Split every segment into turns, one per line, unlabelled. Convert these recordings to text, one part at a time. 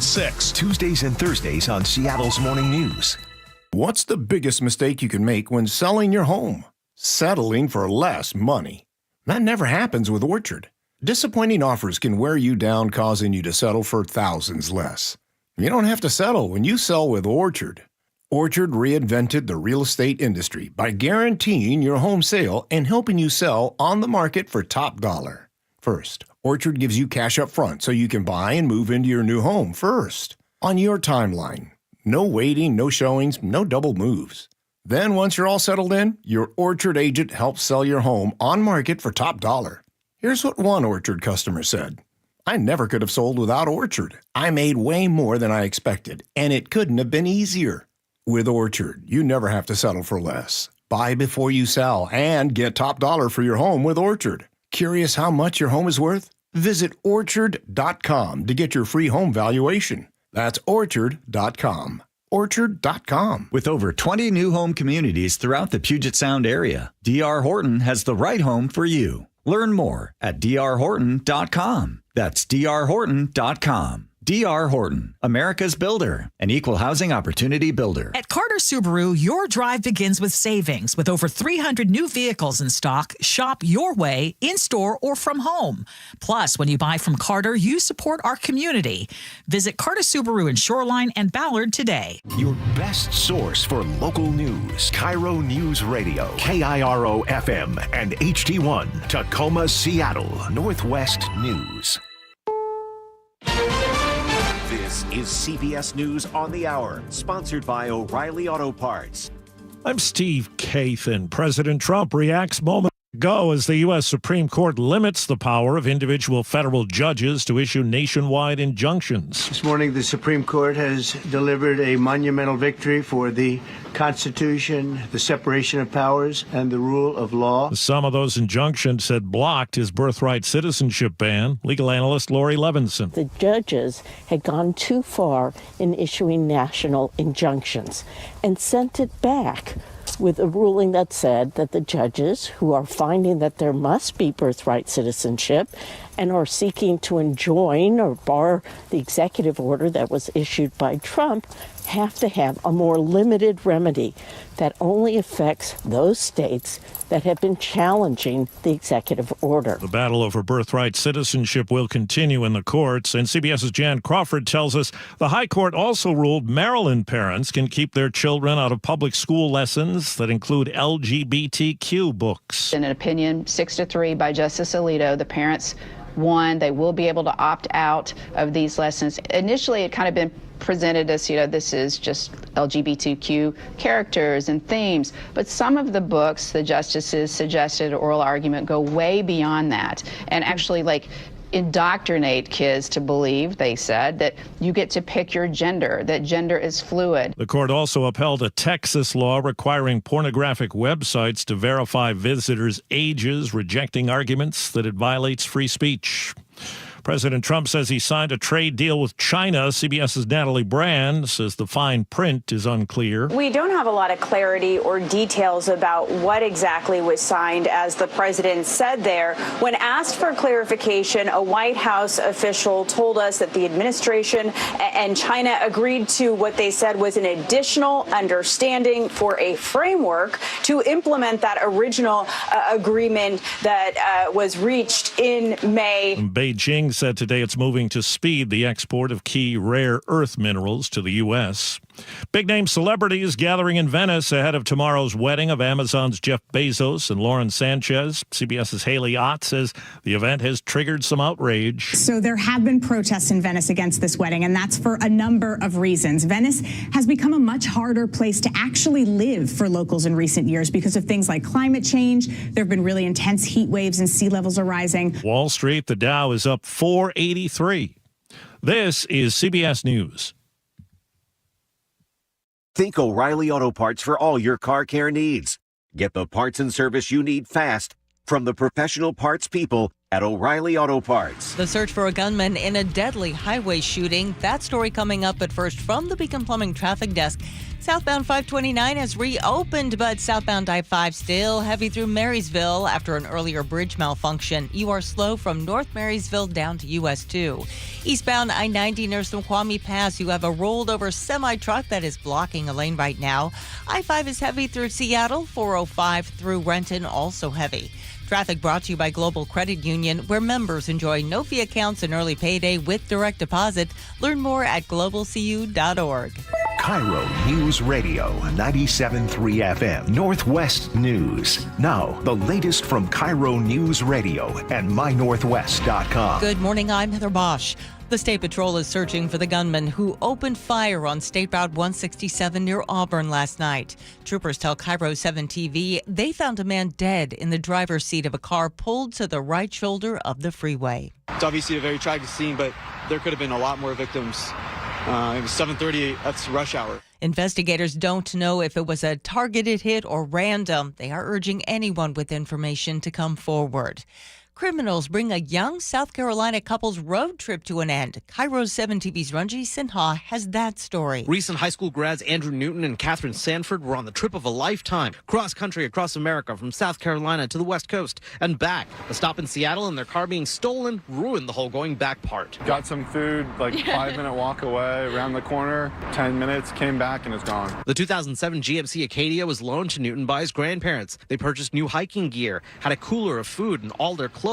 6.
Tuesdays and Thursdays on Seattle's Morning News.
What's the biggest mistake you can make when selling your home? Settling for less money. That never happens with Orchard. Disappointing offers can wear you down, causing you to settle for thousands less. You don't have to settle when you sell with Orchard. Orchard reinvented the real estate industry by guaranteeing your home sale and helping you sell on the market for top dollar. First, Orchard gives you cash up front so you can buy and move into your new home first, on your timeline. No waiting, no showings, no double moves. Then once you're all settled in, your Orchard agent helps sell your home on market for top dollar. Here's what one Orchard customer said. I never could have sold without Orchard. I made way more than I expected, and it couldn't have been easier. With Orchard, you never have to settle for less. Buy before you sell and get top dollar for your home with Orchard. Curious how much your home is worth? Visit Orchard.com to get your free home valuation. That's Orchard.com. Orchard.com.
With over 20 new home communities throughout the Puget Sound area, D.R. Horton has the right home for you. Learn more at drhorton.com. That's drhorton.com. D.R. Horton, America's builder, an equal housing opportunity builder.
At Carter Subaru, your drive begins with savings. With over 300 new vehicles in stock, shop your way, in-store or from home. Plus, when you buy from Carter, you support our community. Visit Carter Subaru in Shoreline and Ballard today.
Your best source for local news. KIRO Newsradio, KIRO FM and HD1, Tacoma, Seattle, Northwest News. This is CBS News on the Hour, sponsored by O'Reilly Auto Parts.
I'm Steve Kathan. President Trump reacts moments ago as the U.S. Supreme Court limits the power of individual federal judges to issue nationwide injunctions.
This morning, the Supreme Court has delivered a monumental victory for the Constitution, the separation of powers, and the rule of law.
Some of those injunctions had blocked his birthright citizenship ban. Legal analyst Lori Levinson.
The judges had gone too far in issuing national injunctions and sent it back with a ruling that said that the judges who are finding that there must be birthright citizenship and are seeking to enjoin or bar the executive order that was issued by Trump have to have a more limited remedy that only affects those states that have been challenging the executive order.
The battle over birthright citizenship will continue in the courts, and CBS's Jan Crawford tells us the High Court also ruled Maryland parents can keep their children out of public school lessons that include LGBTQ books.
In an opinion 6-3 by Justice Alito, the parents won. They will be able to opt out of these lessons. Initially, it kind of been presented as, this is just LGBTQ characters and themes. But some of the books, the justices suggested oral argument, go way beyond that and actually indoctrinate kids to believe, they said, that you get to pick your gender, that gender is fluid.
The court also upheld a Texas law requiring pornographic websites to verify visitors' ages, rejecting arguments that it violates free speech. President Trump says he signed a trade deal with China. CBS's Natalie Brand says the fine print is unclear.
We don't have a lot of clarity or details about what exactly was signed, as the president said there. When asked for clarification, a White House official told us that the administration and China agreed to what they said was an additional understanding for a framework to implement that original agreement that was reached in May.
Beijing said today it's moving to speed the export of key rare earth minerals to the U.S. Big-name celebrities gathering in Venice ahead of tomorrow's wedding of Amazon's Jeff Bezos and Lauren Sanchez. CBS's Haley Ott says the event has triggered some outrage.
So there have been protests in Venice against this wedding, and that's for a number of reasons. Venice has become a much harder place to actually live for locals in recent years because of things like climate change. There have been really intense heat waves and sea levels are rising.
Wall Street, the Dow is up 483. This is CBS News.
Think O'Reilly Auto Parts for all your car care needs. Get the parts and service you need fast from the professional parts people
at O'Reilly Auto Parts.
The search for a gunman in a deadly highway shooting. That story coming up, but first from the Beacon Plumbing Traffic Desk. Southbound 529 has reopened, but southbound I-5 still heavy through Marysville after an earlier bridge malfunction. You are slow from North Marysville down to US 2. Eastbound I-90 near Snoqualmie Pass, you have a rolled over semi-truck that is blocking a lane right now. I-5 is heavy through Seattle, 405 through Renton also heavy. Traffic brought to you by Global Credit Union, where members enjoy no fee accounts and early payday with direct deposit. Learn more at globalcu.org.
KIRO News Radio 97.3 FM Northwest News. Now, the latest from KIRO News Radio and mynorthwest.com.
Good morning, I'm Heather Bosch. The State Patrol is searching for the gunman who opened fire on State Route 167 near Auburn last night. Troopers tell KIRO 7 TV they found a man dead in the driver's seat of a car pulled to the right shoulder of the freeway.
It's obviously a very tragic scene, but there could have been a lot more victims. It was 7:30, that's rush hour.
Investigators don't know if it was a targeted hit or random. They are urging anyone with information to come forward. Criminals bring a young South Carolina couple's road trip to an end. KIRO 7 TV's Ranji Sinha has that story.
Recent high school grads Andrew Newton and Catherine Sanford were on the trip of a lifetime, cross-country across America from South Carolina to the West Coast and back. A stop in Seattle and their car being stolen ruined the whole going back part.
Got some food, like 5-minute walk away, around the corner, 10 minutes, came back and it's gone.
The 2007 GMC Acadia was loaned to Newton by his grandparents. They purchased new hiking gear, had a cooler of food and all their clothes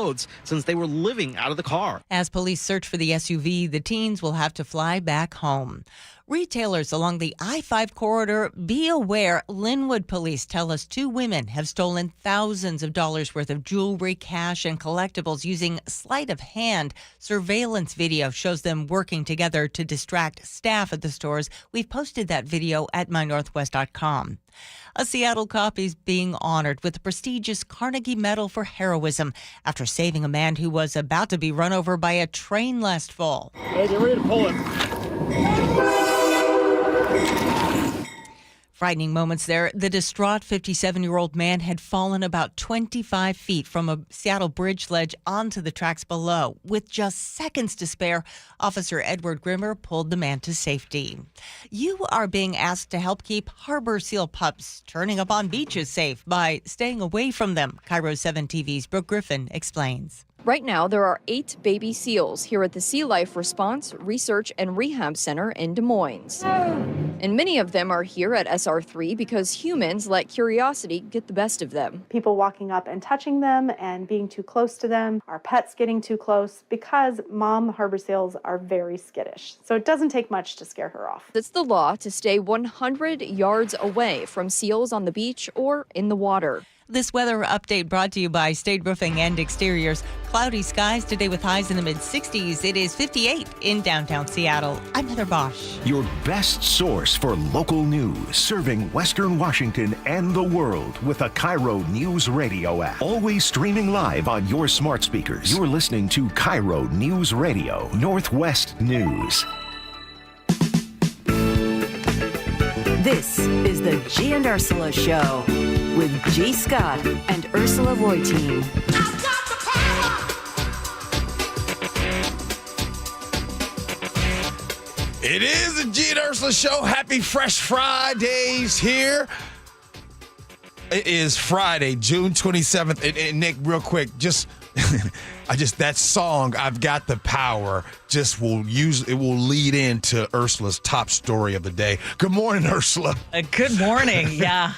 since they were living out of the car.
As police search for the SUV, the teens will have to fly back home. Retailers along the I-5 corridor, be aware. Linwood police tell us 2 women have stolen thousands of dollars worth of jewelry, cash, and collectibles using sleight of hand. Surveillance video shows them working together to distract staff at the stores. We've posted that video at mynorthwest.com. A Seattle cop is being honored with the prestigious Carnegie Medal for heroism after saving a man who was about to be run over by a train last fall.
Hey, get ready to pull it.
Frightening moments there. The distraught 57-year-old man had fallen about 25 feet from a Seattle bridge ledge onto the tracks below. With just seconds to spare, Officer Edward Grimmer pulled the man to safety. You are being asked to help keep harbor seal pups turning up on beaches safe by staying away from them. KIRO 7 TV's Brooke Griffin explains.
Right now, there are 8 baby seals here at the Sea Life Response, Research, and Rehab Center in Des Moines. And many of them are here at SR3 because humans let curiosity get the best of them.
People walking up and touching them and being too close to them, our pets getting too close, because mom harbor seals are very skittish. So it doesn't take much to scare her off.
It's the law to stay 100 yards away from seals on the beach or in the water.
This weather update brought to you by State Roofing and Exteriors. Cloudy skies today with highs in the mid-60s. It is 58 in downtown Seattle. I'm Heather Bosch.
Your best source for local news, serving Western Washington and the world with a KIRO News Radio app. Always streaming live on your smart speakers. You're listening to KIRO News Radio, Northwest News.
This is the Gee and Ursula Show with G. Scott and Ursula Reutin.
It is the Gee and Ursula Show. Happy Fresh Fridays here. It is Friday, June 27th. And Nick, real quick, that song, I've Got the Power, it will lead into Ursula's top story of the day. Good morning, Ursula.
Good morning. Yeah.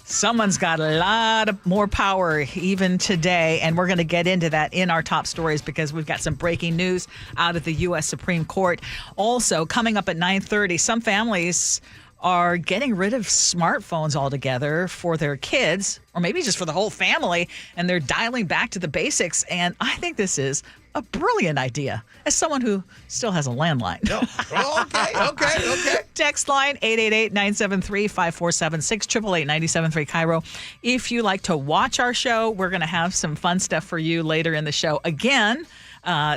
Someone's got a lot of more power even today, and we're going to get into that in our top stories because we've got some breaking news out of the U.S. Supreme Court. Also, coming up at 9:30, some families are getting rid of smartphones altogether for their kids, or maybe just for the whole family, and they're dialing back to the basics. And I think this is a brilliant idea as someone who still has a landline.
Okay.
Text line 888-973-5476, 888-973 KIRO. If you like to watch our show, we're going to have some fun stuff for you later in the show. Again,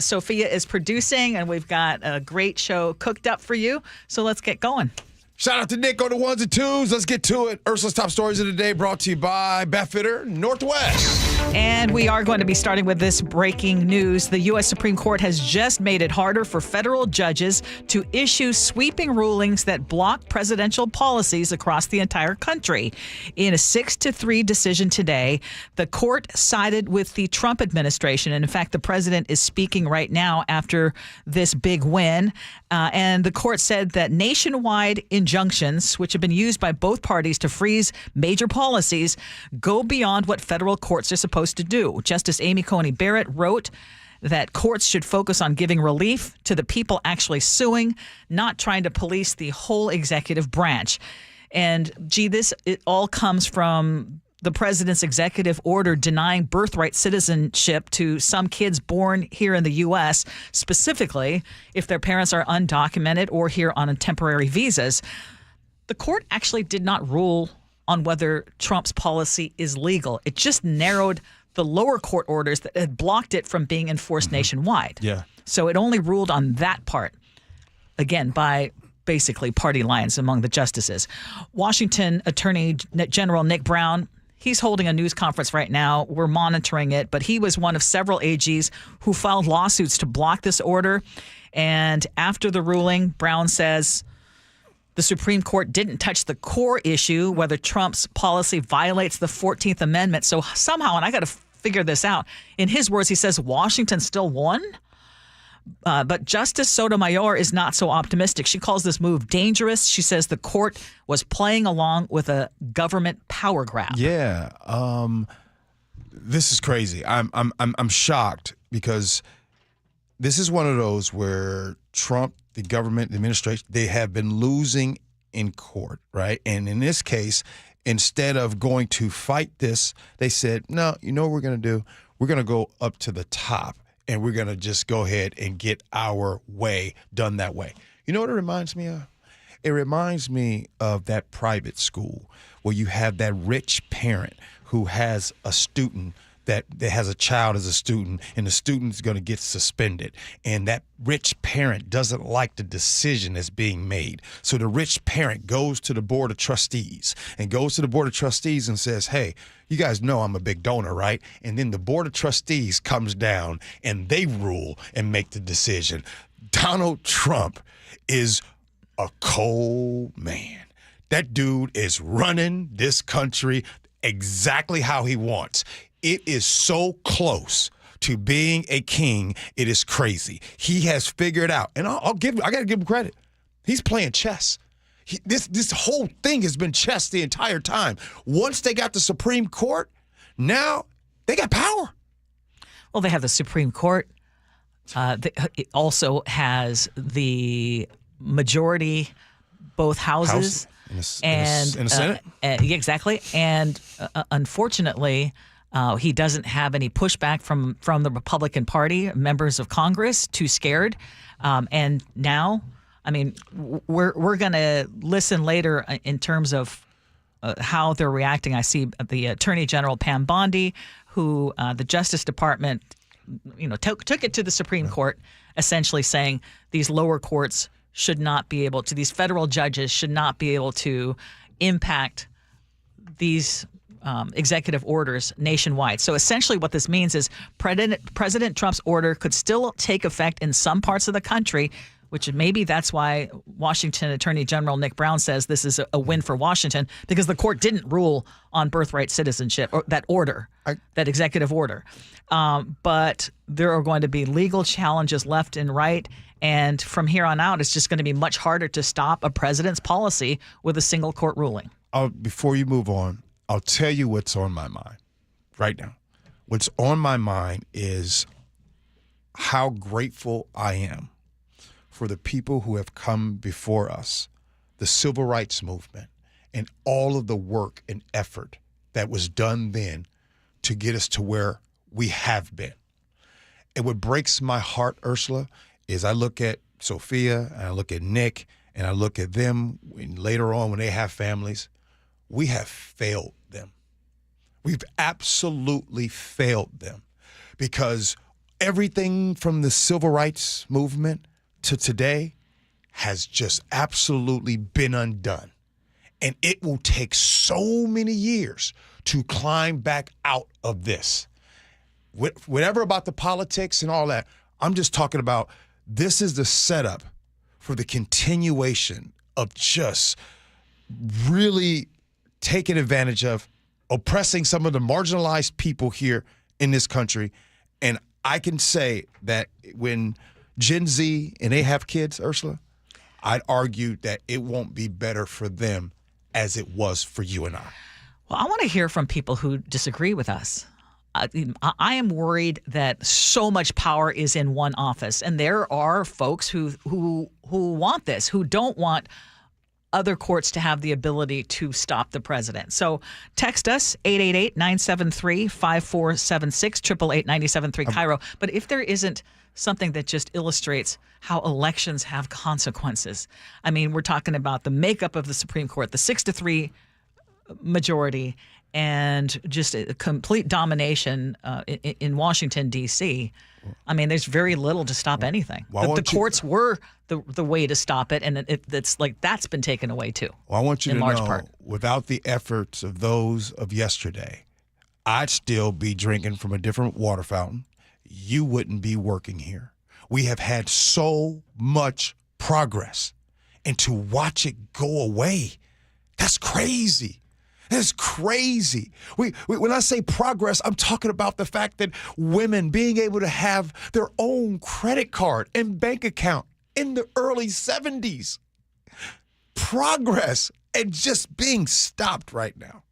Sophia is producing, and we've got a great show cooked up for you. So let's get going.
Shout out to Nick on the ones and twos. Let's get to it. Ursula's top stories of the day brought to you by Befitter Northwest.
And we are going to be starting with this breaking news. The U.S. Supreme Court has just made it harder for federal judges to issue sweeping rulings that block presidential policies across the entire country. In a 6-3 decision today, the court sided with the Trump administration. And in fact, the president is speaking right now after this big win. And the court said that nationwide injunctions, which have been used by both parties to freeze major policies, go beyond what federal courts are supposed to do. Justice Amy Coney Barrett wrote that courts should focus on giving relief to the people actually suing, not trying to police the whole executive branch. And it all comes from the president's executive order denying birthright citizenship to some kids born here in the U.S., specifically if their parents are undocumented or here on temporary visas. The court actually did not rule on whether Trump's policy is legal. It just narrowed the lower court orders that had blocked it from being enforced nationwide.
Yeah.
So it only ruled on that part, again, by basically party lines among the justices. Washington Attorney General Nick Brown, he's holding a news conference right now. We're monitoring it, but he was one of several AGs who filed lawsuits to block this order. And after the ruling, Brown says the Supreme Court didn't touch the core issue, whether Trump's policy violates the 14th Amendment. So somehow, and I got to figure this out, in his words, he says Washington still won. But Justice Sotomayor is not so optimistic. She calls this move dangerous. She says the court was playing along with a government power grab.
Yeah, this is crazy. I'm shocked because this is one of those where Trump, the government, the administration, they have been losing in court, right? And in this case, instead of going to fight this, they said, no, you know what we're going to do? We're going to go up to the top, and we're going to just go ahead and get our way done that way. You know what it reminds me of? It reminds me of that private school where you have that rich parent who has a student that has a child as a student, and the student's going to get suspended. And that rich parent doesn't like the decision that's being made. So the rich parent goes to the board of trustees and says, hey, you guys know I'm a big donor, right? And then the board of trustees comes down and they rule and make the decision. Donald Trump is a cold man. That dude is running this country exactly how he wants. It is so close to being a king. It is crazy. He has figured out, and I got to give him credit. He's playing chess. This whole thing has been chess the entire time. Once they got the Supreme Court, now they got power.
Well, they have the Supreme Court. It also has the majority, both houses.
In the Senate?
Yeah, exactly. And unfortunately, he doesn't have any pushback from the Republican Party, members of Congress, too scared. And now, I mean, we're going to listen later in terms of how they're reacting. I see the Attorney General Pam Bondi, who the Justice Department, took it to the Supreme Court, essentially saying these lower courts should not be able to, these federal judges should not be able to impact these executive orders nationwide. So essentially what this means is President Trump's order could still take effect in some parts of the country, which maybe that's why Washington Attorney General Nick Brown says this is a win for Washington, because the court didn't rule on birthright citizenship, or that order, that executive order. But there are going to be legal challenges left and right. And from here on out, it's just going to be much harder to stop a president's policy with a single court ruling.
Before you move on, I'll tell you what's on my mind right now. What's on my mind is how grateful I am for the people who have come before us, the civil rights movement, and all of the work and effort that was done then to get us to where we have been. And what breaks my heart, Ursula, is I look at Sophia and I look at Nick and I look at them later on when they have families. We have failed them. We've absolutely failed them, because everything from the civil rights movement to today has just absolutely been undone. And it will take so many years to climb back out of this. Whatever about the politics and all that, I'm just talking about this is the setup for the continuation of just really taking advantage of oppressing some of the marginalized people here in this country. And I can say that when Gen Z and they have kids, Ursula, I'd argue that it won't be better for them as it was for you and I.
Well, I want to hear from people who disagree with us. I am worried that so much power is in one office, and there are folks who want this, who don't want other courts to have the ability to stop the president. So text us 888-973-5476, 888-973 KIRO. But if there isn't something that just illustrates how elections have consequences, I mean, we're talking about the makeup of the Supreme Court, the 6-3 majority, and just a complete domination in Washington, D.C. I mean, there's very little to stop anything. The courts were the way to stop it, and it's like that's been taken away too.
Well, I want you
in
to
large
know,
part.
Without the efforts of those of yesterday, I'd still be drinking from a different water fountain. You wouldn't be working here. We have had so much progress, and to watch it go away, that's crazy. That's crazy. When I say progress, I'm talking about the fact that women being able to have their own credit card and bank account in the early 70s. Progress, and just being stopped right now.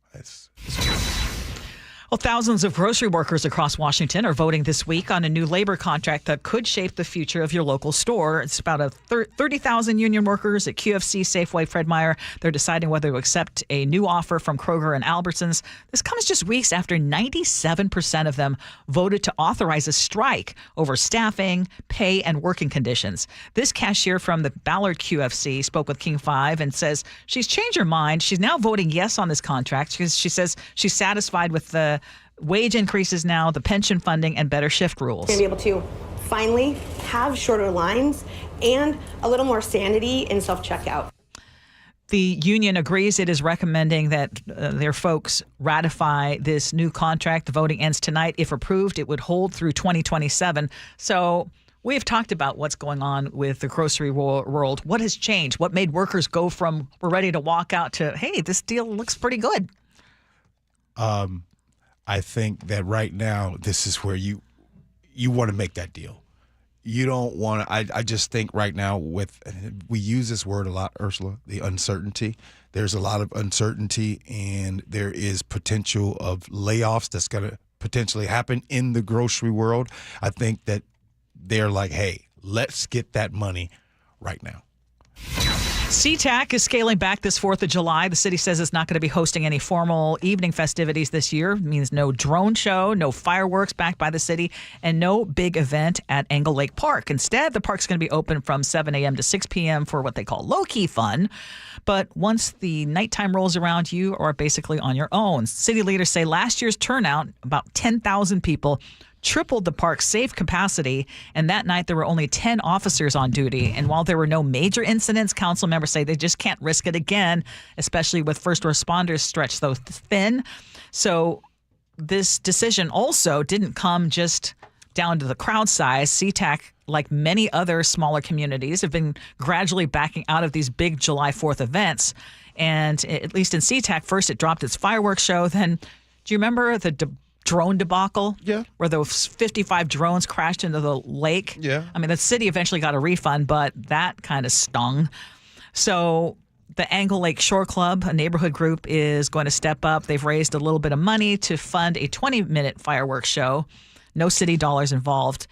Well, thousands of grocery workers across Washington are voting this week on a new labor contract that could shape the future of your local store. It's about 30,000 union workers at QFC, Safeway, Fred Meyer. They're deciding whether to accept a new offer from Kroger and Albertsons. This comes just weeks after 97% of them voted to authorize a strike over staffing, pay, and working conditions. This cashier from the Ballard QFC spoke with King 5 and says she's changed her mind. She's now voting yes on this contract because she says she's satisfied with the wage increases now, the pension funding, and better shift rules.
We're going to be able to finally have shorter lines and a little more sanity in self-checkout.
The union agrees. It is recommending that their folks ratify this new contract. The voting ends tonight. If approved, it would hold through 2027. So we have talked about what's going on with the grocery world. What has changed? What made workers go from we're ready to walk out to, hey, this deal looks pretty good?
I think that right now, this is where you want to make that deal. You don't want to. I just think right now we use this word a lot, Ursula, the uncertainty. There's a lot of uncertainty, and there is potential of layoffs that's going to potentially happen in the grocery world. I think that they're like, hey, let's get that money right now.
SeaTac is scaling back this 4th of July. The city says it's not going to be hosting any formal evening festivities this year. It means no drone show, no fireworks backed by the city, and no big event at Angle Lake Park. Instead, the park's going to be open from 7 a.m. to 6 p.m. for what they call low-key fun. But once the nighttime rolls around, you are basically on your own. City leaders say last year's turnout, about 10,000 people, tripled the park's safe capacity, and that night there were only 10 officers on duty. And while there were no major incidents, council members say they just can't risk it again, especially with first responders stretched so thin. So this decision also didn't come just down to the crowd size. SeaTac, like many other smaller communities, have been gradually backing out of these big July 4th events. And at least in SeaTac, first it dropped its fireworks show. Then, do you remember the drone debacle?
Yeah.
Where those 55 drones crashed into the lake?
Yeah.
I mean, the city eventually got a refund, but that kind of stung. So the Angle Lake Shore Club, a neighborhood group, is going to step up. They've raised a little bit of money to fund a 20-minute fireworks show. No city dollars involved.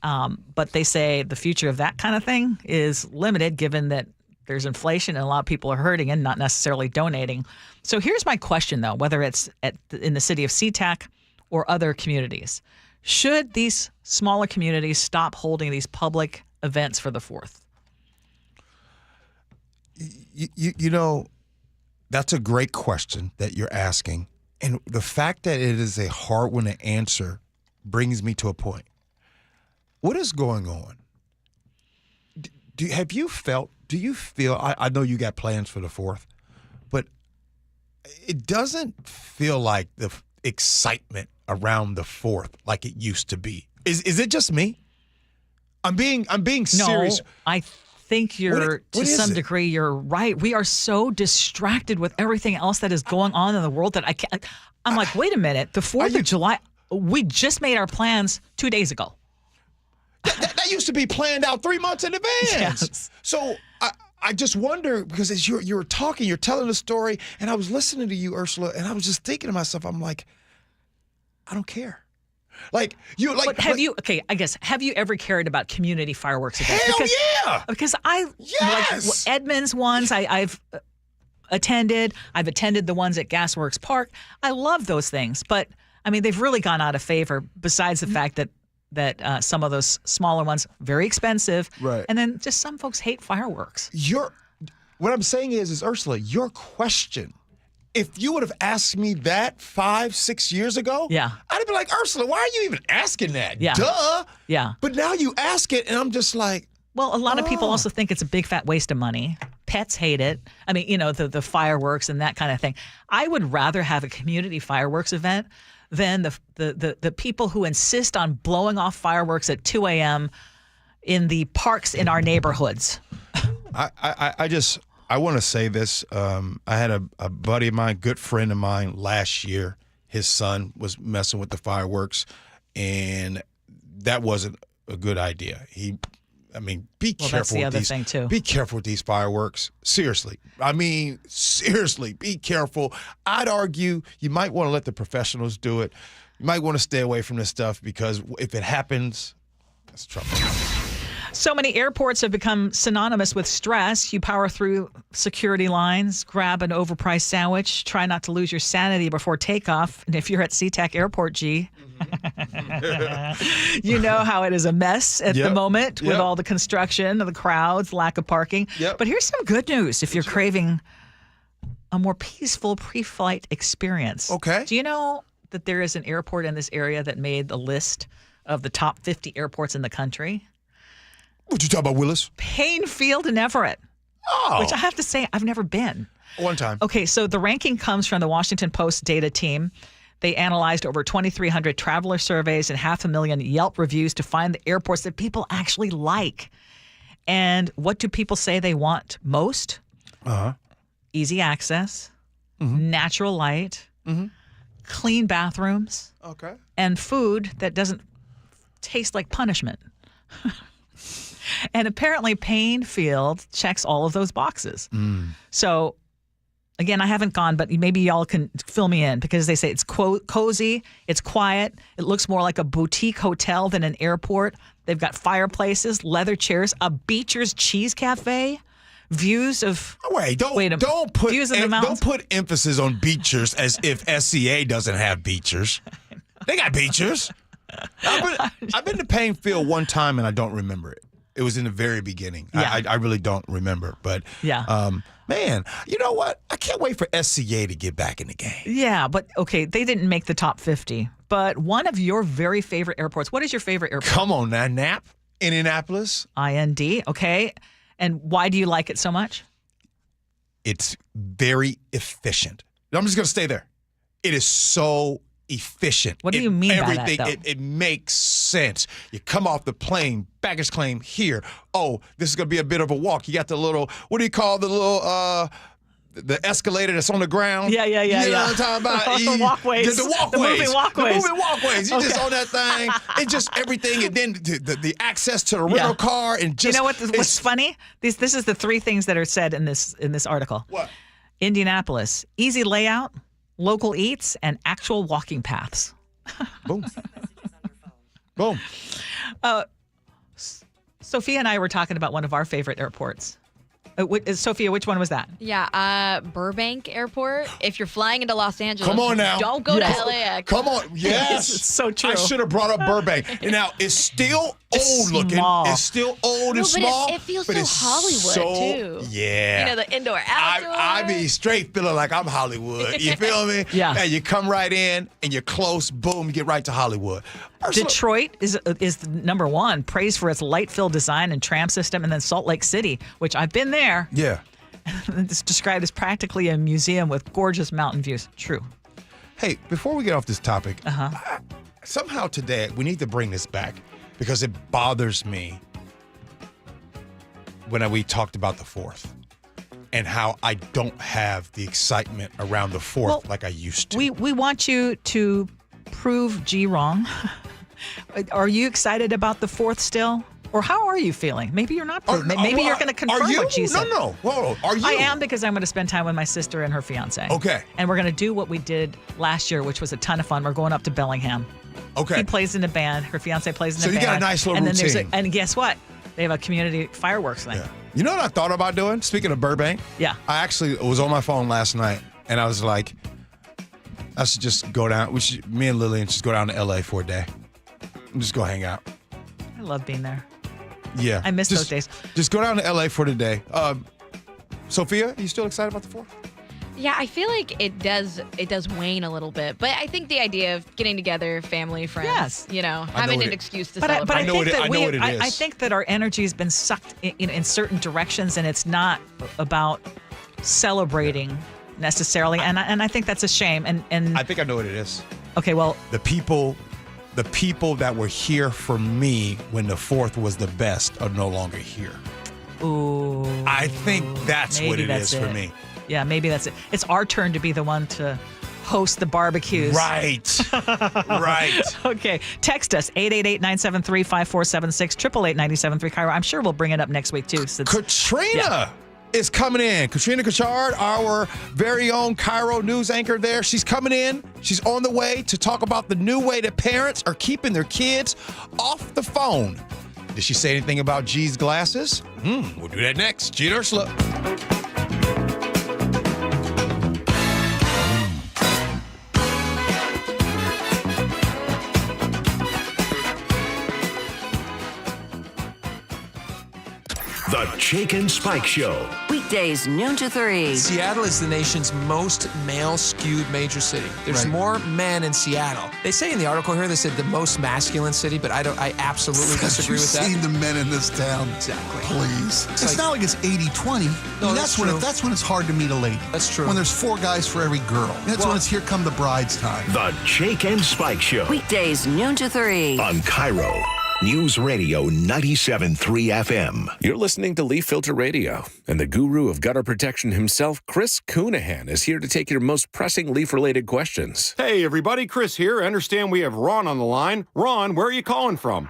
But they say the future of that kind of thing is limited given that there's inflation and a lot of people are hurting and not necessarily donating. So here's my question, though, whether it's in the city of SeaTac or other communities. Should these smaller communities stop holding these public events for the 4th?
You know, that's a great question that you're asking. And the fact that it is a hard one to answer brings me to a point. What is going on? Have you felt do you feel, I know you got plans for the 4th, but it doesn't feel like the excitement around the 4th like it used to be. Is it just me? I'm being serious.
No, I think you're to some degree you're right. We are so distracted with everything else that is going on in the world that I'm like, wait a minute. The 4th of July, we just made our plans 2 days ago.
That used to be planned out 3 months in advance.
Yes.
So I just wonder, because as you were talking, you're telling the story, and I was listening to you, Ursula, and I was just thinking to myself, I'm like, I don't care. Like you, like.
But have you ever cared about community fireworks events?
Hell yeah!
Because like Edmonds ones, I've attended. I've attended the ones at Gasworks Park. I love those things, but I mean, they've really gone out of favor. Besides the fact that some of those smaller ones very expensive,
right?
And then just some folks hate fireworks.
What I'm saying is Ursula, your question. If you would have asked me that 5-6 years ago, I'd have been like, Ursula, why are you even asking that?
Yeah.
Duh.
Yeah.
But now you ask it, and I'm just like,
well, a lot of people also think it's a big fat waste of money. Pets hate it. I mean, the fireworks and that kind of thing. I would rather have a community fireworks event than the people who insist on blowing off fireworks at 2 a.m. in the parks in our neighborhoods.
I want to say this. I had a buddy of mine, good friend of mine, last year. His son was messing with the fireworks, and that wasn't a good idea. Be careful.
That's the
with
other
these.
thing too.
Be careful with these fireworks. Seriously. Seriously, be careful. I'd argue you might want to let the professionals do it. You might want to stay away from this stuff, because if it happens, that's trouble.
So many airports have become synonymous with stress. You power through security lines, grab an overpriced sandwich, try not to lose your sanity before takeoff. And if you're at SeaTac Airport, G, you know how it is a mess at the moment with all the construction, the crowds, lack of parking. But here's some good news if you're craving a more peaceful pre-flight experience.
Okay.
Do you know that there is an airport in this area that made the list of the top 50 airports in the country?
What you talking about, Willis?
Payne Field in Everett.
Oh.
Which I have to say, I've never been.
One time.
Okay, so the ranking comes from the Washington Post data team. They analyzed over 2,300 traveler surveys and 500,000 Yelp reviews to find the airports that people actually like. And what do people say they want most? Easy access, natural light, clean bathrooms, and food that doesn't taste like punishment. And apparently Payne Field checks all of those boxes. So, again, I haven't gone, but maybe y'all can fill me in, because they say it's cozy, it's quiet, it looks more like a boutique hotel than an airport. They've got fireplaces, leather chairs, a Beecher's Cheese Cafe, views of...
Don't put emphasis on Beecher's as if SCA doesn't have Beecher's. They got Beecher's. I've been to Payne Field one time, and I don't remember it. It was in the very beginning.
Yeah.
I really don't remember. But, man, you know what? I can't wait for SCA to get back in the game.
Yeah, but, okay, they didn't make the top 50. But one of your very favorite airports, what is your favorite airport?
Come on now, NAP, Indianapolis.
IND, okay. And why do you like it so much?
It's very efficient. I'm just going to stay there. It is so efficient.
What do you mean by that, though?
It makes sense. You come off the plane, baggage claim here. Oh, this is going to be a bit of a walk. You got the little, what do you call the little, the escalator that's on the ground?
Yeah.
You know what I'm talking about?
The walkways.
The walkways.
The moving walkways.
The moving walkways. You just on that thing. It's just everything. And then the access to the rental car. And just,
you know what's funny? This is the three things that are said in this article.
What? Indianapolis,
easy layout, local eats, and actual walking paths.
Boom. Boom.
Sophia and I were talking about one of our favorite airports. Sophia, which one was that?
Yeah, Burbank Airport. If you're flying into Los Angeles,
come on now.
Don't go to LAX.
Come on. Yes.
It's so true.
I should have brought up Burbank. And now, it's still old looking. It's still old and small.
It feels
but
so
it's
Hollywood, too.
Yeah.
You know, the indoor, outdoor.
I be straight feeling like I'm Hollywood. You feel me?
Yeah.
And you come right in and you're close, boom, you get right to Hollywood.
Detroit is the number one, praised for its light-filled design and tram system, and then Salt Lake City, which I've been there.
Yeah.
It's described as practically a museum with gorgeous mountain views. True.
Hey, before we get off this topic, somehow today we need to bring this back because it bothers me when we talked about the 4th and how I don't have the excitement around the 4th like I used to.
We want you to prove G wrong. Are you excited about the 4th still? Or how are you feeling? Maybe you're not. Maybe you're going to confirm what G said.
No. Whoa. Are you?
I am, because I'm going to spend time with my sister and her fiance.
Okay.
And we're going to do what we did last year, which was a ton of fun. We're going up to Bellingham.
Okay.
He plays in a band. Her fiance plays in a band.
So you got a nice little routine.
And guess what? They have a community fireworks thing. Yeah.
You know what I thought about doing? Speaking of Burbank?
Yeah.
I actually was on my phone last night, and I was like, I should just go down. Me and Lillian just go down to L.A. for a day. And just go hang out.
I love being there.
Yeah.
I miss those days.
Just go down to L.A. for the day. Sophia, are you still excited about the 4th?
Yeah, I feel like it does wane a little bit. But I think the idea of getting together, family, friends, having an excuse to celebrate.
But I think that our energy has been sucked in certain directions, and it's not about celebrating necessarily. And I think that's a shame. And
I think I know what it is.
Okay, well,
the people that were here for me when the 4th was the best are no longer here.
Ooh.
I think that's what it is for me.
Yeah, maybe that's it. It's our turn to be the one to host the barbecues.
Right. Right.
Okay. Text us, 888-973-5476, 888-973 KIRO. I'm sure we'll bring it up next week, too.
Katrina is coming in. Katrina Kachard, our very own KIRO news anchor there. She's coming in. She's on the way to talk about the new way that parents are keeping their kids off the phone. Did she say anything about G's glasses? We'll do that next. Gee and Ursula.
The Jake and Spike Show.
Weekdays, noon to 3.
Seattle is the nation's most male-skewed major city. There's more men in Seattle. They say in the article here, they said the most masculine city, but I absolutely disagree with that.
You've seen the men in this town.
Exactly.
Please. It's not like it's 80-20.
No,
that's when it's hard to meet a lady.
That's true.
When there's 4 guys for every girl. That's when it's here come the bride's time.
The Jake and Spike Show.
Weekdays, noon to 3.
On KIRO News Radio 97.3 FM.
You're listening to Leaf Filter Radio, and the guru of gutter protection himself, Chris Coonahan, is here to take your most pressing leaf-related questions.
Hey, everybody. Chris here. I understand we have Ron on the line. Ron, where are you calling from?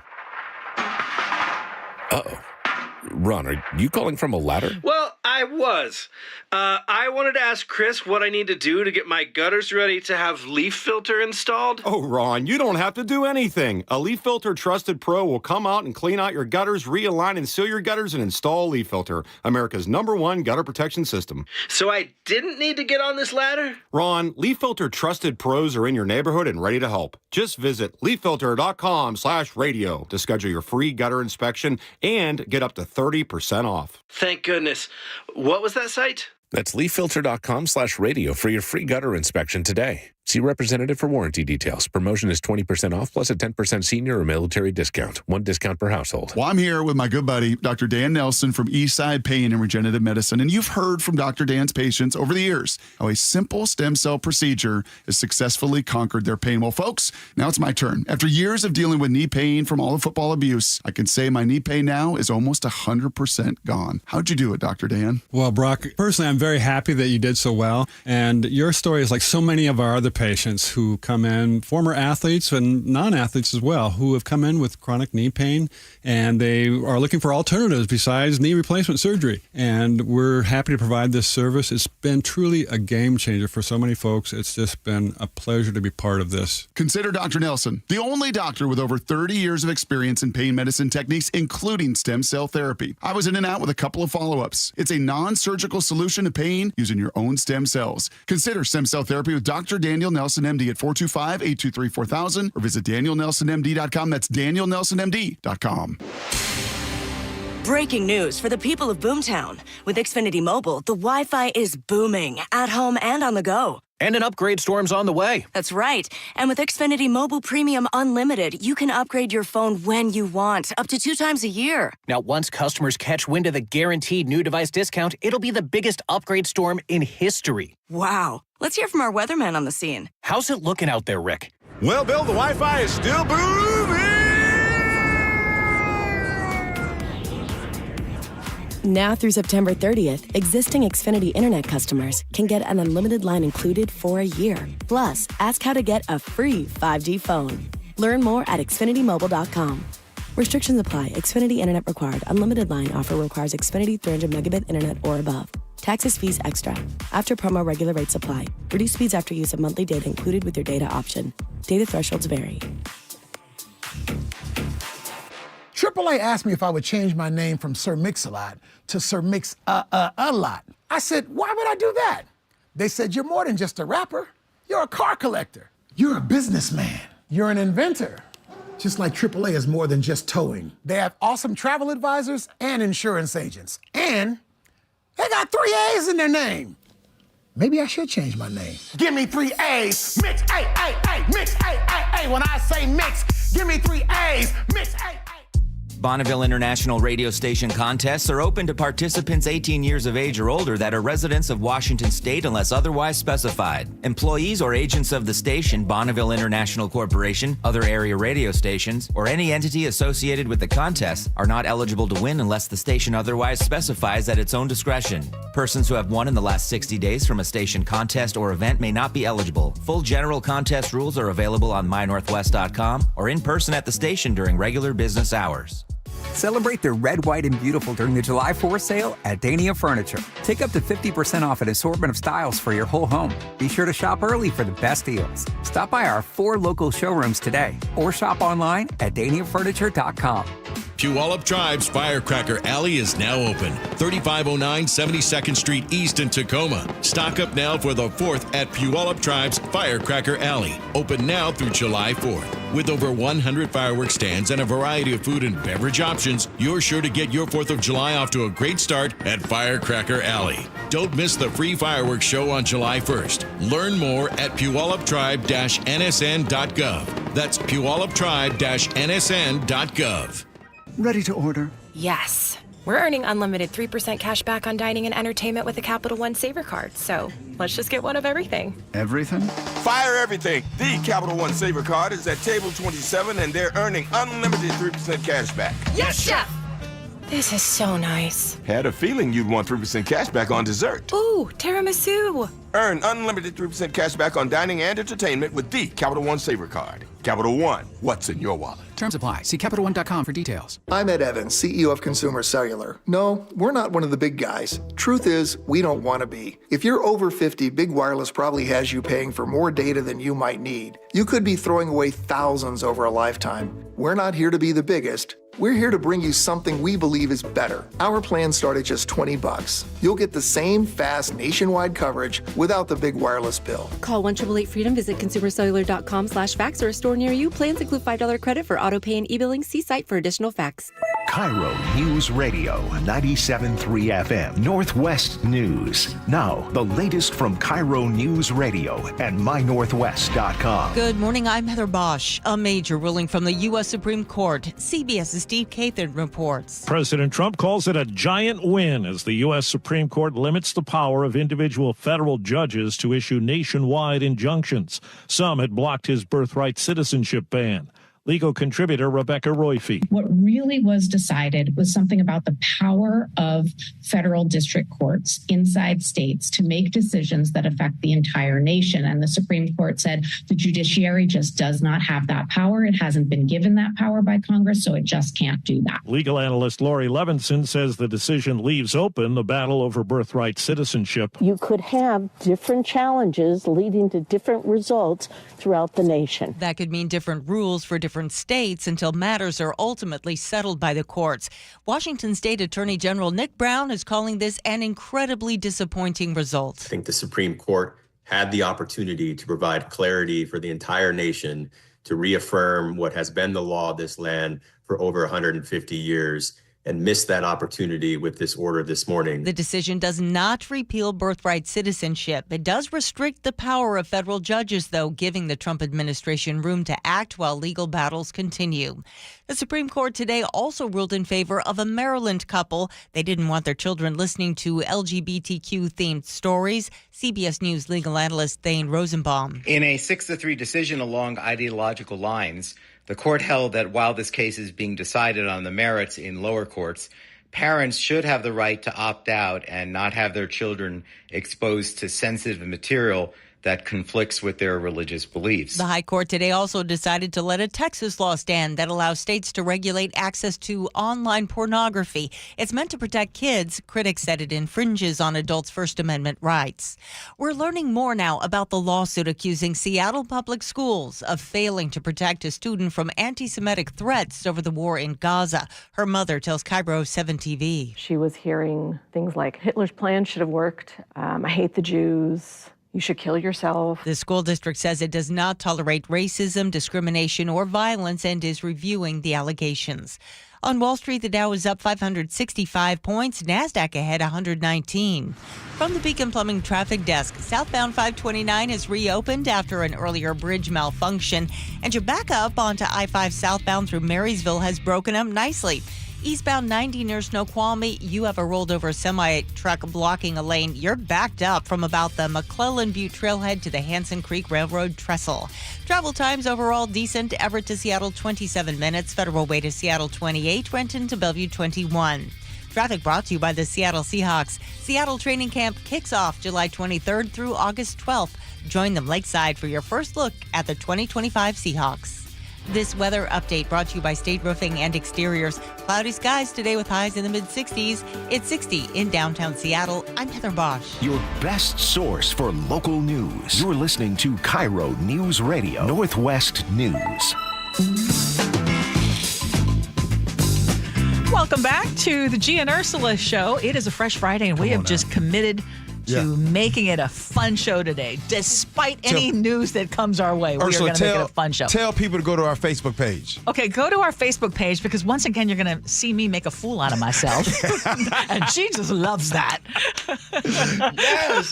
Uh-oh. Ron, are you calling from a ladder?
Well, I was. I wanted to ask Chris what I need to do to get my gutters ready to have leaf filter installed.
Oh, Ron, you don't have to do anything. A Leaf Filter Trusted Pro will come out and clean out your gutters, realign and seal your gutters, and install Leaf Filter, America's #1 gutter protection system.
So I didn't need to get on this ladder?
Ron, Leaf Filter Trusted Pros are in your neighborhood and ready to help. Just visit leaffilter.com/radio to schedule your free gutter inspection and get up to 30% off.
Thank goodness. What was that site?
That's leaffilter.com/radio for your free gutter inspection today. See representative for warranty details. Promotion is 20% off plus a 10% senior or military discount. 1 discount per household.
Well, I'm here with my good buddy, Dr. Dan Nelson from Eastside Pain and Regenerative Medicine. And you've heard from Dr. Dan's patients over the years how a simple stem cell procedure has successfully conquered their pain. Well, folks, now it's my turn. After years of dealing with knee pain from all the football abuse, I can say my knee pain now is almost 100% gone. How'd you do it, Dr. Dan?
Well, Brock, personally, I'm very happy that you did so well. And your story is like so many of our other patients who come in, former athletes and non-athletes as well, who have come in with chronic knee pain, and they are looking for alternatives besides knee replacement surgery. And we're happy to provide this service. It's been truly a game changer for so many folks. It's just been a pleasure to be part of this.
Consider Dr. Nelson, the only doctor with over 30 years of experience in pain medicine techniques, including stem cell therapy. I was in and out with a couple of follow-ups. It's a non-surgical solution to pain using your own stem cells. Consider stem cell therapy with Dr. Daniel Nelson MD at 425-823-4000 or visit DanielNelsonMD.com. That's DanielNelsonMD.com.
Breaking news for the people of Boomtown. With Xfinity Mobile, the Wi-Fi is booming at home and on the go.
And an upgrade storm's on the way.
That's right. And with Xfinity Mobile Premium Unlimited, you can upgrade your phone when you want, up to 2 times a year.
Now, once customers catch wind of the guaranteed new device discount, it'll be the biggest upgrade storm in history.
Wow. Let's hear from our weatherman on the scene.
How's it looking out there, Rick?
Well, Bill, the Wi-Fi is still booming.
Now through September 30th, existing Xfinity Internet customers can get an unlimited line included for a year. Plus, ask how to get a free 5G phone. Learn more at xfinitymobile.com. Restrictions apply. Xfinity Internet required. Unlimited line offer requires Xfinity 300 megabit internet or above. Taxes, fees extra. After promo, regular rates apply. Reduced speeds after use of monthly data included with your data option. Data thresholds vary.
AAA asked me if I would change my name from Sir Mix-a-Lot to Sir Mix-a-Lot. I said, why would I do that? They said, you're more than just a rapper. You're a car collector. You're a businessman. You're an inventor. Just like AAA is more than just towing. They have awesome travel advisors and insurance agents. And they got 3 A's in their name. Maybe I should change my name. Give me 3 A's. Mix, A, mix, A. When I say mix, give me 3 A's. Mix, A.
Bonneville International radio station contests are open to participants 18 years of age or older that are residents of Washington State unless otherwise specified. Employees or agents of the station, Bonneville International Corporation, other area radio stations, or any entity associated with the contest are not eligible to win unless the station otherwise specifies at its own discretion. Persons who have won in the last 60 days from a station contest or event may not be eligible. Full general contest rules are available on mynorthwest.com or in person at the station during regular business hours.
Celebrate the red, white, and beautiful during the July 4th sale at Dania Furniture. Take up to 50% off an assortment of styles for your whole home. Be sure to shop early for the best deals. Stop by our 4 local showrooms today or shop online at DaniaFurniture.com.
Puyallup Tribe's Firecracker Alley is now open. 3509 72nd Street East in Tacoma. Stock up now for the 4th at Puyallup Tribe's Firecracker Alley. Open now through July 4th. With over 100 fireworks stands and a variety of food and beverage options, you're sure to get your 4th of July off to a great start at Firecracker Alley. Don't miss the free fireworks show on July 1st. Learn more at puyalluptribe-nsn.gov. That's puyalluptribe-nsn.gov.
Ready to order?
Yes. We're earning unlimited 3% cash back on dining and entertainment with a Capital One Saver card, so let's just get one of everything.
Everything?
Fire everything. The Capital One Saver Card is at table 27, and they're earning unlimited 3% cash back.
Yes, Chef! This is so nice.
Had a feeling you'd want 3% cash back on dessert.
Ooh, tiramisu.
Earn unlimited 3% cash back on dining and entertainment with the Capital One Saver Card. Capital One, what's in your wallet?
Terms apply. See CapitalOne.com for details.
I'm Ed Evans, CEO of Consumer Cellular. No, we're not one of the big guys. Truth is, we don't want to be. If you're over 50, Big Wireless probably has you paying for more data than you might need. You could be throwing away thousands over a lifetime. We're not here to be the biggest. We're here to bring you something we believe is better. Our plans start at just $20. You'll get the same fast nationwide coverage without the big wireless bill.
Call 1-888-FREEDOM, visit consumercellular.com/facts or a store near you. Plans include $5 credit for auto pay and e-billing. See site for additional facts.
KIRO News Radio 97.3 FM Northwest News. Now, the latest from KIRO News Radio and mynorthwest.com.
Good morning, I'm Heather Bosch. A major ruling from the U.S. Supreme Court. CBS's Steve Kathan reports.
President Trump calls it a giant win as the U.S. Supreme Court limits the power of individual federal judges to issue nationwide injunctions. Some had blocked his birthright citizenship ban. Legal contributor Rebecca Royfeet.
What really was decided was something about the power of federal district courts inside states to make decisions that affect the entire nation. And the Supreme Court said the judiciary just does not have that power. It hasn't been given that power by Congress, so it just can't do that.
Legal analyst Lori Levinson says the decision leaves open the battle over birthright citizenship.
You could have different challenges leading to different results throughout the nation.
That could mean different rules for different states until matters are ultimately settled by the courts. Washington State Attorney General Nick Brown is calling this an incredibly disappointing result.
I think the Supreme Court
had the opportunity to provide clarity for the entire nation, to reaffirm what has been the law of this land for over 150 years, and missed that opportunity with this order this morning.
The decision does not repeal birthright citizenship. It does restrict the power of federal judges, though, giving the Trump administration room to act while legal battles continue. The Supreme Court today also ruled in favor of a Maryland couple. They didn't want their children listening to LGBTQ-themed stories. CBS News legal analyst Thane Rosenbaum.
In a 6-3 decision along ideological lines, the court held that while this case is being decided on the merits in lower courts, parents should have the right to opt out and not have their children exposed to sensitive material that conflicts with their religious beliefs.
The High Court today also decided to let a Texas law stand that allows states to regulate access to online pornography. It's meant to protect kids. Critics said it infringes on adults' First Amendment rights. We're learning more now about the lawsuit accusing Seattle Public Schools of failing to protect a student from anti-Semitic threats over the war in Gaza. Her mother tells KIRO 7 TV.
She was hearing things like, Hitler's plan should have worked. I hate the Jews. You should kill yourself.
The school district says it does not tolerate racism, discrimination, or violence and is reviewing the allegations. On Wall Street, the Dow is up 565 points, NASDAQ ahead 119. From the Beacon Plumbing Traffic Desk, southbound 529 has reopened after an earlier bridge malfunction, and your backup onto I-5 southbound through Marysville has broken up nicely. Eastbound 90 near Snoqualmie, you have a rolled over semi-truck blocking a lane. You're backed up from about the McClellan Butte Trailhead to the Hanson Creek Railroad Trestle. Travel times overall decent. Everett to Seattle 27 minutes. Federal Way to Seattle 28. Renton to Bellevue 21. Traffic brought to you by the Seattle Seahawks. Seattle training camp kicks off July 23rd through August 12th. Join them lakeside for your first look at the 2025 Seahawks. This weather update brought to you by State Roofing and Exteriors. Cloudy skies today with highs in the mid-60s. It's 60 in downtown Seattle. I'm Heather Bosch.
Your best source for local news. You're listening to KIRO News Radio, Northwest News.
Welcome back to the Gee and Ursula Show. It is a fresh Friday, and we have just committed to making it a fun show today. Despite any news that comes our way, we are going to make it a fun show.
Tell people to go to our Facebook page.
Okay, go to our Facebook page because once again, you're going to see me make a fool out of myself. And she just loves that.
Yes.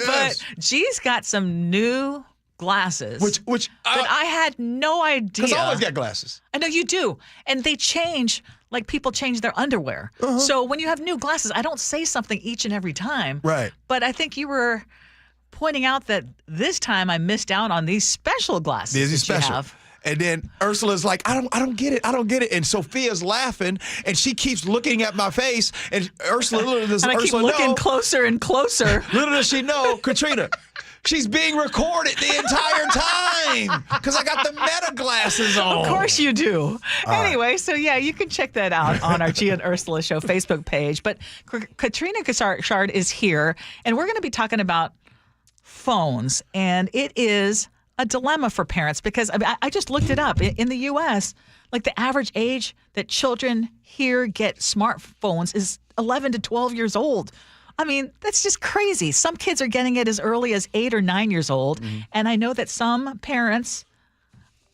But Gee's got some new glasses, which I had no idea.
Because I always got glasses.
I know you do. And they change like people change their underwear. So when you have new glasses, I don't say something each and every time.
Right.
But I think you were pointing out that this time I missed out on these special glasses.
These special. And then Ursula's like, I don't get it. I don't get it. And Sophia's laughing, and she keeps looking at my face. And Ursula, little does
and I
Ursula
keep looking
know,
closer and closer.
Little does she know, Katrina, she's being recorded the entire time because I got the meta glasses on.
Of course you do. Anyway, so yeah, you can check that out on our Gee and Ursula Show Facebook page. But Katrina Kassard is here, and we're going to be talking about phones. And it is a dilemma for parents because I just looked it up. In the U.S., like the average age that children here get smartphones is 11 to 12 years old. I mean, that's just crazy. Some kids are getting it as early as 8 or 9 years old. And I know that some parents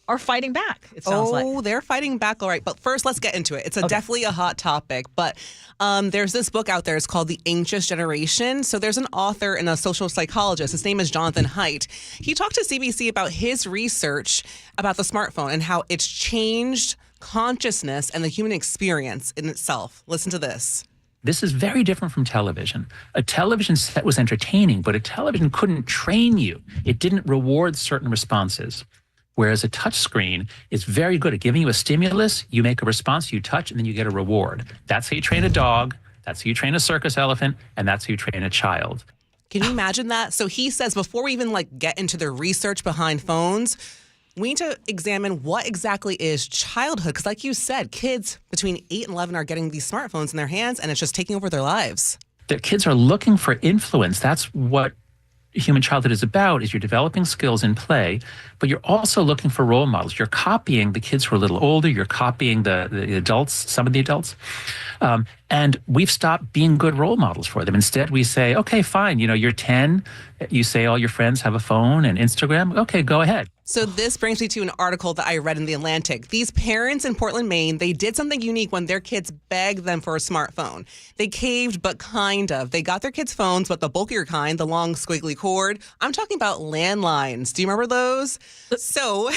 are fighting back, it sounds like.
Oh, they're fighting back, all right. But first, let's get into it. It's definitely a hot topic. But there's this book out there. It's called The Anxious Generation. So there's an author and a social psychologist. His name is Jonathan Haidt. He talked to CBC about his research about the smartphone and how it's changed consciousness and the human experience in itself. Listen to this.
This is very different from television. A television set was entertaining, but a television couldn't train you. It didn't reward certain responses. Whereas a touch screen is very good at giving you a stimulus, you make a response, you touch, and then you get a reward. That's how you train a dog, that's how you train a circus elephant, and that's how you train a child.
Can you imagine that? So he says before we even get into the research behind phones, we need to examine what exactly is childhood. Because like you said, kids between 8 and 11 are getting these smartphones in their hands, and it's just taking over their lives.
The kids are looking for influence. That's what human childhood is about, is you're developing skills in play, but you're also looking for role models. You're copying the kids who are a little older. You're copying the adults, some of the adults. And And we've stopped being good role models for them. Instead, we say, okay, fine, you're 10. You say all your friends have a phone and Instagram. Okay, go ahead.
So this brings me to an article that I read in The Atlantic. These parents in Portland, Maine, they did something unique when their kids begged them for a smartphone. They caved, but kind of. They got their kids phones, but the bulkier kind, the long squiggly cord. I'm talking about landlines. Do you remember those? So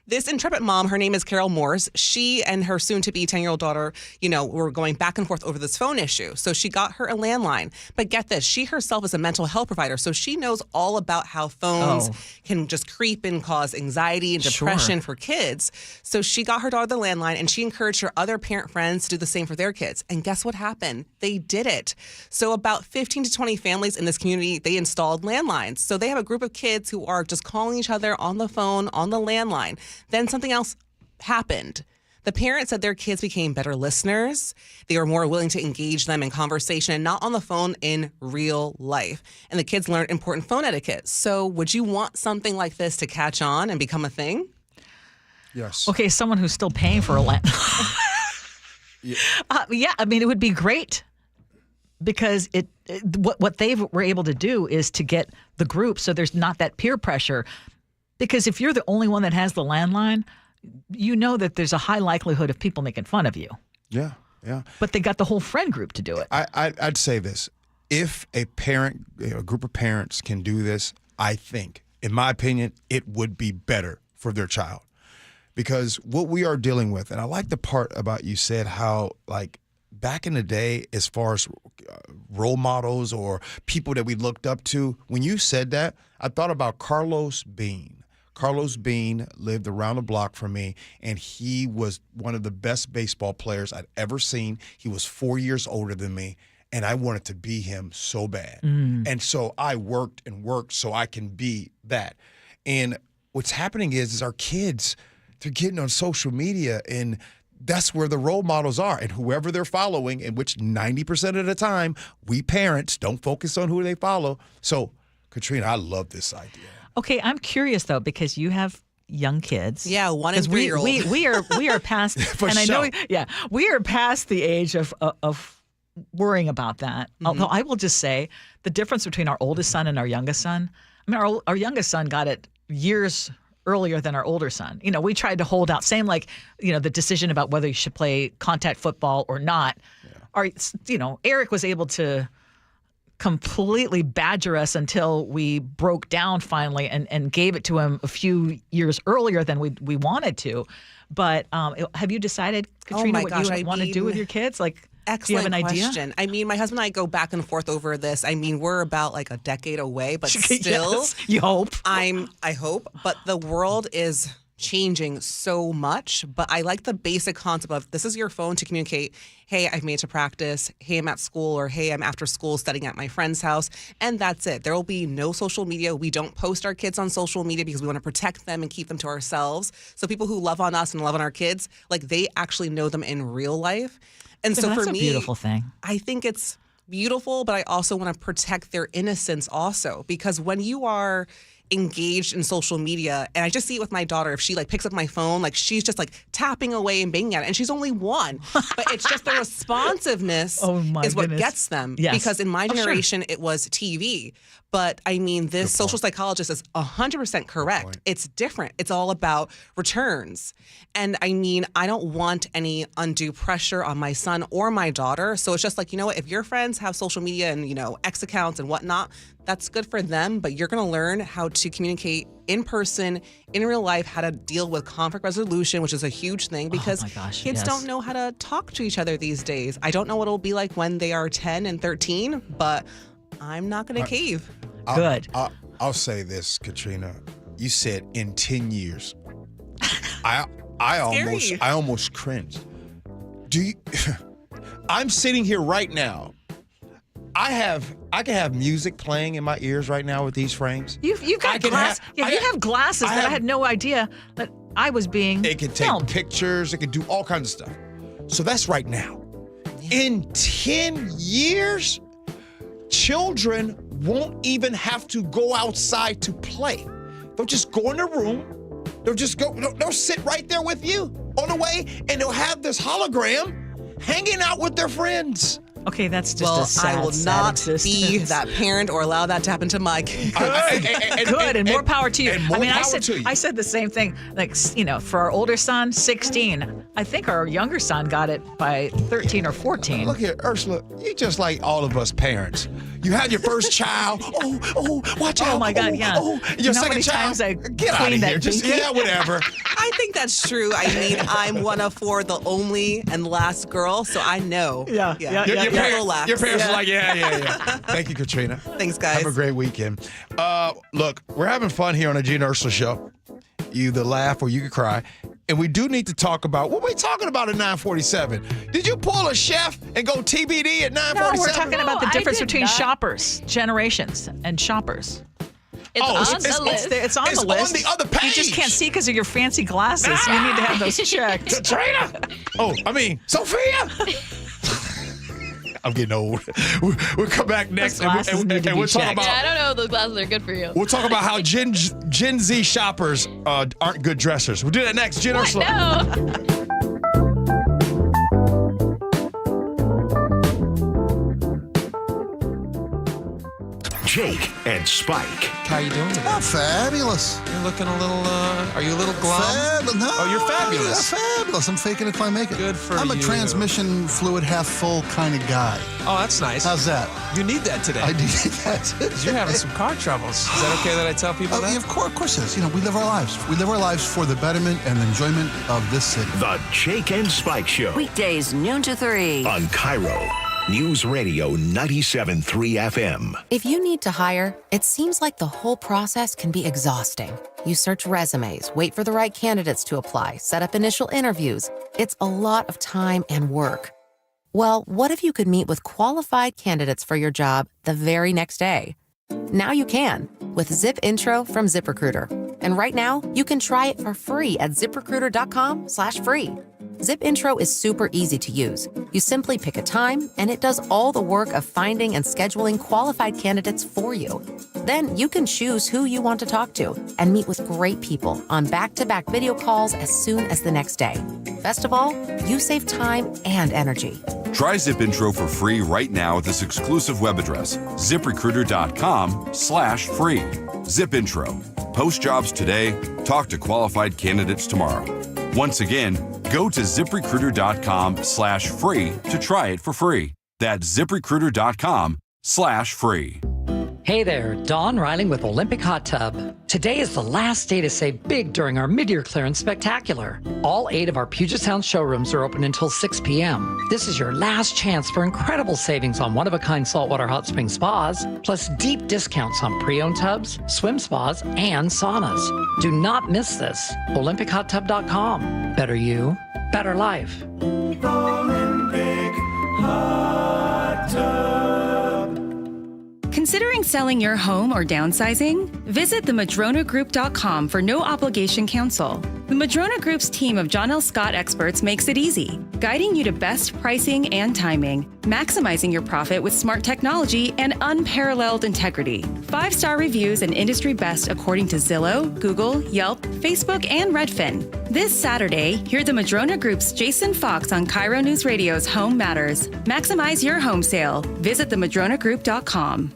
this intrepid mom, her name is Carol Morse. She and her soon-to-be 10-year-old daughter, were going back and forth over this phone issue. So she got her a landline. But get this, she herself is a mental health provider, so she knows all about how phones can just creep and cause anxiety and depression for kids. So she got her daughter the landline, and she encouraged her other parent friends to do the same for their kids. And guess what happened? They did it. So about 15 to 20 families in this community, they installed landlines. So they have a group of kids who are just calling each other on the phone, on the landline. Then something else happened. The parents said their kids became better listeners. They were more willing to engage them in conversation and not on the phone in real life. And the kids learned important phone etiquette. So would you want something like this to catch on and become a thing?
Yes.
Okay, someone who's still paying for a landline. It would be great because what they were able to do is to get the group so there's not that peer pressure. Because if you're the only one that has the landline, you know that there's a high likelihood of people making fun of you.
Yeah.
But they got the whole friend group to do it.
I'd say this. If a parent, a group of parents can do this, I think, in my opinion, it would be better for their child. Because what we are dealing with, and I like the part about you said how, back in the day, as far as role models or people that we looked up to, when you said that, I thought about Carlos Bean. Carlos Bean lived around the block from me, and he was one of the best baseball players I'd ever seen. He was 4 years older than me, and I wanted to be him so bad. And so I worked and worked so I can be that. And what's happening is our kids, they're getting on social media, and that's where the role models are. And whoever they're following, in which 90% of the time, we parents don't focus on who they follow. So, Katrina, I love this idea.
Okay, I'm curious though because you have young kids.
Yeah, 1 and 3-year-old.
We are past, and I know, we are past the age of worrying about that. Mm-hmm. Although I will just say the difference between our oldest son and our youngest son. I mean, our youngest son got it years earlier than our older son. We tried to hold out. Same the decision about whether you should play contact football or not. Yeah. Eric was able to completely badger us until we broke down finally and gave it to him a few years earlier than we wanted to. But have you decided, Katrina, what you want to do with your kids?
Excellent
do you have an
question.
idea?
I mean, my husband and I go back and forth over this. I mean, we're about a decade away, but still.
Yes, you hope.
I hope. But the world is changing so much. But I like the basic concept of this is your phone to communicate. Hey, I've made it to practice. Hey, I'm at school. Or hey, I'm after school studying at my friend's house. And that's it. There will be no social media. We don't post our kids on social media because we want to protect them and keep them to ourselves. So people who love on us and love on our kids, they actually know them in real life. And so for me,
that's a beautiful thing.
I think it's beautiful, but I also want to protect their innocence also. Because when you are engaged in social media, and I just see it with my daughter, if she picks up my phone, she's just tapping away and banging at it, and she's only 1. But it's just the responsiveness is what gets them.
Yes.
Because in my generation, it was TV. But I mean, this social psychologist is 100% correct. It's different. It's all about returns. And I mean, I don't want any undue pressure on my son or my daughter. So it's just what, if your friends have social media and, X accounts and whatnot, that's good for them. But you're going to learn how to communicate in person, in real life, how to deal with conflict resolution, which is a huge thing because kids don't know how to talk to each other these days. I don't know what it'll be like when they are 10 and 13, but I'm not going to cave.
Good.
I'll say this, Katrina. You said in 10 years. I almost cringed. I'm sitting here right now. I can have music playing in my ears right now with these frames.
You've got glasses. You have glasses that I had no idea that I was being
It can
filmed.
take pictures. It can do all kinds of stuff. So that's right now. In 10 years, children won't even have to go outside to play. They'll just go in their room. They'll sit right there with you on the way, and they'll have this hologram hanging out with their friends.
Okay, that's just a sad,
I will
sad
not
existence.
be that parent or allow that to happen to my kids.
Good, and more power to you.
And more power to you.
I said the same thing. Like, for our older son, 16. I think our younger son got it by 13 or 14.
Look here, Ursula, you just like all of us parents. You had your first child. Watch out.
Oh my God, yeah.
Your
how
second
many
child.
times I
Get out of
cleaned
here.
that binky?
Whatever.
I think that's true. I mean, I'm one of 4, the only and last girl, so I know.
Yeah.
Your parents are like, yeah. Thank you, Katrina.
Thanks, guys.
Have a great weekend. Look, we're having fun here on the Gee and Ursula Show. You either laugh or you can cry. And we do need to talk about, what are we talking about at 9:47? Did you pull a chef and go TBD at 9:47?
No, we're talking about the difference between shoppers, generations, and shoppers.
It's on the list.
It's on the list.
On the other page.
You just can't see because of your fancy glasses. You need to have those checked.
Katrina! Sophia! I'm getting old. We'll come back next and we'll talk about.
Yeah, I don't know. Those glasses are good for you.
We'll talk about how Gen Z shoppers aren't good dressers. We'll do that next. Gee Ursula.
No.
Jake and Spike.
How you doing today?
Oh, fabulous.
You're looking a little, are you a little glum?
No,
oh, you're fabulous.
Yeah, fabulous. I'm faking it till I make it.
Good for
I'm a
you.
transmission fluid half full kind of guy.
Oh, that's nice.
How's that?
You need that today.
I do need that.
'Cause you're having some car troubles. Is that okay that I tell people that?
Yeah, of course it is. We live our lives. We live our lives for the betterment and enjoyment of this city.
The Jake and Spike Show.
Weekdays, noon to 3.
On KIRO News Radio 97.3 FM.
If you need to hire, it seems like the whole process can be exhausting. You search resumes, wait for the right candidates to apply, set up initial interviews. It's a lot of time and work. Well, what if you could meet with qualified candidates for your job the very next day? Now you can with Zip Intro from ZipRecruiter. And right now, you can try it for free at ZipRecruiter.com/free. Zip Intro is super easy to use. You simply pick a time, and it does all the work of finding and scheduling qualified candidates for you. Then you can choose who you want to talk to and meet with great people on back-to-back video calls as soon as the next day. Best of all, you save time and energy.
Try Zip Intro for free right now at this exclusive web address, ZipRecruiter.com/free. Zip Intro. Post jobs today. Talk to qualified candidates tomorrow. Once again, go to ZipRecruiter.com/free to try it for free. That's ZipRecruiter.com/free.
Hey there, Dawn Riley with Olympic Hot Tub. Today is the last day to save big during our mid-year clearance spectacular. All 8 of our Puget Sound showrooms are open until 6 p.m. This is your last chance for incredible savings on one-of-a-kind saltwater hot spring spas, plus deep discounts on pre-owned tubs, swim spas, and saunas. Do not miss this. OlympicHotTub.com. Better you, better life.
Olympic Hot Tub.
Considering selling your home or downsizing? Visit themadronagroup.com for no-obligation counsel. The Madrona Group's team of John L. Scott experts makes it easy, guiding you to best pricing and timing, maximizing your profit with smart technology and unparalleled integrity. 5-star reviews and industry best according to Zillow, Google, Yelp, Facebook, and Redfin. This Saturday, hear the Madrona Group's Jason Fox on KIRO Newsradio's Home Matters. Maximize your home sale. Visit themadronagroup.com.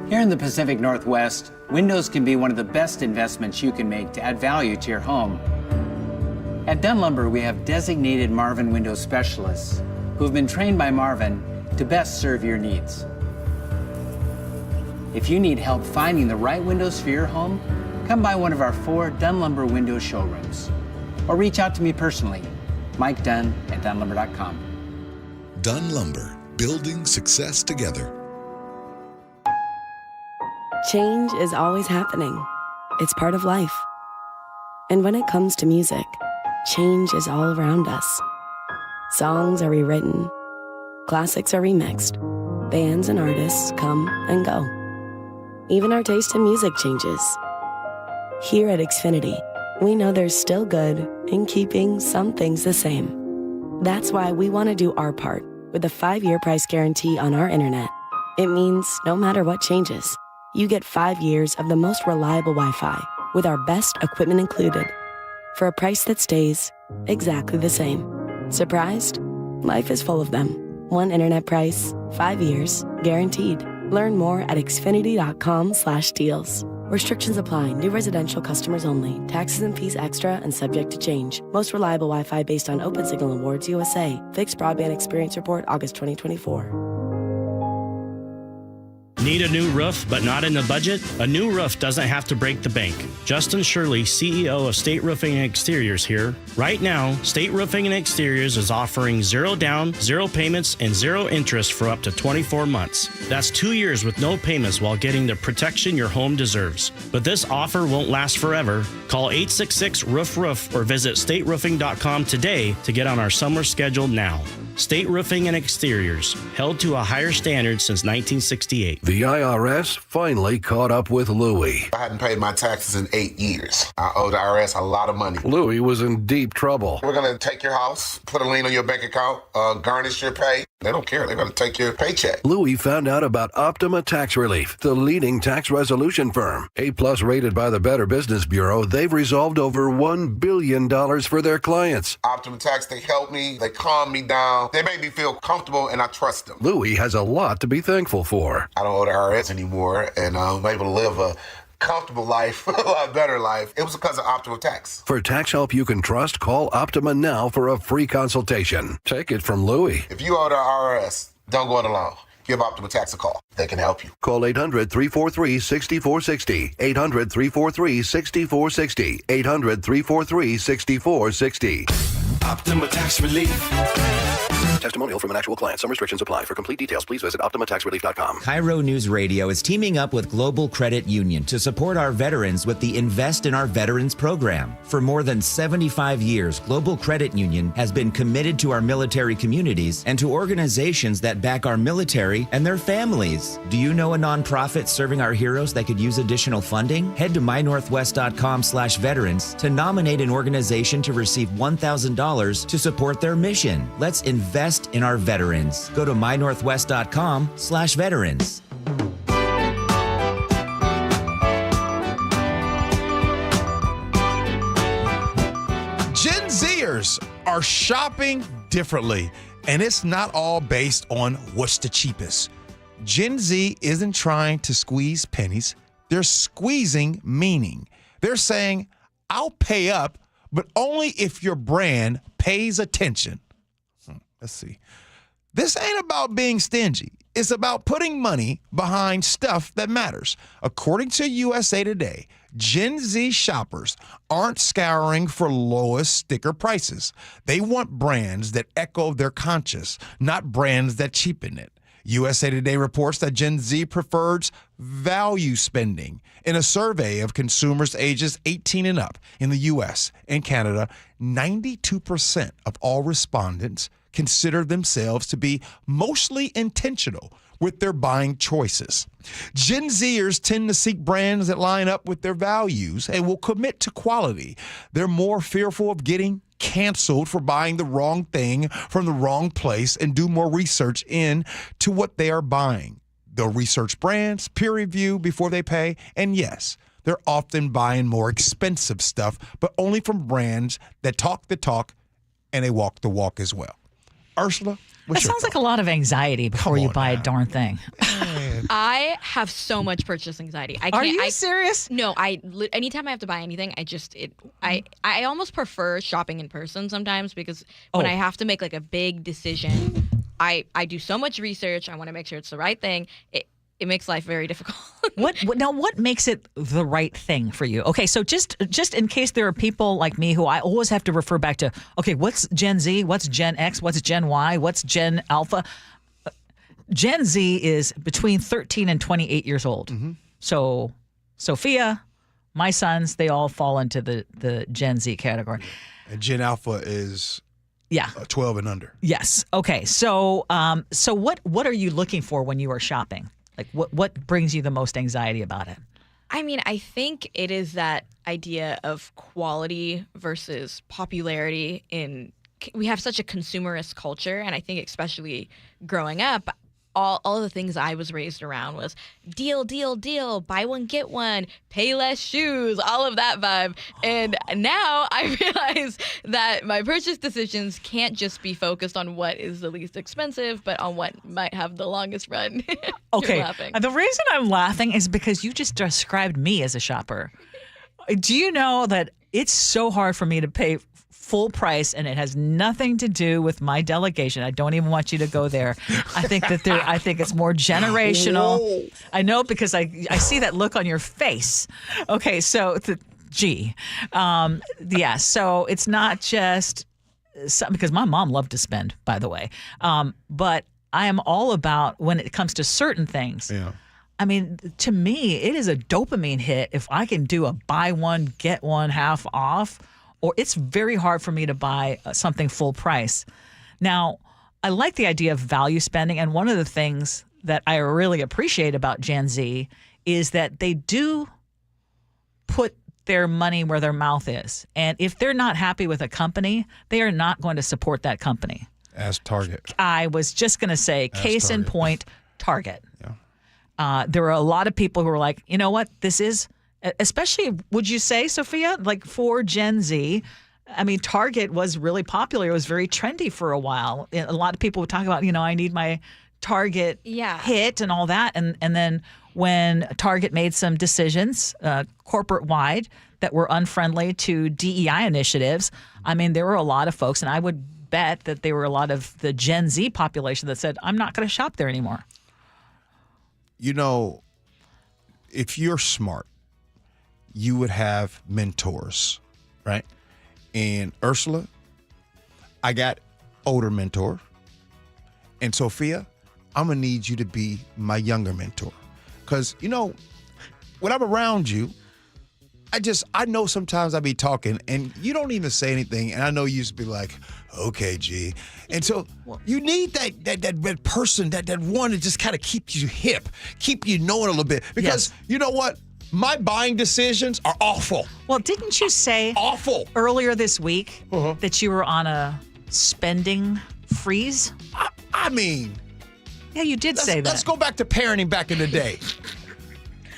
Here in the Pacific Northwest, windows can be one of the best investments you can make to add value to your home. At Dunn Lumber, we have designated Marvin window specialists who have been trained by Marvin to best serve your needs. If you need help finding the right windows for your home, come by one of our 4 Dunn Lumber window showrooms or reach out to me personally, Mike Dunn at DunnLumber.com.
Dunn Lumber, building success together.
Change is always happening. It's part of life. And when it comes to music, change is all around us. Songs are rewritten. Classics are remixed. Bands and artists come and go. Even our taste in music changes. Here at Xfinity, we know there's still good in keeping some things the same. That's why we want to do our part with a 5-year price guarantee on our internet. It means no matter what changes, you get 5 years of the most reliable Wi-Fi with our best equipment included for a price that stays exactly the same. Surprised? Life is full of them. One internet price, 5 years, guaranteed. Learn more at Xfinity.com/deals. Restrictions apply. New residential customers only. Taxes and fees extra and subject to change. Most reliable Wi-Fi based on Open Signal Awards USA. Fixed Broadband Experience Report, August 2024.
Need a new roof but not in the budget? A new roof doesn't have to break the bank. Justin Shirley, CEO of State Roofing and Exteriors here. Right now, State Roofing and Exteriors is offering 0 down, 0 payments, and 0 interest for up to 24 months. That's 2 years with no payments while getting the protection your home deserves. But this offer won't last forever. Call 866-ROOF-ROOF or visit stateroofing.com today to get on our summer schedule now. State Roofing and Exteriors, held to a higher standard since 1968.
The IRS finally caught up with Louie.
I hadn't paid my taxes in 8 years. I owe the IRS a lot of money.
Louie was in deep trouble.
We're going to take your house, put a lien on your bank account, garnish your pay. They don't care. They're going to take your paycheck.
Louie found out about Optima Tax Relief, the leading tax resolution firm. A-plus rated by the Better Business Bureau, they've resolved over $1 billion for their clients.
Optima Tax, they help me. They calm me down. They make me feel comfortable, and I trust them.
Louie has a lot to be thankful for.
I don't owe the IRS anymore, and I'm able to live a comfortable life, a lot better life. It was because of Optima Tax.
For tax help you can trust, call Optima now for a free consultation. Take it from Louie.
If you owe the IRS, don't go it alone. Give Optima Tax a call. They can help you.
Call 800-343-6460. 800-343-6460. 800-343-6460.
Optima Tax Relief.
Testimonial from an actual client. Some restrictions apply. For complete details, please visit OptimaTaxRelief.com.
KIRO Newsradio is teaming up with Global Credit Union to support our veterans with the Invest in Our Veterans program. For more than 75 years, Global Credit Union has been committed to our military communities and to organizations that back our military and their families. Do you know a nonprofit serving our heroes that could use additional funding? Head to mynorthwest.com/veterans to nominate an organization to receive $1,000 to support their mission. Let's invest in our veterans. Go to mynorthwest.com/veterans.
Gen Zers are shopping differently, and it's not all based on what's the cheapest. Gen Z isn't trying to squeeze pennies. They're squeezing meaning. They're saying, I'll pay up, but only if your brand pays attention. Let's see. This ain't about being stingy. It's about putting money behind stuff that matters. According to USA Today, Gen Z shoppers aren't scouring for lowest sticker prices. They want brands that echo their conscience, not brands that cheapen it. USA Today reports that Gen Z prefers value spending. In a survey of consumers ages 18 and up in the U.S. and Canada, 92% of all respondents consider themselves to be mostly intentional with their buying choices. Gen Zers tend to seek brands that line up with their values and will commit to quality. They're more fearful of getting canceled for buying the wrong thing from the wrong place and do more research into what they are buying. They'll research brands, peer review before they pay, and yes, they're often buying more expensive stuff, but only from brands that talk the talk and they walk the walk as well. Ursula,
that sounds like a lot of anxiety before you buy a darn thing.
I have so much purchase anxiety.
Are you serious?
No, anytime I have to buy anything, I almost prefer shopping in person sometimes because when I have to make like a big decision, I do so much research. I want to make sure it's the right thing. It makes life very difficult.
What makes it the right thing for you? Okay, so just in case there are people like me who I always have to refer back to, okay, what's Gen Z? What's Gen X? What's Gen Y? What's Gen Alpha? Gen Z is between 13 and 28 years old. Mm-hmm. So Sophia, my sons, they all fall into the Gen Z category.
And Gen Alpha is 12 and under.
Yes. Okay. So what are you looking for when you are shopping? Like what brings you the most anxiety about it?
I mean, I think it is that idea of quality versus popularity. We have such a consumerist culture, and I think especially growing up, all of the things I was raised around was deal, deal, deal, buy one, get one, pay less shoes, all of that vibe. And now I realize that my purchase decisions can't just be focused on what is the least expensive, but on what might have the longest run.
Okay.
You're laughing.
The reason I'm laughing is because you just described me as a shopper. Do you know that it's so hard for me to pay full price, and it has nothing to do with my delegation. I don't even want you to go there. I think it's more generational.
Whoa.
I know, because I see that look on your face. Okay, so so it's not just because my mom loved to spend, by the way. But I am all about, when it comes to certain things.
Yeah.
I mean, to me, it is a dopamine hit if I can do a buy one, get one half off. Or it's very hard for me to buy something full price. Now, I like the idea of value spending, and one of the things that I really appreciate about Gen Z is that they do put their money where their mouth is. And if they're not happy with a company, they are not going to support that company.
As Target.
I was just going to say, case in point, Target.
Yeah.
There were a lot of people who were like, you know what, this is... Especially, would you say, Sophia, like for Gen Z, I mean, Target was really popular. It was very trendy for a while. A lot of people would talk about, I need my Target hit and all that. And then when Target made some decisions corporate-wide that were unfriendly to DEI initiatives, I mean, there were a lot of folks, and I would bet that there were a lot of the Gen Z population that said, I'm not going to shop there anymore.
If you're smart, you would have mentors, right? And Ursula, I got older mentor. And Sophia, I'm going to need you to be my younger mentor. Because, when I'm around you, I know sometimes I be talking and you don't even say anything. And I know you used to be like, okay, G. And so you need that person, that one to just kind of keep you hip, keep you knowing a little bit. Because you know what? My buying decisions are awful.
Well, didn't you say earlier this week that you were on a spending freeze?
I mean...
Yeah, you did say that.
Let's go back to parenting back in the day.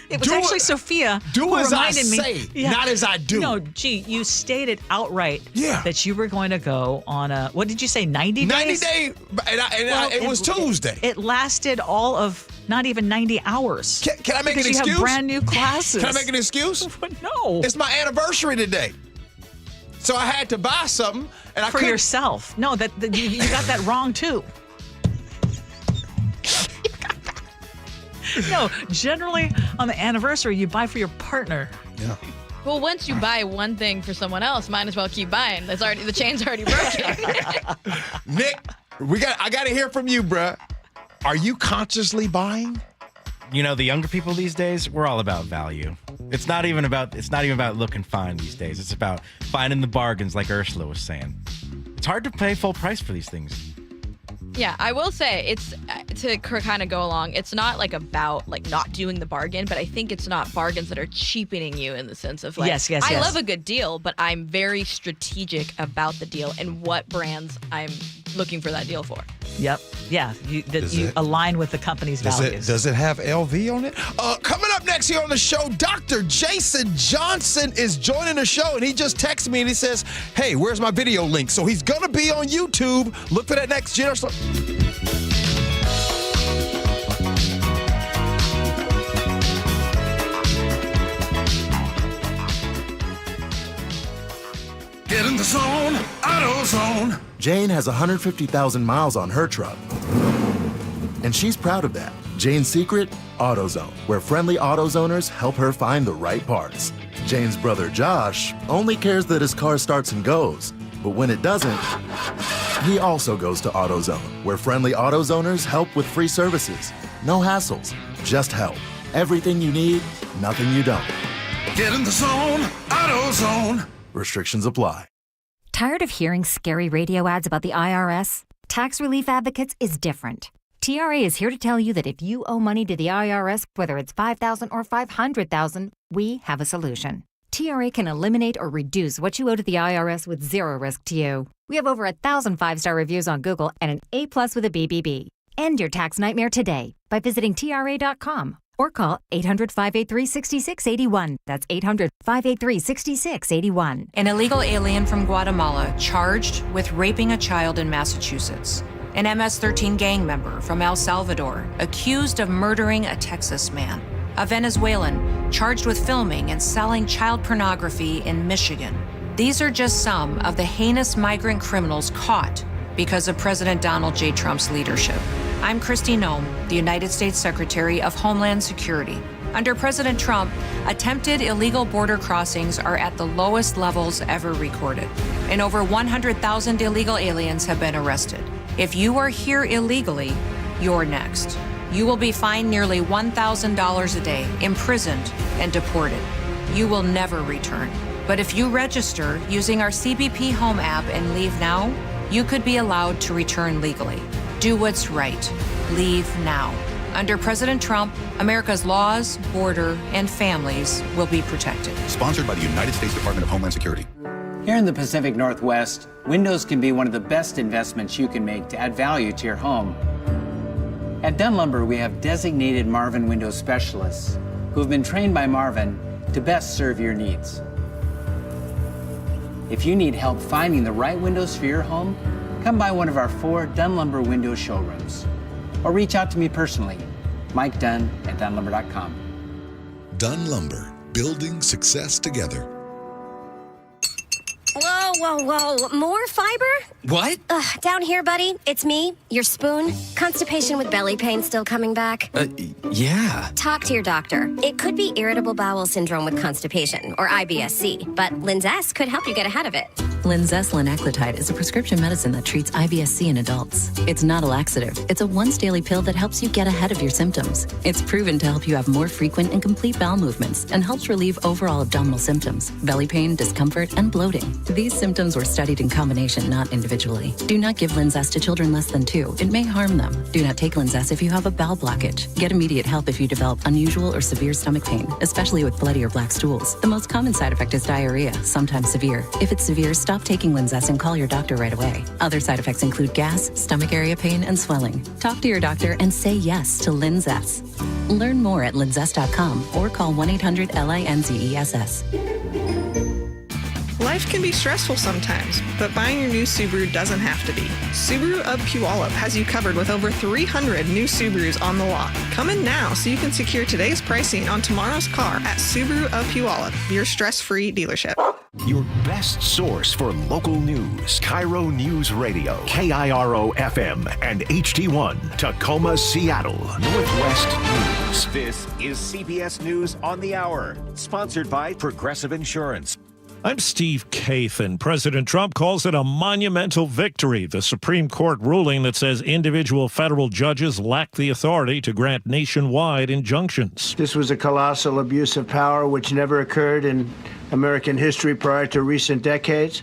It was actually Sophia
who
as
reminded
I
say, not as I do.
No, gee, you stated outright that you were going to go on a, what did you say, 90 days?
90 days, it was Tuesday.
It lasted all of not even 90 hours.
Can I make an excuse?
Because you have brand new classes.
Can I make an excuse?
No.
It's my anniversary today. So I had to buy something. And I
For yourself. No, you got that wrong too. No, generally on the anniversary, you buy for your partner.
Yeah.
Well, once you buy one thing for someone else, might as well keep buying. The chain's already broken.
Nick, I got to hear from you, bruh. Are you consciously buying?
The younger people these days, we're all about value. It's not even about looking fine these days. It's about finding the bargains, like Ursula was saying. It's hard to pay full price for these things.
Yeah, I will say it's to kind of go along. It's not like about like not doing the bargain, but I think it's not bargains that are cheapening you in the sense of like,
yes.
I love a good deal, but I'm very strategic about the deal and what brands I'm looking for that deal for.
Yep. Yeah. You align with the company's values.
Does it have LV on it? Coming up next here on the show, Dr. Jason Johnson is joining the show, and he just texted me and he says, hey, where's my video link? So he's going to be on YouTube. Look for that next Gee Ursula.
Get in the zone, AutoZone.
Jane has 150,000 miles on her truck, and she's proud of that. Jane's secret? AutoZone, where friendly AutoZoners help her find the right parts. Jane's brother Josh only cares that his car starts and goes, but when it doesn't, he also goes to AutoZone, where friendly AutoZoners help with free services. No hassles, just help. Everything you need, nothing you don't.
Get in the zone, AutoZone.
Restrictions apply.
Tired of hearing scary radio ads about the IRS? Tax Relief Advocates is different. TRA is here to tell you that if you owe money to the IRS, whether it's $5,000 or $500,000, we have a solution. TRA can eliminate or reduce what you owe to the IRS with zero risk to you. We have over 1,000 5-star reviews on Google and an A+ with a BBB. End your tax nightmare today by visiting TRA.com or call 800-583-6681. That's 800-583-6681.
An illegal alien from Guatemala charged with raping a child in Massachusetts. An MS-13 gang member from El Salvador accused of murdering a Texas man. A Venezuelan charged with filming and selling child pornography in Michigan. These are just some of the heinous migrant criminals caught because of President Donald J. Trump's leadership. I'm Kristi Noem, the United States Secretary of Homeland Security. Under President Trump, attempted illegal border crossings are at the lowest levels ever recorded, and over 100,000 illegal aliens have been arrested. If you are here illegally, you're next. You will be fined nearly $1,000 a day, imprisoned, and deported. You will never return. But if you register using our CBP Home app and leave now, you could be allowed to return legally. Do what's right. Leave now. Under President Trump, America's laws, border, and families will be protected.
Sponsored by the United States Department of Homeland Security.
Here in the Pacific Northwest, windows can be one of the best investments you can make to add value to your home. At Dunn Lumber, we have designated Marvin window specialists who have been trained by Marvin to best serve your needs. If you need help finding the right windows for your home, come by one of our 4 Dunn Lumber window showrooms. Or reach out to me personally, Mike Dunn at DunnLumber.com.
Dunn Lumber, building success together.
Whoa, whoa, whoa. More fiber?
What?
Down here, buddy. It's me, your spoon. Constipation with belly pain still coming back?
Yeah.
Talk to your doctor. It could be irritable bowel syndrome with constipation, or IBS-C, but Linzess could help you get ahead of it.
Linzess linaclotide is a prescription medicine that treats IBS-C in adults. It's not a laxative. It's a once-daily pill that helps you get ahead of your symptoms. It's proven to help you have more frequent and complete bowel movements and helps relieve overall abdominal symptoms, belly pain, discomfort, and bloating. These symptoms were studied in combination, not individually. Do not give Linzess to children less than 2. It may harm them. Do not take Linzess if you have a bowel blockage. Get immediate help if you develop unusual or severe stomach pain, especially with bloody or black stools. The most common side effect is diarrhea, sometimes severe. If it's severe, stop taking Linzess and call your doctor right away. Other side effects include gas, stomach area pain, and swelling. Talk to your doctor and say yes to Linzess. Learn more at linzess.com or call 1-800-LINZESS.
Life can be stressful sometimes, but buying your new Subaru doesn't have to be. Subaru of Puyallup has you covered with over 300 new Subarus on the lot. Come in now so you can secure today's pricing on tomorrow's car at Subaru of Puyallup, your stress-free dealership.
Your best source for local news. KIRO Newsradio, KIRO FM, and HD1, Tacoma, Seattle, Northwest News.
This is CBS News on the Hour, sponsored by Progressive Insurance.
I'm Steve Kathan. President Trump calls it a monumental victory, the Supreme Court ruling that says individual federal judges lack the authority to grant nationwide injunctions.
This was a colossal abuse of power which never occurred in American history prior to recent decades.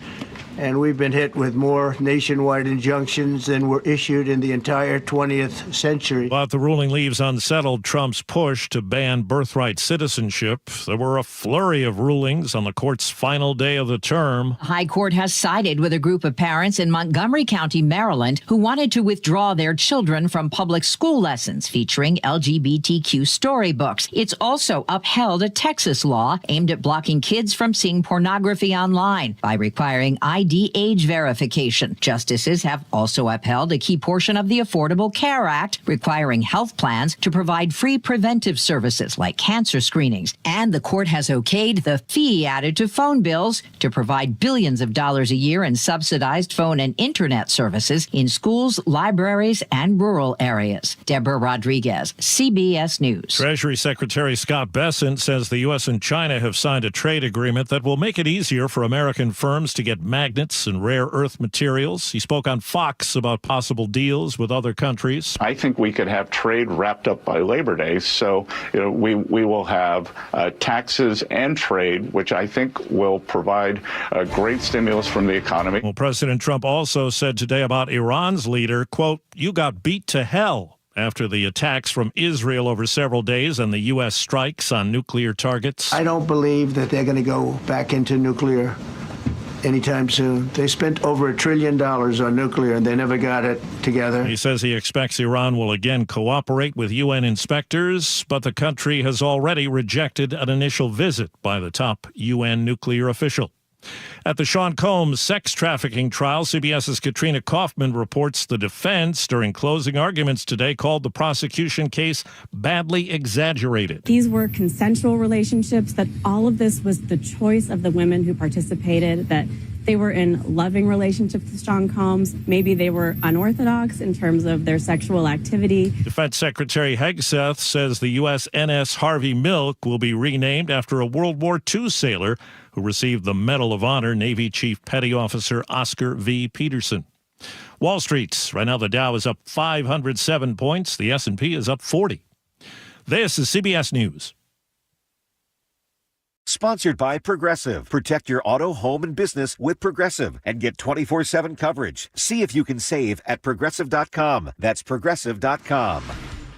And we've been hit with more nationwide injunctions than were issued in the entire 20th century.
But the ruling leaves unsettled Trump's push to ban birthright citizenship. There were a flurry of rulings on the court's final day of the term.
High Court has sided with a group of parents in Montgomery County, Maryland, who wanted to withdraw their children from public school lessons featuring LGBTQ storybooks. It's also upheld a Texas law aimed at blocking kids from seeing pornography online by requiring ID age verification. Justices have also upheld a key portion of the Affordable Care Act, requiring health plans to provide free preventive services like cancer screenings. And the court has okayed the fee added to phone bills to provide billions of dollars a year in subsidized phone and internet services in schools, libraries, and rural areas. Deborah Rodriguez, CBS News.
Treasury Secretary Scott Bessent says the U.S. and China have signed a trade agreement that will make it easier for American firms to get magnets and rare earth materials. He spoke on Fox about possible deals with other countries.
I think we could have trade wrapped up by Labor Day. So we will have taxes and trade, which I think will provide a great stimulus from the economy.
Well, President Trump also said today about Iran's leader, quote, "You got beat to hell," after the attacks from Israel over several days and the U.S. strikes on nuclear targets.
I don't believe that they're going to go back into nuclear anytime soon. They spent over $1 trillion on nuclear, and they never got it together.
He says he expects Iran will again cooperate with UN inspectors, but the country has already rejected an initial visit by the top UN nuclear official. At the Sean Combs sex trafficking trial, CBS's Katrina Kaufman reports the defense, during closing arguments today, called the prosecution case badly exaggerated.
These were consensual relationships, that all of this was the choice of the women who participated, that they were in loving relationships with Sean Combs. Maybe they were unorthodox in terms of their sexual activity.
Defense Secretary Hegseth says the USNS Harvey Milk will be renamed after a World War II sailor who received the Medal of Honor, Navy Chief Petty Officer Oscar V. Peterson. Wall Street, right now the Dow is up 507 points. The S&P is up 40. This is CBS News.
Sponsored by Progressive. Protect your auto, home, and business with Progressive and get 24/7 coverage. See if you can save at Progressive.com. That's Progressive.com.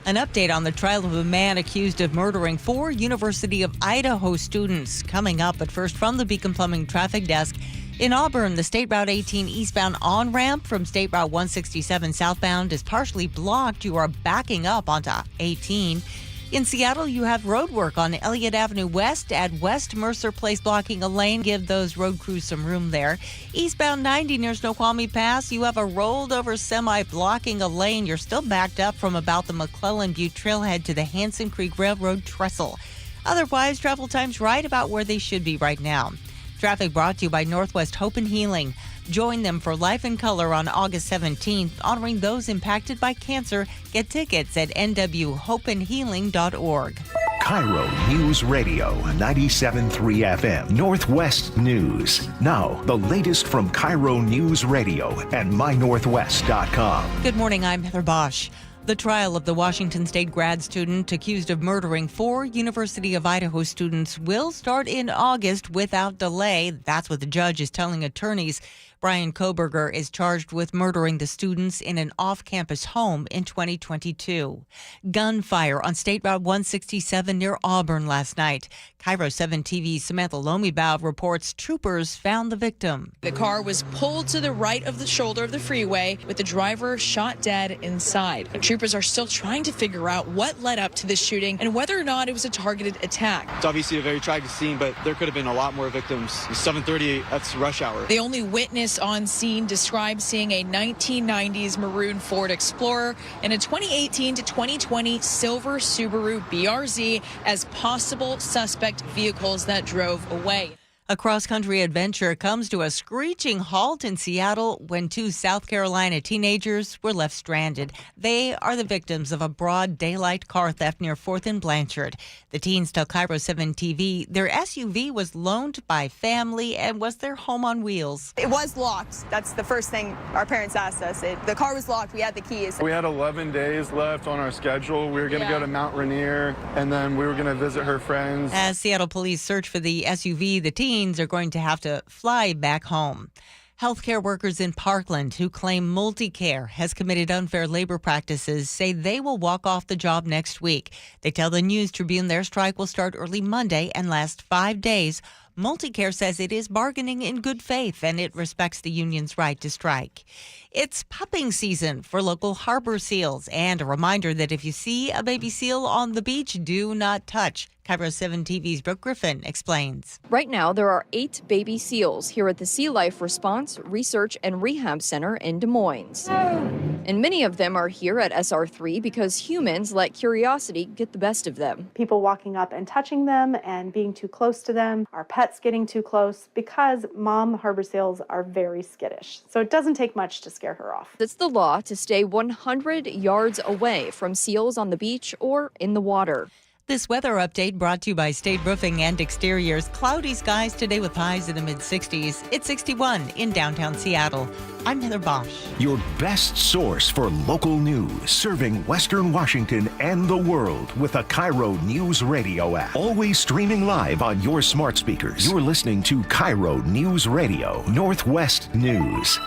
An update on the trial of a man accused of murdering 4 University of Idaho students coming up. But first, from the Beacon Plumbing Traffic Desk, in Auburn, the State Route 18 eastbound on-ramp from State Route 167 southbound is partially blocked. You are backing up onto 18. In Seattle, you have road work on Elliott Avenue West at West Mercer Place, blocking a lane. Give those road crews some room there. Eastbound 90 near Snoqualmie Pass, you have a rolled over semi blocking a lane. You're still backed up from about the McClellan Butte trailhead to the Hanson Creek Railroad trestle. Otherwise, travel time's right about where they should be right now. Traffic brought to you by Northwest Hope and Healing. Join them for Life in Color on August 17th, honoring those impacted by cancer. Get tickets at nwhopeandhealing.org.
KIRO News Radio 97.3 FM, Northwest News. Now, the latest from KIRO News Radio and mynorthwest.com.
Good morning, I'm Heather Bosch. The trial of the Washington State grad student accused of murdering 4 University of Idaho students will start in August without delay. That's what the judge is telling attorneys. Brian Koberger is charged with murdering the students in an off-campus home in 2022. Gunfire on State Route 167 near Auburn last night. KIRO 7 TV's Samantha Lomibaugh reports troopers found the victim.
The car was pulled to the right of the shoulder of the freeway with the driver shot dead inside. Troopers are still trying to figure out what led up to the shooting and whether or not it was a targeted attack.
It's obviously a very tragic scene, but there could have been a lot more victims. It's 7:30, that's rush hour.
The only witness on scene described seeing a 1990s maroon Ford Explorer and a 2018 to 2020 silver Subaru BRZ as possible suspect vehicles that drove away.
A cross-country adventure comes to a screeching halt in Seattle when 2 South Carolina teenagers were left stranded. They are the victims of a broad daylight car theft near 4th and Blanchard. The teens tell KIRO 7 TV their SUV was loaned by family and was their home on wheels.
It was locked. That's the first thing our parents asked us. The car was locked. We had the keys.
We had 11 days left on our schedule. We were going to go to Mount Rainier, and then we were going to visit her friends.
As Seattle police search for the SUV, the teens are going to have to fly back home. Healthcare workers in Parkland who claim Multicare has committed unfair labor practices say they will walk off the job next week. They tell the News Tribune their strike will start early Monday and last 5 days. Multicare says it is bargaining in good faith and it respects the union's right to strike. It's pupping season for local harbor seals, and a reminder that if you see a baby seal on the beach, do not touch. KIRO 7 TV's Brooke Griffin explains.
Right now, there are 8 baby seals here at the Sea Life Response Research and Rehab Center in Des Moines. And many of them are here at SR3 because humans let curiosity get the best of them.
People walking up and touching them and being too close to them, our pets getting too close, because mom harbor seals are very skittish. So it doesn't take much to scare her off.
It's the law to stay 100 yards away from seals on the beach or in the water.
This weather update brought to you by State Roofing and Exteriors. Cloudy skies today with highs in the mid-60s. It's 61 in downtown Seattle. I'm Heather Bosch.
Your best source for local news, serving Western Washington and the world with a KIRO Newsradio app. Always streaming live on your smart speakers. You're listening to KIRO Newsradio, Northwest News.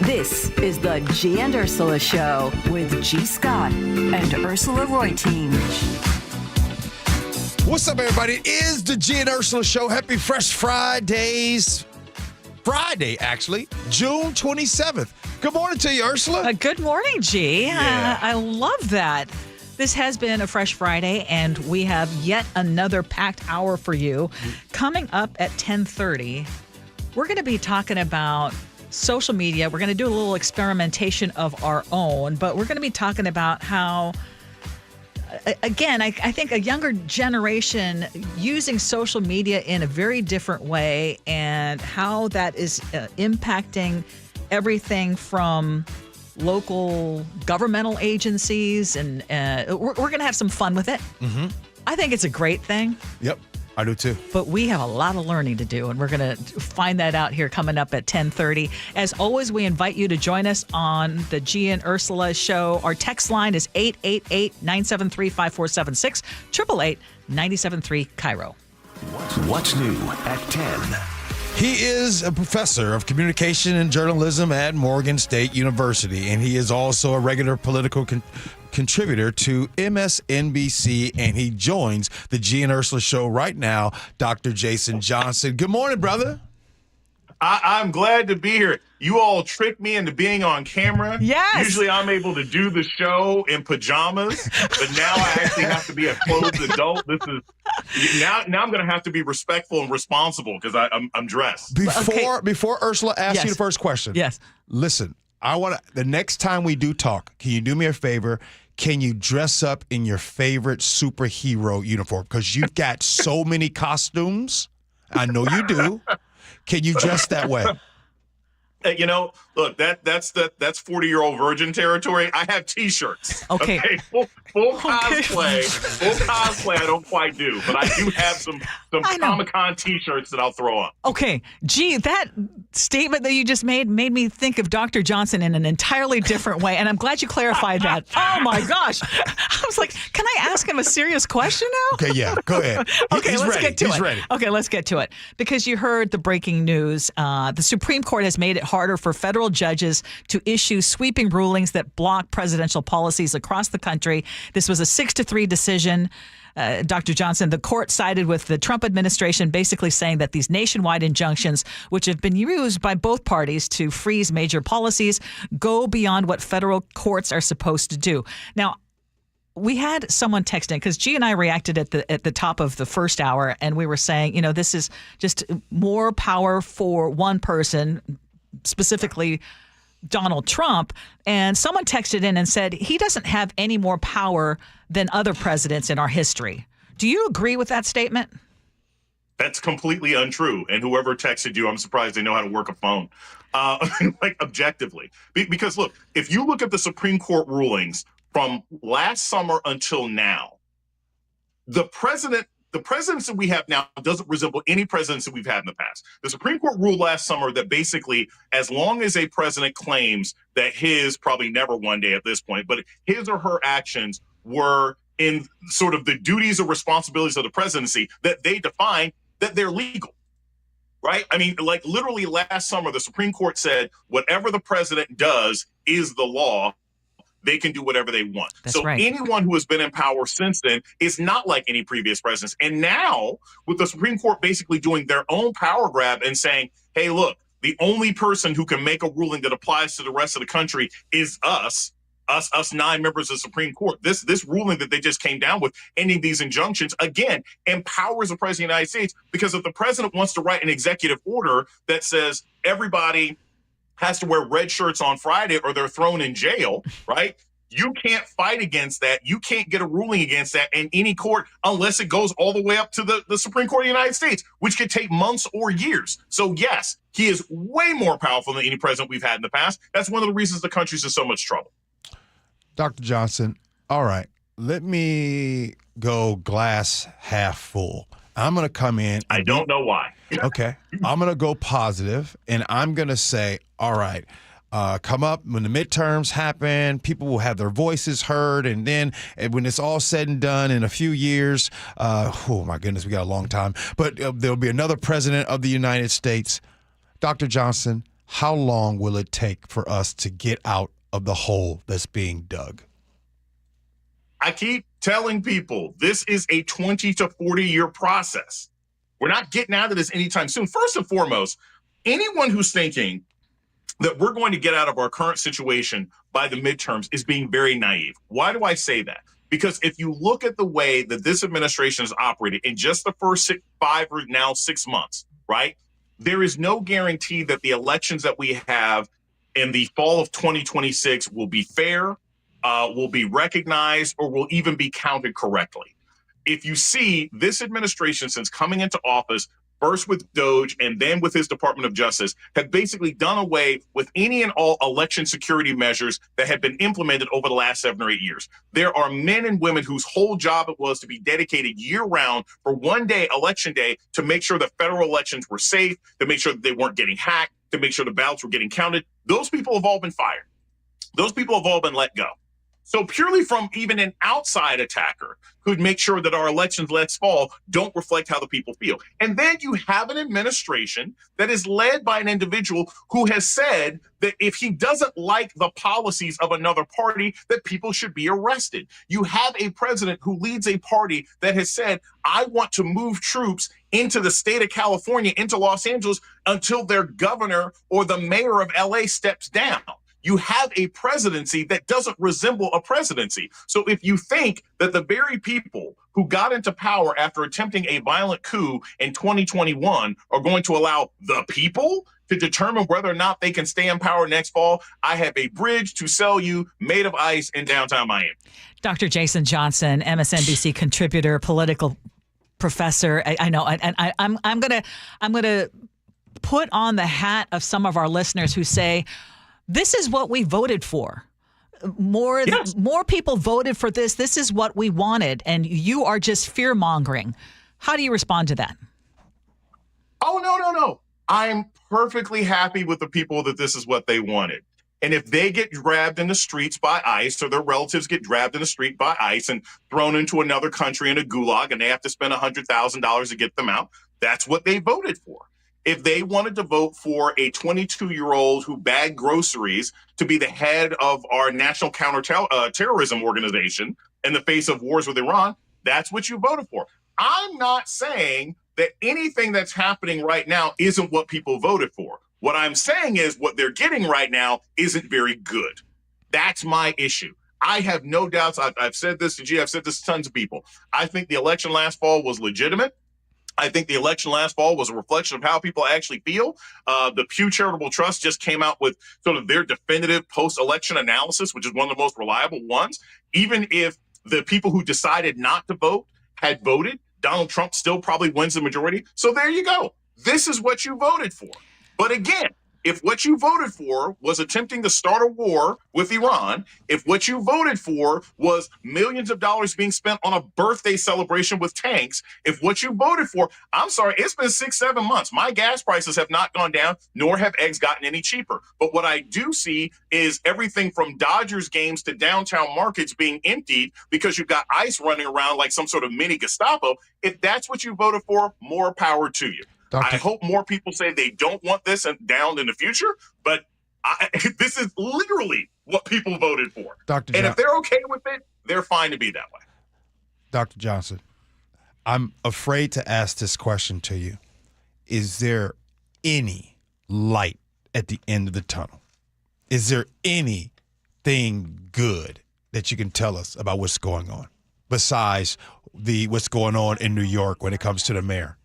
This is the Gee and Ursula Show with G. Scott and Ursula Reutin.
What's up, everybody? It is the Gee and Ursula Show. Happy Fresh Fridays. Friday, actually, June 27th. Good morning to you, Ursula.
Good morning, Gee.
Yeah.
I love that. This has been a Fresh Friday, and we have yet another packed hour for you. Coming up at 10:30, we're going to be talking about social media. We're going to do a little experimentation of our own, but we're going to be talking about how, again, I think a younger generation using social media in a very different way and how that is impacting everything from local governmental agencies. And we're going to have some fun with it.
Mm-hmm.
I think it's a great thing.
Yep, I do too.
But we have a lot of learning to do, and we're going to find that out here coming up at 10:30. As always, we invite you to join us on the Gee and Ursula Show. Our text line is 888-973-5476, 888-973-KIRO.
What's new at 10?
He is a professor of communication and journalism at Morgan State University, and he is also a regular political contributor to MSNBC, and he joins the Gee and Ursula Show right now, Dr. Jason Johnson. Good morning, brother.
I'm glad to be here. You all tricked me into being on camera.
Yes.
Usually I'm able to do the show in pajamas, but now I actually have to be a clothed adult. This is now I'm going to have to be respectful and responsible because I'm dressed.
Before Ursula asks you the first question.
Yes.
Listen, the next time we do talk, can you do me a favor? Can you dress up in your favorite superhero uniform? Because you've got so many costumes. I know you do. Can you dress that way?
You know, look, that's 40-year-old virgin territory. I have T-shirts.
Okay.
Full cosplay. I don't quite do, but I do have some Comic-Con T-shirts that I'll throw on.
Okay, Gee, that statement that you just made me think of Dr. Johnson in an entirely different way, and I'm glad you clarified that. Oh my gosh, I was like, can I ask him a serious question now?
Okay, yeah, go ahead.
Okay, let's get to it.
He's ready.
Okay, let's get to it. Because you heard the breaking news. The Supreme Court has made it harder for federal judges to issue sweeping rulings that block presidential policies across the country. This was a 6-3 decision. Dr. Johnson, the court sided with the Trump administration, basically saying that these nationwide injunctions, which have been used by both parties to freeze major policies, go beyond what federal courts are supposed to do. Now, we had someone text in because Gee and I reacted at the top of the first hour, and we were saying, this is just more power for one person, specifically Donald Trump. And someone texted in and said he doesn't have any more power than other presidents in our history. Do you agree with that statement?
That's completely untrue. And whoever texted you, I'm surprised they know how to work a phone. Like objectively. Because look, if you look at the Supreme Court rulings from last summer until now, the presidents that we have now doesn't resemble any presidents that we've had in the past. The Supreme Court ruled last summer that basically, as long as a president claims that his, probably never one day at this point, but his or her actions were in sort of the duties or responsibilities of the presidency, that they define that they're legal, right? I mean, like literally last summer, the Supreme Court said, whatever the president does is the law. They can do whatever they want.
That's right.
Anyone who has been in power since then is not like any previous presidents. And now, with the Supreme Court basically doing their own power grab and saying, hey, look, the only person who can make a ruling that applies to the rest of the country is us 9 members of the Supreme Court. This ruling that they just came down with, ending these injunctions, again, empowers the president of the United States, because if the president wants to write an executive order that says everybody has to wear red shirts on Friday or they're thrown in jail, right? You can't fight against that. You can't get a ruling against that in any court unless it goes all the way up to the Supreme Court of the United States, which could take months or years. So yes, he is way more powerful than any president we've had in the past. That's one of the reasons the country's in so much trouble.
Dr. Johnson, all right, let me go glass half full. I'm going to come in.
I don't know why.
Okay. I'm going to go positive, and I'm going to say, all right, come up when the midterms happen, people will have their voices heard, and then when it's all said and done in a few years, oh, my goodness, we got a long time, but there'll be another president of the United States. Dr. Johnson, how long will it take for us to get out of the hole that's being dug?
I keep telling people this is a 20 to 40 year process. We're not getting out of this anytime soon. First and foremost, anyone who's thinking that we're going to get out of our current situation by the midterms is being very naive. Why do I say that? Because if you look at the way that this administration has operated in just the first 5 or now 6 months, right? There is no guarantee that the elections that we have in the fall of 2026 will be fair, will be recognized, or will even be counted correctly. If you see this administration since coming into office, first with Doge and then with his Department of Justice, have basically done away with any and all election security measures that had been implemented over the last 7 or 8 years. There are men and women whose whole job it was to be dedicated year round for one day, election day, to make sure that federal elections were safe, to make sure that they weren't getting hacked, to make sure the ballots were getting counted. Those people have all been fired. Those people have all been let go. So purely from even an outside attacker who'd make sure that our elections last fall don't reflect how the people feel. And then you have an administration that is led by an individual who has said that if he doesn't like the policies of another party, that people should be arrested. You have a president who leads a party that has said, I want to move troops into the state of California, into Los Angeles, until their governor or the mayor of LA steps down. You have a presidency that doesn't resemble a presidency. So if you think that the very people who got into power after attempting a violent coup in 2021 are going to allow the people to determine whether or not they can stay in power next fall, I have a bridge to sell you made of ice in downtown Miami.
Dr. Jason Johnson, MSNBC contributor, political professor. I know, and I'm gonna put on the hat of some of our listeners who say, this is what we voted for. More people voted for this. This is what we wanted. And you are just fear-mongering. How do you respond to that?
Oh, no. I'm perfectly happy with the people that this is what they wanted. And if they get dragged in the streets by ICE, or their relatives get dragged in the street by ICE and thrown into another country in a gulag, and they have to spend $100,000 to get them out, that's what they voted for. If they wanted to vote for a 22-year-old who bagged groceries to be the head of our national counterterrorism organization in the face of wars with Iran, that's what you voted for. I'm not saying that anything that's happening right now isn't what people voted for. What I'm saying is what they're getting right now isn't very good. That's my issue. I have no doubts. I've said this to Gee, I've said this to tons of people. I think the election last fall was legitimate. I think the election last fall was a reflection of how people actually feel. The Pew Charitable Trust just came out with sort of their definitive post-election analysis, which is one of the most reliable ones. Even if the people who decided not to vote had voted, Donald Trump still probably wins the majority. So there you go. This is what you voted for. But again, if what you voted for was attempting to start a war with Iran, if what you voted for was millions of dollars being spent on a birthday celebration with tanks, if what you voted for, I'm sorry, it's been 6-7 months. My gas prices have not gone down, nor have eggs gotten any cheaper. But what I do see is everything from Dodgers games to downtown markets being emptied because you've got ICE running around like some sort of mini Gestapo. If that's what you voted for, more power to you. I hope more people say they don't want this down in the future, but this is literally what people voted for. And if they're okay with it, they're fine to be that way.
Dr. Johnson, I'm afraid to ask this question to you. Is there any light at the end of the tunnel? Is there anything good that you can tell us about what's going on besides what's going on in New York when it comes to the mayor?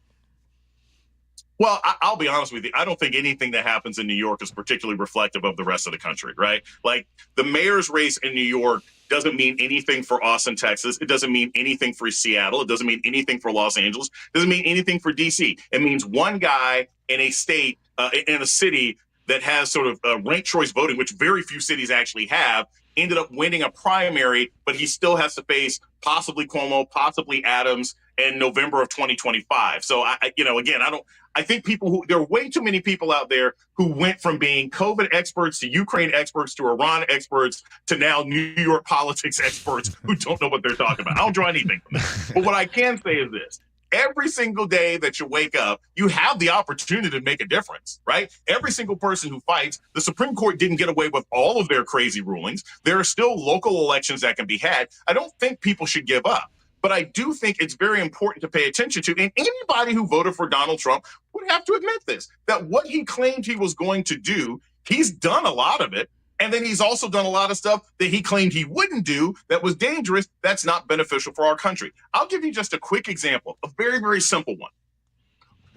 Well, I'll be honest with you. I don't think anything that happens in New York is particularly reflective of the rest of the country, right? Like the mayor's race in New York doesn't mean anything for Austin, Texas. It doesn't mean anything for Seattle. It doesn't mean anything for Los Angeles. It doesn't mean anything for D.C. It means one guy in a state, in a city that has sort of ranked choice voting, which very few cities actually have, ended up winning a primary, but he still has to face possibly Cuomo, possibly Adams in November of 2025. So, I think there are way too many people out there who went from being COVID experts to Ukraine experts to Iran experts to now New York politics experts who don't know what they're talking about. I don't draw anything from this. But what I can say is this. Every single day that you wake up, you have the opportunity to make a difference, right? Every single person who fights, the Supreme Court didn't get away with all of their crazy rulings. There are still local elections that can be had. I don't think people should give up, but I do think it's very important to pay attention to. And anybody who voted for Donald Trump would have to admit this, that what he claimed he was going to do, he's done a lot of it. And then he's also done a lot of stuff that he claimed he wouldn't do that was dangerous, that's not beneficial for our country. I'll give you just a quick example, a very, very simple one.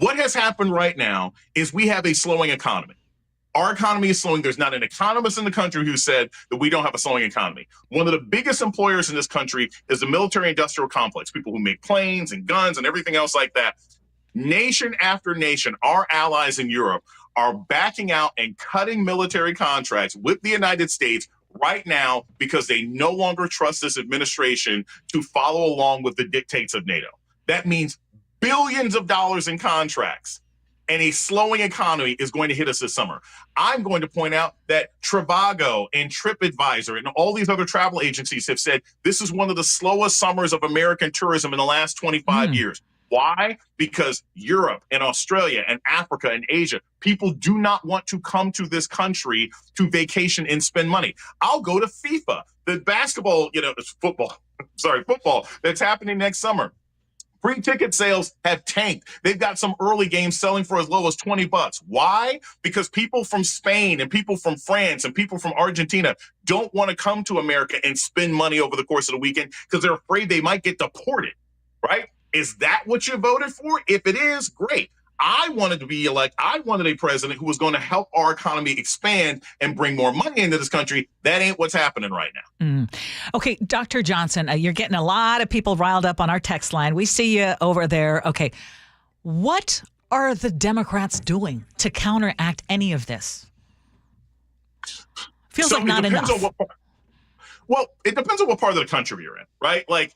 What has happened right now is we have a slowing economy. Our economy is slowing. There's not an economist in the country who said that we don't have a slowing economy. One of the biggest employers in this country is the military-industrial complex, people who make planes and guns and everything else like that. Nation after nation, our allies in Europe are backing out and cutting military contracts with the United States right now because they no longer trust this administration to follow along with the dictates of NATO. That means billions of dollars in contracts, and a slowing economy is going to hit us this summer. I'm going to point out that Trivago and TripAdvisor and all these other travel agencies have said this is one of the slowest summers of American tourism in the last 25 years. Why? Because Europe and Australia and Africa and Asia, people do not want to come to this country to vacation and spend money. I'll go to FIFA, the basketball, football that's happening next summer. Free ticket sales have tanked. They've got some early games selling for as low as $20. Why? Because people from Spain and people from France and people from Argentina don't want to come to America and spend money over the course of the weekend because they're afraid they might get deported, right? Is that what you voted for? If it is, great. I wanted a president who was going to help our economy expand and bring more money into this country. That ain't what's happening right now.
Okay, Dr. Johnson, you're getting a lot of people riled up on our text line. We see you over there. Okay, what are the Democrats doing to counteract any of this? Feels like not enough.
It depends on what part of the country you're in, right? Like,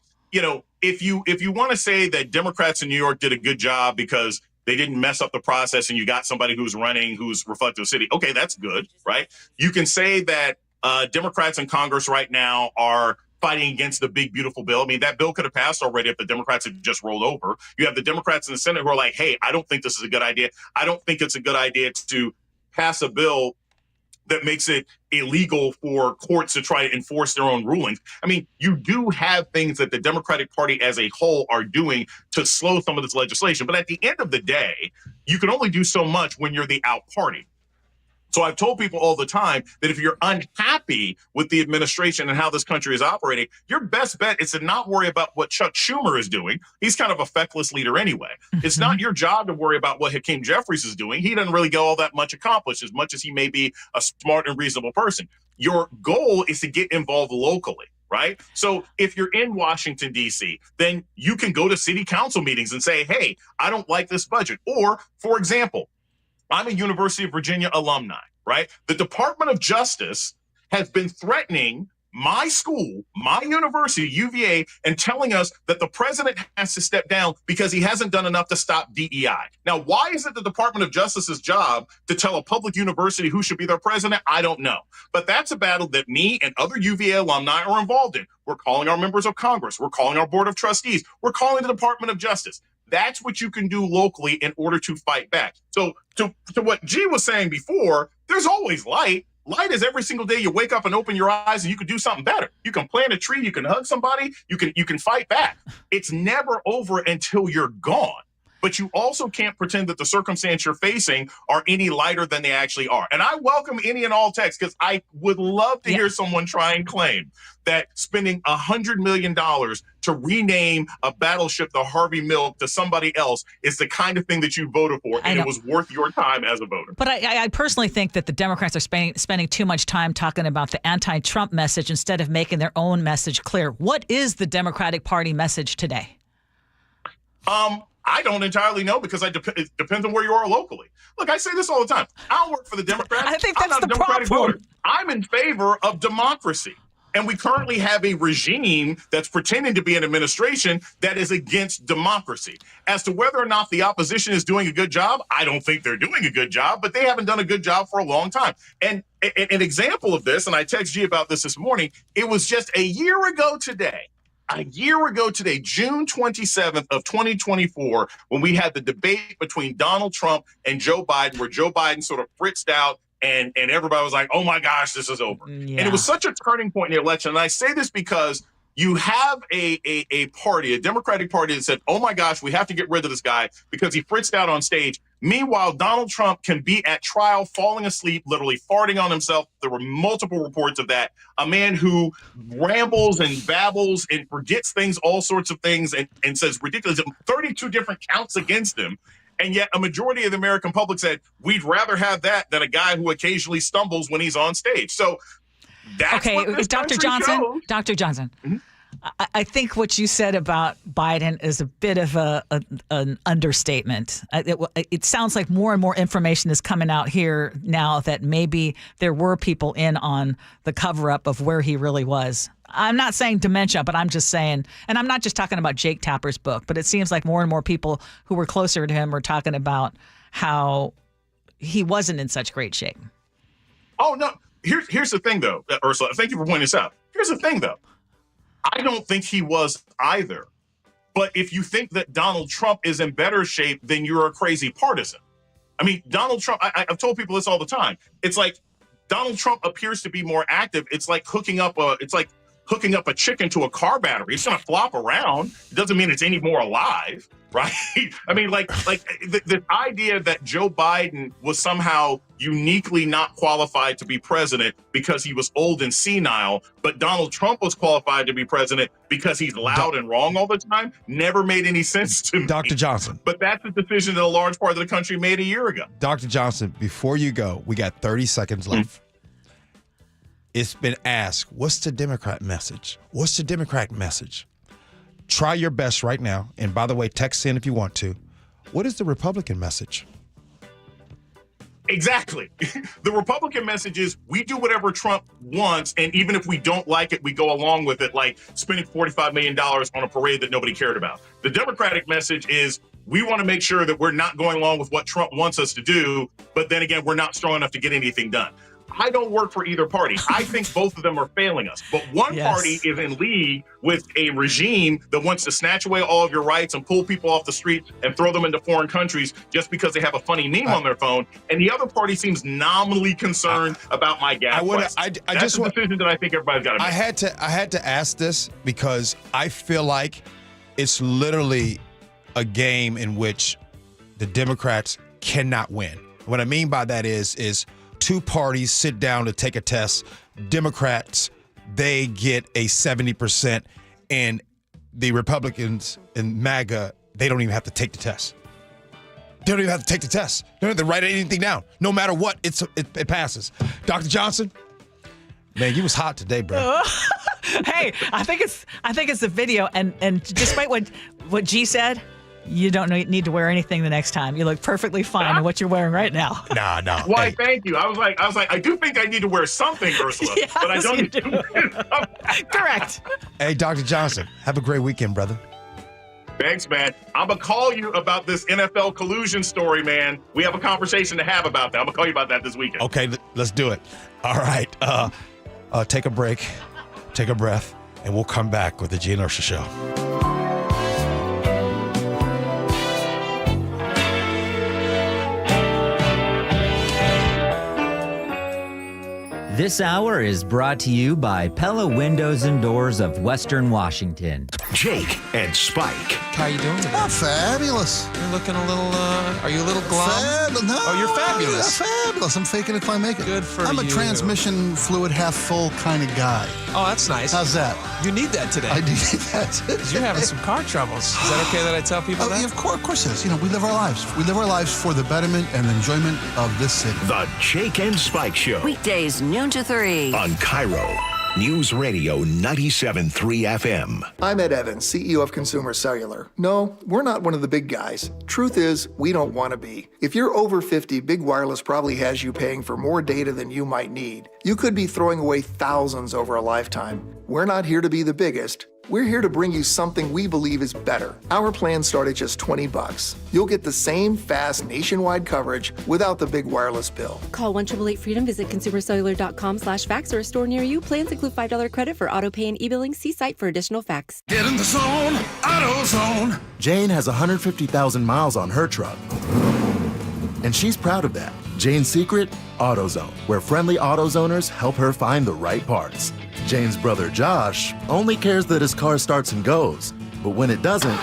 if you want to say that Democrats in New York did a good job because they didn't mess up the process and you got somebody who's running who's reflective of the city, okay, that's good, right? You can say that Democrats in Congress right now are fighting against the big, beautiful bill. I mean, that bill could have passed already if the Democrats had just rolled over. You have the Democrats in the Senate who are like, hey, I don't think this is a good idea. I don't think it's a good idea to pass a bill that makes it illegal for courts to try to enforce their own rulings. I mean, you do have things that the Democratic Party as a whole are doing to slow some of this legislation. But at the end of the day, you can only do so much when you're the out party. So I've told people all the time that if you're unhappy with the administration and how this country is operating, your best bet is to not worry about what Chuck Schumer is doing. He's kind of a feckless leader anyway. It's not your job to worry about what Hakeem Jeffries is doing. He doesn't really get all that much accomplished, as much as he may be a smart and reasonable person. Your goal is to get involved locally, right? So if you're in Washington, D.C., then you can go to city council meetings and say, hey, I don't like this budget. Or, for example, I'm a University of Virginia alumni, right? The Department of Justice has been threatening my school, my university, UVA, and telling us that the president has to step down because he hasn't done enough to stop DEI. Now, why is it the Department of Justice's job to tell a public university who should be their president? I don't know. But that's a battle that me and other UVA alumni are involved in. We're calling our members of Congress. We're calling our Board of Trustees. We're calling the Department of Justice. That's what you can do locally in order to fight back. So to what Gee was saying before, there's always light. Light is every single day you wake up and open your eyes and you can do something better. You can plant a tree, you can hug somebody, you can fight back. It's never over until you're gone. But you also can't pretend that the circumstance you're facing are any lighter than they actually are. And I welcome any and all texts because I would love to hear someone try and claim that spending $100 million to rename a battleship, the Harvey Milk, to somebody else is the kind of thing that you voted for, and it was worth your time as a voter.
But I personally think that the Democrats are spending too much time talking about the anti-Trump message instead of making their own message clear. What is the Democratic Party message today?
I don't entirely know because it depends on where you are locally. Look, I say this all the time. I don't work for the Democrats.
I think that's
I'm not
the
a Democratic
problem.
voter. I'm in favor of democracy. And we currently have a regime that's pretending to be an administration that is against democracy. As to whether or not the opposition is doing a good job, I don't think they're doing a good job, but they haven't done a good job for a long time. And an example of this, and I texted you about this morning, it was just a year ago today a year ago today, June 27th of 2024, when we had the debate between Donald Trump and Joe Biden, where Joe Biden sort of fritzed out and everybody was like, oh my gosh, this is over.
Yeah.
And it was such a turning point in the election. And I say this because you have a party, a Democratic Party that said, oh my gosh, we have to get rid of this guy because he fritzed out on stage. Meanwhile, Donald Trump can be at trial, falling asleep, literally farting on himself. There were multiple reports of that. A man who rambles and babbles and forgets things, all sorts of things, and says ridiculous, 32 different counts against him. And yet a majority of the American public said, we'd rather have that than a guy who occasionally stumbles when he's on stage. So that's
okay,
what this
Dr.
country
Johnson.
shows.
Dr. Johnson, I think what you said about Biden is a bit of an understatement. It sounds like more and more information is coming out here now that maybe there were people in on the cover-up of where he really was. I'm not saying dementia, but I'm just saying, and I'm not just talking about Jake Tapper's book, but it seems like more and more people who were closer to him are talking about how he wasn't in such great shape.
Oh, no. Here's the thing, though, Ursula. Thank you for pointing this out. Here's the thing, though. I don't think he was either. But if you think that Donald Trump is in better shape, then you're a crazy partisan. I mean, Donald Trump, I've told people this all the time. It's like Donald Trump appears to be more active. It's like hooking up a chicken to a car battery. It's going to flop around. It doesn't mean it's any more alive, right? I mean, like the idea that Joe Biden was somehow uniquely not qualified to be president because he was old and senile, but Donald Trump was qualified to be president because he's loud and wrong all the time, never made any sense to me.
Dr. Johnson.
But that's the decision that a large part of the country made a year ago.
Dr. Johnson, before you go, we got 30 seconds left. It's been asked, what's the Democrat message? What's the Democrat message? Try your best right now. And by the way, text in if you want to. What is the Republican message?
Exactly. The Republican message is we do whatever Trump wants, and even if we don't like it, we go along with it, like spending $45 million on a parade that nobody cared about. The Democratic message is we want to make sure that we're not going along with what Trump wants us to do, but then again, we're not strong enough to get anything done. I don't work for either party. I think both of them are failing us. But one party is in league with a regime that wants to snatch away all of your rights and pull people off the street and throw them into foreign countries just because they have a funny meme on their phone. And the other party seems nominally concerned about my gas prices. That's a decision that I think everybody's got to make.
I had to ask this because I feel like it's literally a game in which the Democrats cannot win. What I mean by that is two parties sit down to take a test. Democrats, they get a 70%, and the Republicans and MAGA, they don't even have to take the test. They don't even have to take the test. They don't have to write anything down. No matter what, it passes. Dr. Johnson, man, you was hot today, bro.
Hey, I think it's the video, and despite what G said, you don't need to wear anything the next time. You look perfectly fine in what you're wearing right now.
No.
Why, thank you. I was like, I do think I need to wear something, Ursula, but I don't need to wear something.
Correct.
Hey, Dr. Johnson, have a great weekend, brother.
Thanks, man. I'm going to call you about this NFL collusion story, man. We have a conversation to have about that. I'm going to call you about that this weekend.
Okay, let's do it. All right. Take a break, take a breath, and we'll come back with the Gee and Ursula Show.
This hour is brought to you by Pella Windows and Doors of Western Washington.
Jake and Spike.
How you doing today?
Oh, fabulous.
You're looking a little, are you a little glum?
No.
Oh, you're fabulous.
Fabulous. I'm faking it till I make it.
Good for you.
I'm a transmission fluid half full kind of guy.
Oh, that's nice.
How's that?
You need that today.
I do need that.
You're having some car troubles. Is that okay that I tell people that?
Yeah, of course it is. You know, we live our lives. We live our lives for the betterment and enjoyment of this city.
The Jake and Spike Show.
Weekdays, noon to 3.
On KIRO Newsradio 97.3 FM.
I'm Ed Evans, CEO of Consumer Cellular. No, we're not one of the big guys. Truth is, we don't want to be. If you're over 50, Big Wireless probably has you paying for more data than you might need. You could be throwing away thousands over a lifetime. We're not here to be the biggest, We're here to bring you something we believe is better. Our plans start at just $20. You'll get the same fast nationwide coverage without the big wireless bill.
Call 1-888-FREEDOM, visit consumercellular.com/facts or a store near you. Plans include $5 credit for auto pay and e-billing. See site for additional facts.
Get in the zone, AutoZone.
Jane has 150,000 miles on her truck, and she's proud of that. Jane's secret? AutoZone, where friendly AutoZoners help her find the right parts. Jane's brother Josh only cares that his car starts and goes, but when it doesn't,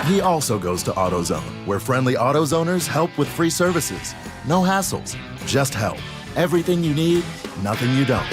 he also goes to AutoZone, where friendly AutoZoners help with free services. No hassles, just help. Everything you need, nothing you don't.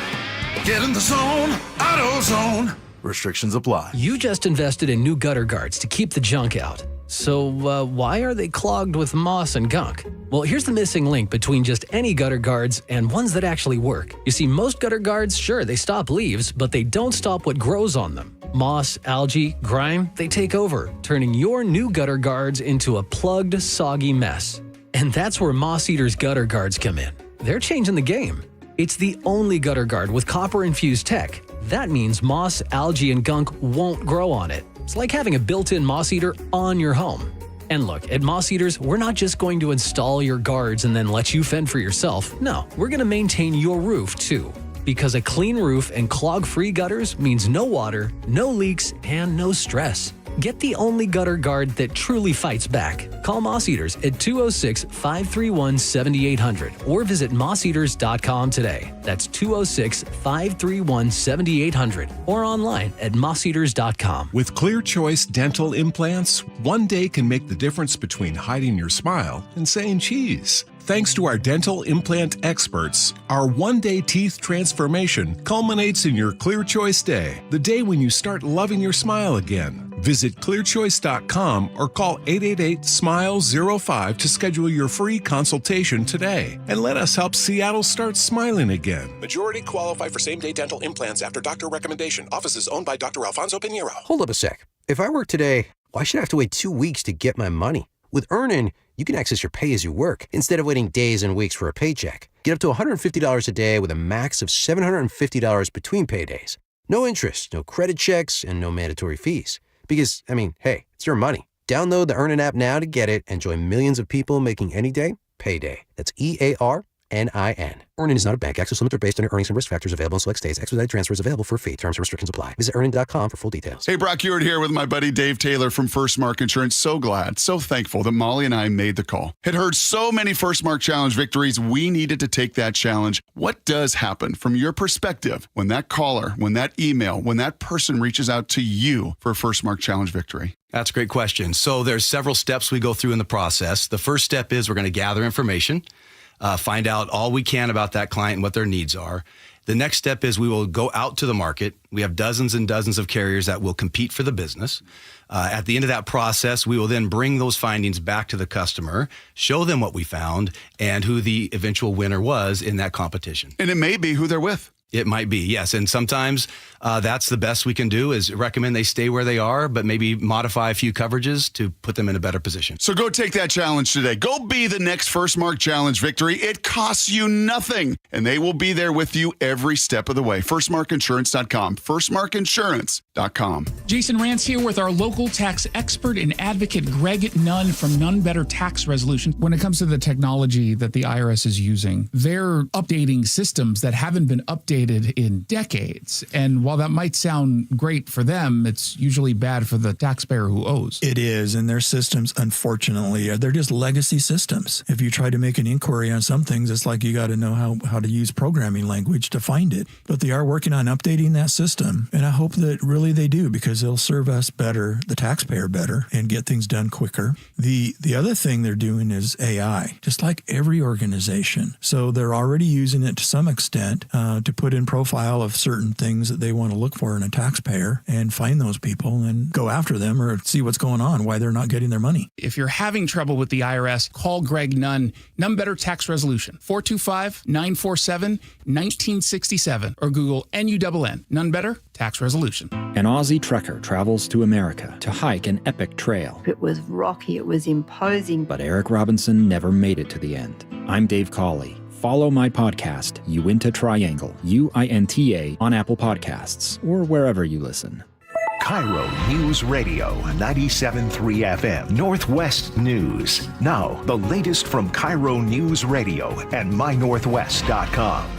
Get in the zone, AutoZone.
Restrictions apply.
You just invested in new gutter guards to keep the junk out. So why are they clogged with moss and gunk? Well, here's the missing link between just any gutter guards and ones that actually work. You see, most gutter guards, sure, they stop leaves, but they don't stop what grows on them. Moss, algae, grime, they take over, turning your new gutter guards into a plugged, soggy mess. And that's where Moss Eater's gutter guards come in. They're changing the game. It's the only gutter guard with copper-infused tech. That means moss, algae, and gunk won't grow on it. It's like having a built-in Moss Eater on your home. And look, at Moss Eaters, we're not just going to install your guards and then let you fend for yourself. No, we're going to maintain your roof too. Because a clean roof and clog-free gutters means no water, no leaks, and no stress. Get the only gutter guard that truly fights back. Call Moss Eaters at 206-531-7800 or visit mosseaters.com today. That's 206-531-7800 or online at mosseaters.com.
With Clear Choice dental implants, one day can make the difference between hiding your smile and saying cheese. Thanks to our dental implant experts, our one-day teeth transformation culminates in your Clear Choice Day, the day when you start loving your smile again. Visit clearchoice.com or call 888-SMILE-05 to schedule your free consultation today. And let us help Seattle start smiling again.
Majority qualify for same-day dental implants after doctor recommendation. Offices owned by Dr. Alfonso Pinheiro.
Hold up a sec. If I work today, why should I have to wait 2 weeks to get my money? With Earnin, you can access your pay as you work instead of waiting days and weeks for a paycheck. Get up to $150 a day with a max of $750 between paydays. No interest, no credit checks, and no mandatory fees. Because, hey, it's your money. Download the Earnin app now to get it and join millions of people making any day payday. That's EARNIN. Earnin is not a bank. Access limits are based on your earnings and risk factors available in select states. Expedited transfers available for a fee. Terms and restrictions apply. Visit earnin.com for full details.
Hey, Brock Ewart here with my buddy Dave Taylor from First Mark Insurance. So glad, so thankful that Molly and I made the call. Had heard so many First Mark Challenge victories, we needed to take that challenge. What does happen from your perspective when that caller, when that email, when that person reaches out to you for a First Mark Challenge victory?
That's a great question. So there's several steps we go through in the process. The first step is we're going to gather information. Find out all we can about that client and what their needs are. The next step is we will go out to the market. We have dozens and dozens of carriers that will compete for the business. At the end of that process, we will then bring those findings back to the customer, show them what we found, and who the eventual winner was in that competition.
And it may be who they're with.
It might be, yes. And sometimes that's the best we can do is recommend they stay where they are, but maybe modify a few coverages to put them in a better position.
So go take that challenge today. Go be the next First Mark Challenge victory. It costs you nothing, and they will be there with you every step of the way. FirstMarkInsurance.com. FirstMarkInsurance.com.
Jason Rance here with our local tax expert and advocate, Greg Nunn from None Better Tax Resolution. When it comes to the technology that the IRS is using, they're updating systems that haven't been updated in decades. And while that might sound great for them, it's usually bad for the taxpayer who owes.
It is, and their systems, unfortunately, they're just legacy systems. If you try to make an inquiry on some things, it's like you got to know how to use programming language to find it. But they are working on updating that system, and I hope that really they do, because it'll serve us better, the taxpayer better, and get things done quicker. The other thing they're doing is AI, just like every organization. So they're already using it to some extent to put in profile of certain things that they want to look for in a taxpayer and find those people and go after them or see what's going on, why they're not getting their money.
If you're having trouble with the IRS, call Greg Nunn, None Better Tax Resolution, 425-947-1967, or Google NUNN, None Better Tax Resolution.
An Aussie trekker travels to America to hike an epic trail.
It was rocky, it was imposing.
But Eric Robinson never made it to the end. I'm Dave Cawley. Follow my podcast, Uinta Triangle, UINTA, on Apple Podcasts or wherever you listen.
KIRO News Radio 97.3 FM Northwest News. Now, the latest from KIRO News Radio and mynorthwest.com.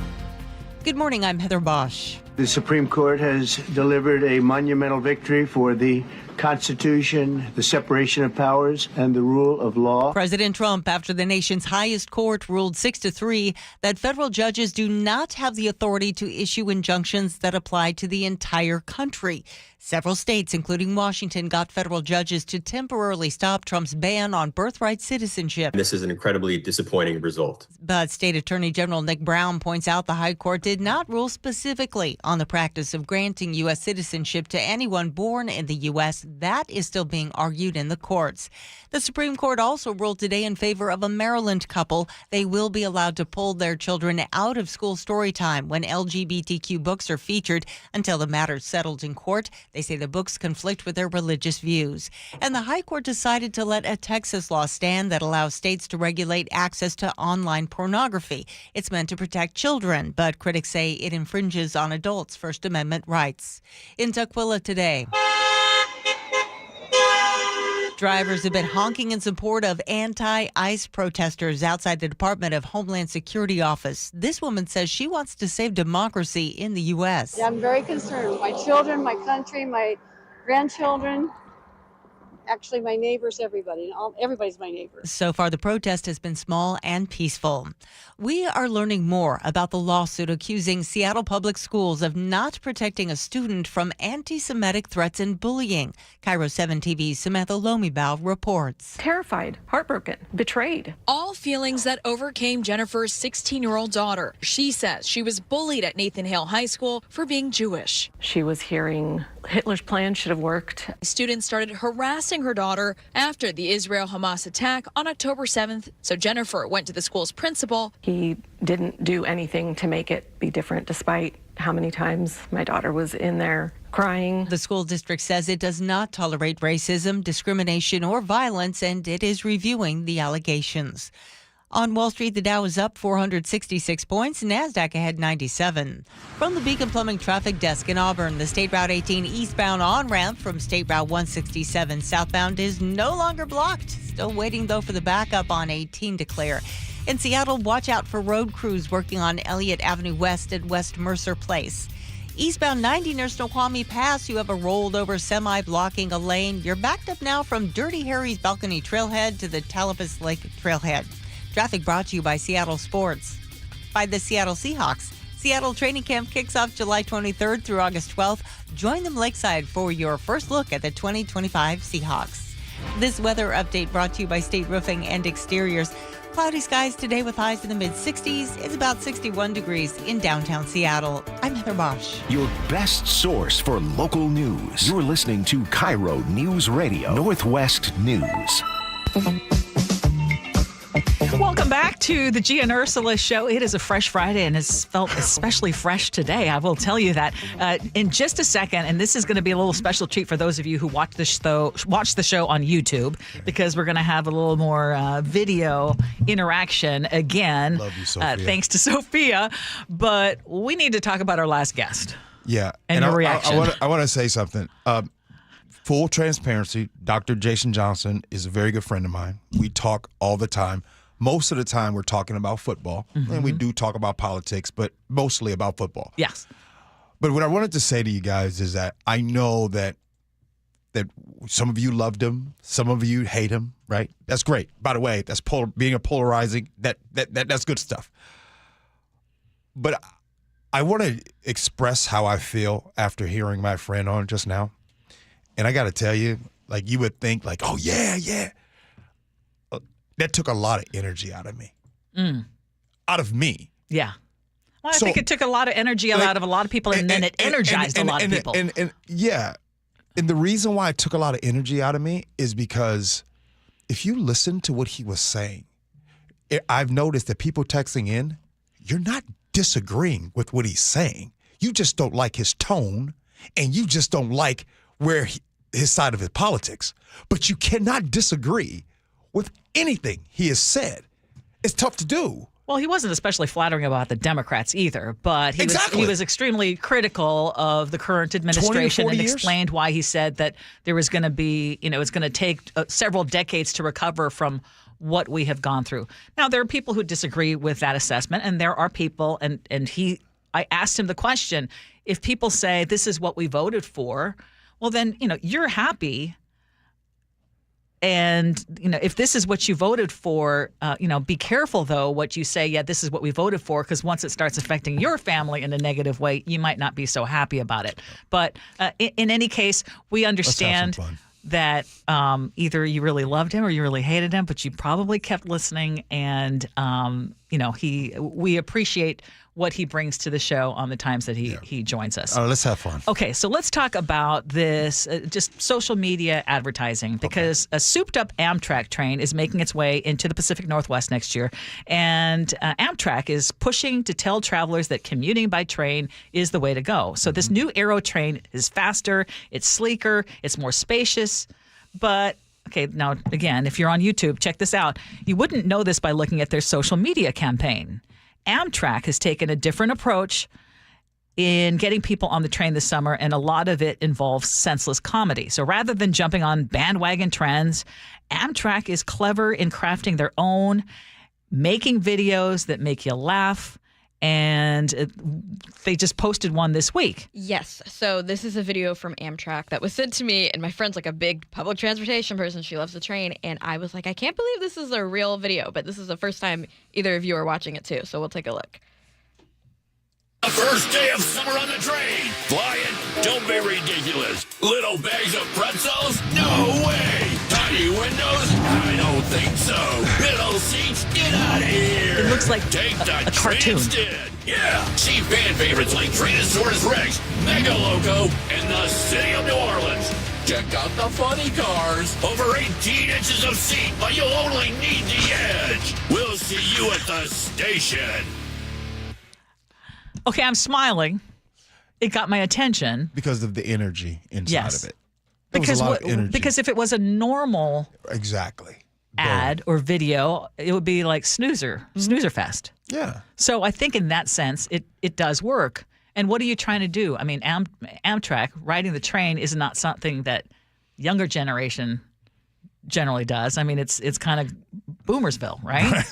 Good morning, I'm Heather Bosch.
The Supreme Court has delivered a monumental victory for the Constitution, the separation of powers, and the rule of law.
President Trump, after the nation's highest court ruled 6-3 that federal judges do not have the authority to issue injunctions that apply to the entire country. Several states, including Washington, got federal judges to temporarily stop Trump's ban on birthright citizenship.
This is an incredibly disappointing result.
But State Attorney General Nick Brown points out the High Court did not rule specifically on the practice of granting U.S. citizenship to anyone born in the U.S. That is still being argued in the courts. The Supreme Court also ruled today in favor of a Maryland couple. They will be allowed to pull their children out of school story time when LGBTQ books are featured until the matter's settled in court. They say the books conflict with their religious views. And the High Court decided to let a Texas law stand that allows states to regulate access to online pornography. It's meant to protect children, but critics say it infringes on adults' First Amendment rights. In Tukwila today, drivers have been honking in support of anti-ICE protesters outside the Department of Homeland Security office. This woman says she wants to save democracy in the U.S.
Yeah, I'm very concerned. My children, my country, my grandchildren, actually my neighbors, everybody. Everybody's my neighbor.
So far, the protest has been small and peaceful. We are learning more about the lawsuit accusing Seattle Public Schools of not protecting a student from anti-Semitic threats and bullying. KIRO 7 TV's Samantha Lomibao reports.
Terrified, heartbroken, betrayed.
All feelings that overcame Jennifer's 16-year-old daughter. She says she was bullied at Nathan Hale High School for being Jewish.
She was hearing Hitler's plan should have worked.
Students started harassing her daughter after the Israel-Hamas attack on October 7th, so Jennifer went to the school's principal.
He didn't do anything to make it be different, despite how many times my daughter was in there crying.
The school district says it does not tolerate racism, discrimination, or violence, and it is reviewing the allegations. On Wall Street, the Dow is up 466 points, NASDAQ ahead 97. From the Beacon Plumbing Traffic Desk in Auburn, the State Route 18 eastbound on-ramp from State Route 167 southbound is no longer blocked. Still waiting, though, for the backup on 18 to clear. In Seattle, watch out for road crews working on Elliott Avenue West at West Mercer Place. Eastbound 90 near Snoqualmie Pass, you have a rolled over semi blocking a lane. You're backed up now from Dirty Harry's Balcony Trailhead to the Talipus Lake Trailhead. Traffic brought to you by Seattle Sports. By the Seattle Seahawks. Seattle training camp kicks off July 23rd through August 12th. Join them lakeside for your first look at the 2025 Seahawks. This weather update brought to you by State Roofing and Exteriors. Cloudy skies today with highs in the mid-60s. It's about 61 degrees in downtown Seattle. I'm Heather Bosch.
Your best source for local news. You're listening to KIRO News Radio Northwest News.
Welcome back to the Gee and Ursula Show. It is a fresh Friday and it's felt especially fresh today. I will tell you that in just a second. And this is going to be a little special treat for those of you who watch the show on YouTube, because we're going to have a little more video interaction again.
Love you, Sophia.
Thanks to Sophia. But we need to talk about our last guest.
Yeah.
And your reaction.
I want to say something. Full transparency, Dr. Jason Johnson is a very good friend of mine. We talk all the time. Most of the time, we're talking about football, and we do talk about politics, but mostly about football.
Yes.
But what I wanted to say to you guys is that I know that some of you loved him, some of you hate him, right? That's great. By the way, that's being a polarizing. That's good stuff. But I want to express how I feel after hearing my friend on just now, and I got to tell you, like, you would think, like, oh yeah. That took a lot of energy out of me. Out of me.
Yeah. Well, I think it took a lot of energy out of a lot of people, and then it energized a lot of people.
And the reason why it took a lot of energy out of me is because if you listen to what he was saying, I've noticed that people texting in, you're not disagreeing with what he's saying. You just don't like his tone, and you just don't like where his side of his politics. But you cannot disagree with anything he has said. It's tough to do.
Well, he wasn't especially flattering about the Democrats either, but he was extremely critical of the current administration and explained why he said that there was going to be, it's going to take several decades to recover from what we have gone through. Now, there are people who disagree with that assessment, and there are people, I asked him the question, if people say this is what we voted for, well, then, you're happy. And, if this is what you voted for, be careful, though, what you say, this is what we voted for, because once it starts affecting your family in a negative way, you might not be so happy about it. But in any case, we understand that either you really loved him or you really hated him, but you probably kept listening. And, we appreciate what he brings to the show on the times that he joins us.
Let's have fun.
Okay, so let's talk about this, just social media advertising, because a souped-up Amtrak train is making its way into the Pacific Northwest next year, and Amtrak is pushing to tell travelers that commuting by train is the way to go. So this new Aero train is faster, it's sleeker, it's more spacious, but... Okay, now, again, if you're on YouTube, check this out. You wouldn't know this by looking at their social media campaign. Amtrak has taken a different approach in getting people on the train this summer, and a lot of it involves senseless comedy. So rather than jumping on bandwagon trends, Amtrak is clever in crafting their own, making videos that make you laugh, and they just posted one this week.
Yes. So this is a video from Amtrak that was sent to me, and my friend's like a big public transportation person. She loves the train, and I was like, I can't believe this is a real video, but this is the first time either of you are watching it too, so we'll take a look.
The first day of summer on the train. Flying? Don't be ridiculous. Little bags of pretzels? No way. Tiny windows? I don't think so. Middle seats? Get out of here.
It looks like
Take the
a cartoon.
instead. Yeah. See fan favorites like Tyrannosaurus Rex, Mega Loco, and the City of New Orleans. Check out the funny cars. Over 18 inches of seat, but you'll only need the edge. We'll see you at the station.
Okay, I'm smiling. It got my attention.
Because of the energy inside of it. There
Because
was a lot of energy.
Because if it was a normal ad or video, it would be like snoozer fest.
Yeah.
So I think in that sense, it does work. And what are you trying to do? I mean, Amtrak, riding the train is not something that younger generation generally does. I mean, it's kind of Boomersville, right?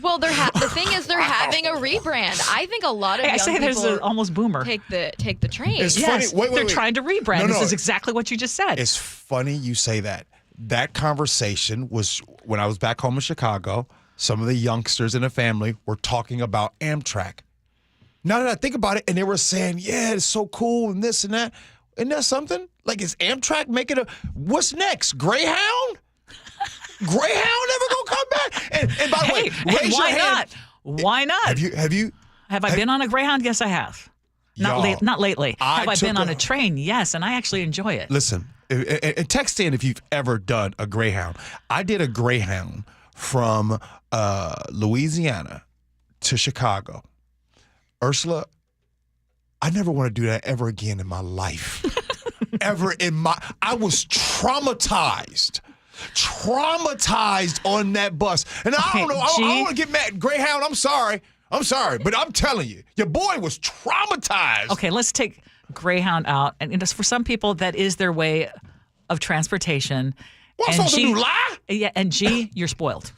Well, the thing is, they're having a rebrand. I think a lot of young
say
people
there's almost boomer.
take the train.
It's
Yes,
funny.
they're trying to rebrand.
No,
This is exactly what you just said.
It's funny you say that. That conversation was when I was back home in Chicago. Some of the youngsters in the family were talking about Amtrak. Now that I think about it, and they were saying, yeah, it's so cool and this and that. Isn't that something? Like, is Amtrak making what's next? Greyhound? Greyhound ever gonna come back? And by the way, raise
why
your hand.
not? Why not?
Have
I been on a Greyhound? Yes, I have. Not lately. Have I been on a train? Yes, and I actually enjoy it.
Listen, and text in if you've ever done a Greyhound. I did a Greyhound from Louisiana to Chicago. Ursula, I never want to do that ever again in my life. I was traumatized on that bus. And I don't know, I don't want to get mad. Greyhound, I'm sorry, but I'm telling you, your boy was traumatized.
Okay, let's take Greyhound out. And for some people, that is their way of transportation.
What's all the new lie?
Yeah, and Gee, you're spoiled.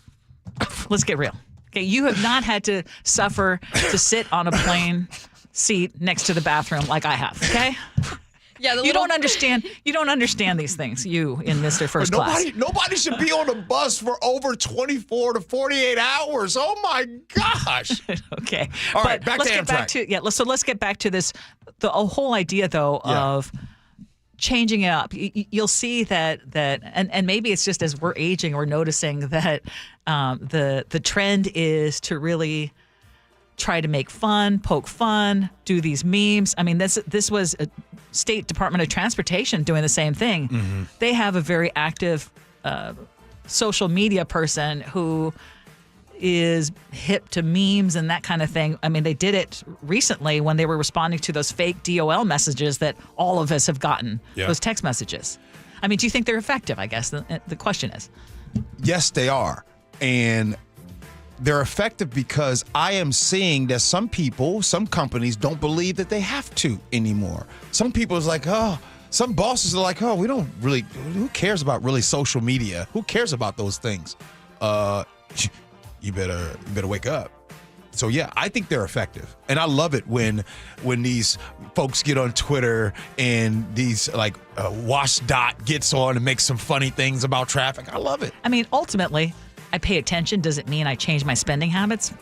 Let's get real. Okay, you have not had to suffer to sit on a plane seat next to the bathroom like I have, okay?
Yeah,
you don't understand. You don't understand these things. You in Mr. First Class.
Nobody should be on a bus for over 24 to 48 hours. Oh my gosh.
Okay.
All right, back
let's
to
get
Amtrak.
back to let's get back to this. The whole idea though of changing it up. You'll see that and maybe it's just as we're aging, we're noticing that the trend is to really try to make fun, poke fun, do these memes. I mean, this was a State Department of Transportation doing the same thing. Mm-hmm. They have a very active social media person who is hip to memes and that kind of thing. I mean, they did it recently when they were responding to those fake DOL messages that all of us have gotten, those text messages. I mean, do you think they're effective, I guess the question is?
Yes, they are. And they're effective because I am seeing that some people, some companies don't believe that they have to anymore. Some people is like, oh, some bosses are like, oh, we don't really, who cares about really social media? Who cares about those things? You better wake up. So yeah, I think they're effective, and I love it when these folks get on Twitter and these like WashDOT gets on and makes some funny things about traffic. I love it.
I mean, ultimately, I pay attention. Does it mean I change my spending habits?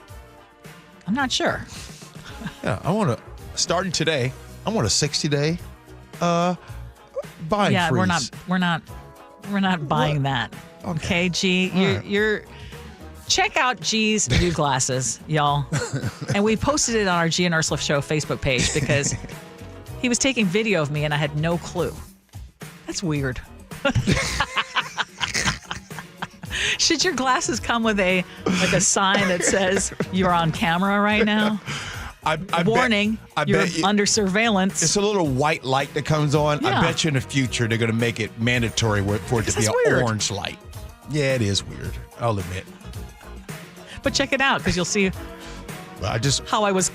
I'm not sure.
Yeah, I want to starting today. I want a 60-day buying
Yeah,
freeze.
we're not buying that. Okay, G, you're. Check out G's new glasses, y'all. And we posted it on our Gee and Ursula Show Facebook page because he was taking video of me and I had no clue. That's weird. Should your glasses come with a sign that says you're on camera right now? Warning, you're under surveillance.
It's a little white light that comes on.
Yeah.
I bet you in the future they're going to make it mandatory for it to be an orange light. Yeah, it is weird. I'll admit.
But check it out because you'll see how I was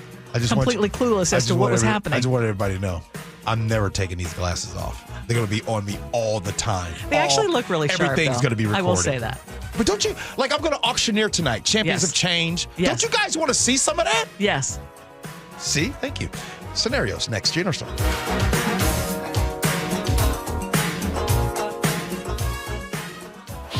completely clueless as to what was happening.
I just want everybody to know I'm never taking these glasses off. They're going to be on me all the time.
They actually look really sharp.
Everything's going to be recorded.
I will say that.
But don't you, like I'm going to auctioneer tonight, Champions of Change.
Yes.
Don't you guys want to see some of that?
Yes.
See? Thank you. Scenarios next, Gee Ursula.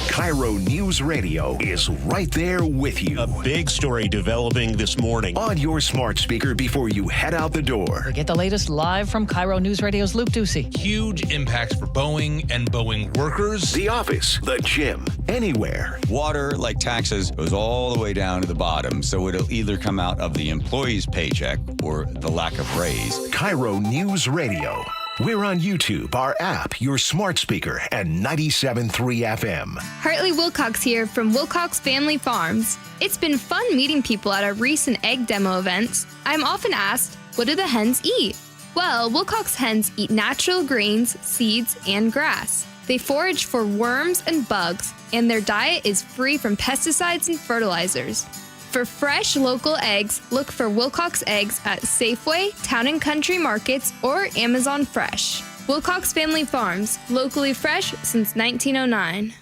KIRO News Radio is right there with you.
A big story developing this morning.
On your smart speaker before you head out the door.
Get the latest live from KIRO News Radio's Luke Ducey.
Huge impacts for Boeing and Boeing workers.
The office, the gym, anywhere.
Water, like taxes, goes all the way down to the bottom, so it'll either come out of the employee's paycheck or the lack of raise.
KIRO News Radio. We're on YouTube, our app, your smart speaker, and 97.3 FM.
Hartley Wilcox here from Wilcox Family Farms. It's been fun meeting people at our recent egg demo events. I'm often asked, what do the hens eat? Well, Wilcox hens eat natural grains, seeds, and grass. They forage for worms and bugs, and their diet is free from pesticides and fertilizers. For fresh local eggs, look for Wilcox Eggs at Safeway, Town & Country Markets, or Amazon Fresh. Wilcox Family Farms, locally fresh since 1909.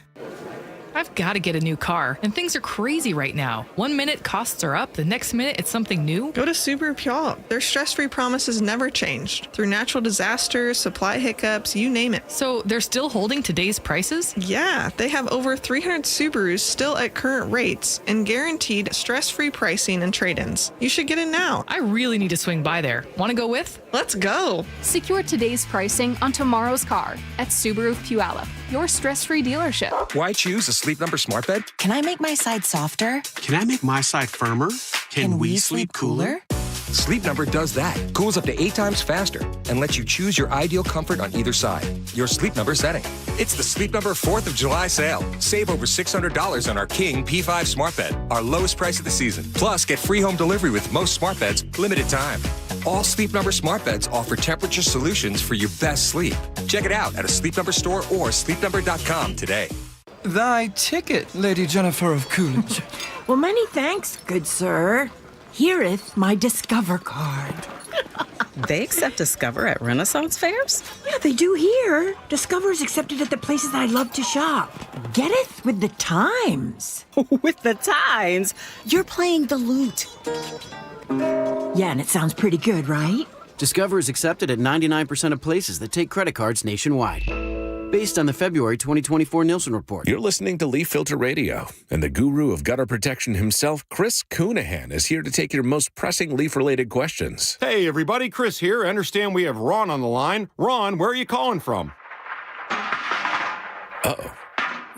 I've got to get a new car, and things are crazy right now. 1 minute costs are up, the next minute it's something new.
Go to Subaru Puyallup. Their stress-free promises never changed. Through natural disasters, supply hiccups, you name it.
So they're still holding today's prices?
Yeah, they have over 300 Subarus still at current rates and guaranteed stress-free pricing and trade-ins. You should get in now.
I really need to swing by there. Want to go with?
Let's go.
Secure today's pricing on tomorrow's car at Subaru Puyallup, your stress-free dealership.
Why choose a Sleep Number smart bed?
Can I make my side softer?
Can I make my side firmer?
Can we sleep cooler?
Sleep Number does that. Cools up to 8 times faster and lets you choose your ideal comfort on either side. Your Sleep Number setting. It's the Sleep Number 4th of July sale. Save over $600 on our King P5 smart bed, our lowest price of the season. Plus, get free home delivery with most smart beds, limited time. All Sleep Number smart beds offer temperature solutions for your best sleep. Check it out at a Sleep Number store or sleepnumber.com today.
Thy ticket, Lady Jennifer of Coolidge.
Well, many thanks, good sir. Here'th my Discover card.
They accept Discover at Renaissance fairs?
Yeah, they do here. Discover's accepted at the places I love to shop. Getteth with the times.
With the times? You're playing the lute.
Yeah, and it sounds pretty good, right?
Discover is accepted at 99% of places that take credit cards nationwide. Based on the February 2024 Nielsen report.
You're listening to Leaf Filter Radio, and the guru of gutter protection himself, Chris Coonahan, is here to take your most pressing leaf-related questions.
Hey, everybody, Chris here. I understand we have Ron on the line. Ron, where are you calling from?
Uh-oh.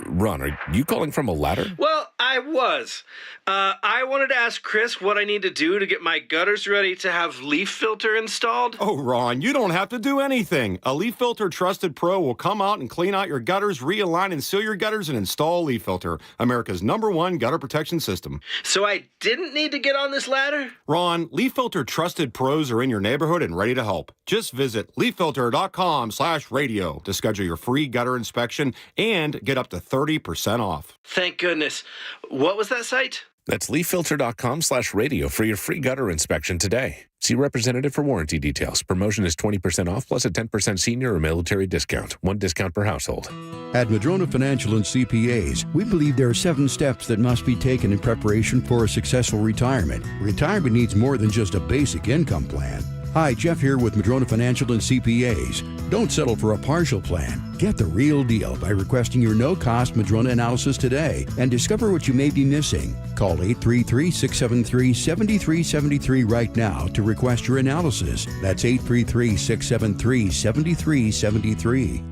Ron, are you calling from a ladder?
Well, I was. I wanted to ask Chris what I need to do to get my gutters ready to have leaf filter installed.
Oh, Ron, you don't have to do anything. A Leaf Filter Trusted Pro will come out and clean out your gutters, realign and seal your gutters, and install a Leaf Filter, America's #1 gutter protection system.
So I didn't need to get on this ladder?
Ron, Leaf Filter Trusted Pros are in your neighborhood and ready to help. Just visit leaffilter.com/radio to schedule your free gutter inspection and get up to 30% off.
Thank goodness. What was that site?
That's leaffilter.com/radio for your free gutter inspection today. See representative for warranty details. Promotion is 20% off plus a 10% senior or military discount. One discount per household.
At Madrona Financial and CPAs, we believe there are 7 steps that must be taken in preparation for a successful retirement. Retirement needs more than just a basic income plan. Hi, Jeff here with Madrona Financial and CPAs. Don't settle for a partial plan. Get the real deal by requesting your no-cost Madrona analysis today and discover what you may be missing. Call 833-673-7373 right now to request your analysis. That's 833-673-7373.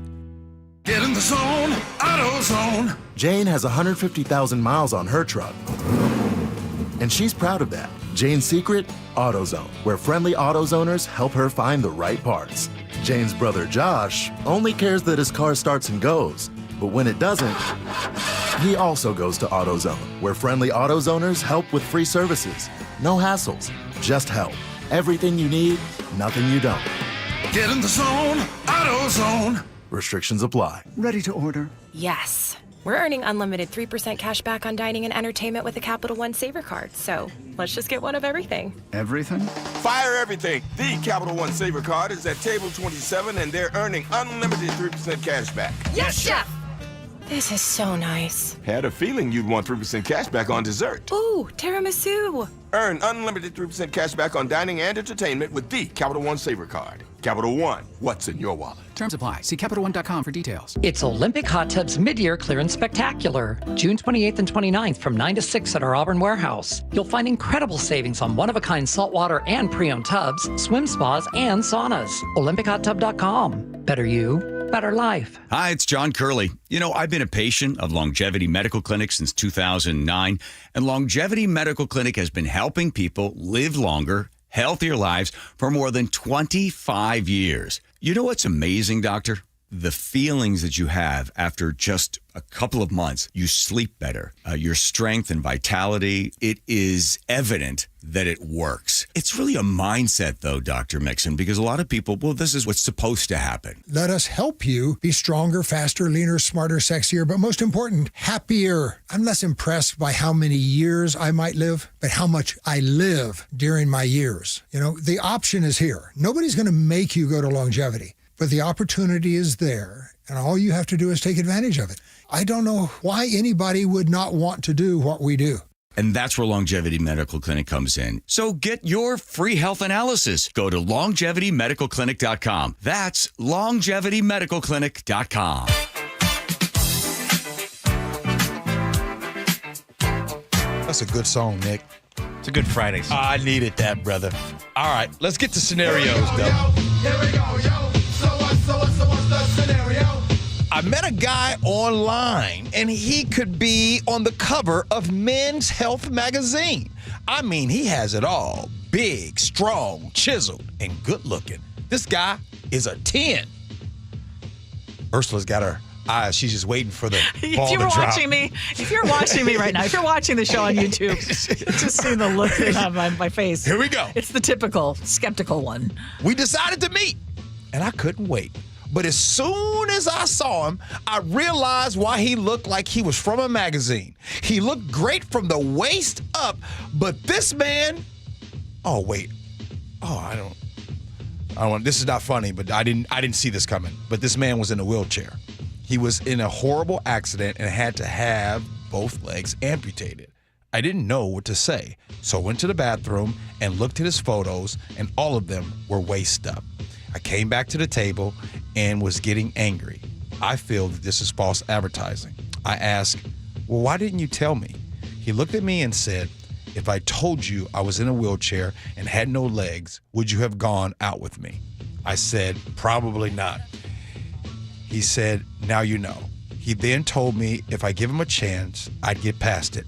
Get in the zone, AutoZone.
Jane has 150,000 miles on her truck, and she's proud of that. Jane's secret? AutoZone, where friendly AutoZoners help her find the right parts. Jane's brother Josh only cares that his car starts and goes, but when it doesn't, he also goes to AutoZone, where friendly AutoZoners help with free services. No hassles, just help. Everything you need, nothing you don't.
Get in the zone, AutoZone.
Restrictions apply.
Ready to order?
Yes. We're earning unlimited 3% cash back on dining and entertainment with a Capital One Saver card. So let's just get one of everything.
Everything?
Fire everything. The Capital One Saver card is at table 27 and they're earning unlimited 3% cash back.
Yes, Chef! This is so nice.
Had a feeling you'd want 3% cash back on dessert.
Ooh, tiramisu.
Earn unlimited 3% cash back on dining and entertainment with the Capital One Saver card. Capital One, what's in your wallet?
Terms apply. See CapitalOne.com for details.
It's Olympic Hot Tubs Mid-Year Clearance Spectacular, June 28th and 29th from 9 to 6 at our Auburn warehouse. You'll find incredible savings on one-of-a-kind saltwater and pre-owned tubs, swim spas, and saunas. OlympicHotTub.com. Better you, better life.
Hi, it's John Curley. You know, I've been a patient of Longevity Medical Clinic since 2009, and Longevity Medical Clinic has been helping people live longer, healthier lives for more than 25 years. You know what's amazing, Doctor? The feelings that you have after just a couple of months. You sleep better. Your strength and vitality, it is evident that it works. It's really a mindset, though, Dr. Mixon, because a lot of people, well, this is what's supposed to happen.
Let us help you be stronger, faster, leaner, smarter, sexier, but most important, happier. I'm less impressed by how many years I might live, but how much I live during my years. You know, the option is here. Nobody's going to make you go to longevity. But the opportunity is there, and all you have to do is take advantage of it. I don't know why anybody would not want to do what we do.
And that's where Longevity Medical Clinic comes in. So get your free health analysis. Go to longevitymedicalclinic.com. That's longevitymedicalclinic.com.
That's a good song, Nick.
It's a good Friday song.
I needed that, brother. All right, let's get to scenarios, though.
Here we go, yo. So what's the scenario?
I met a guy online, and he could be on the cover of Men's Health magazine. I mean, he has it all. Big, strong, chiseled, and good looking. This guy is a 10. Ursula's got her eyes. She's just waiting for the ball to drop.
If you're watching me right now, if you're watching the show on YouTube, just see the look on my face.
Here we go.
It's the typical skeptical one.
We decided to meet, and I couldn't wait. But as soon as I saw him, I realized why he looked like he was from a magazine. He looked great from the waist up, but this man, oh wait, I don't want. This is not funny, but I didn't see this coming. But this man was in a wheelchair. He was in a horrible accident and had to have both legs amputated. I didn't know what to say, so I went to the bathroom and looked at his photos, and all of them were waist up. I came back to the table and was getting angry. I feel that this is false advertising. I asked, well, why didn't you tell me? He looked at me and said, if I told you I was in a wheelchair and had no legs, would you have gone out with me? I said, probably not. He said, now you know. He then told me if I give him a chance, I'd get past it.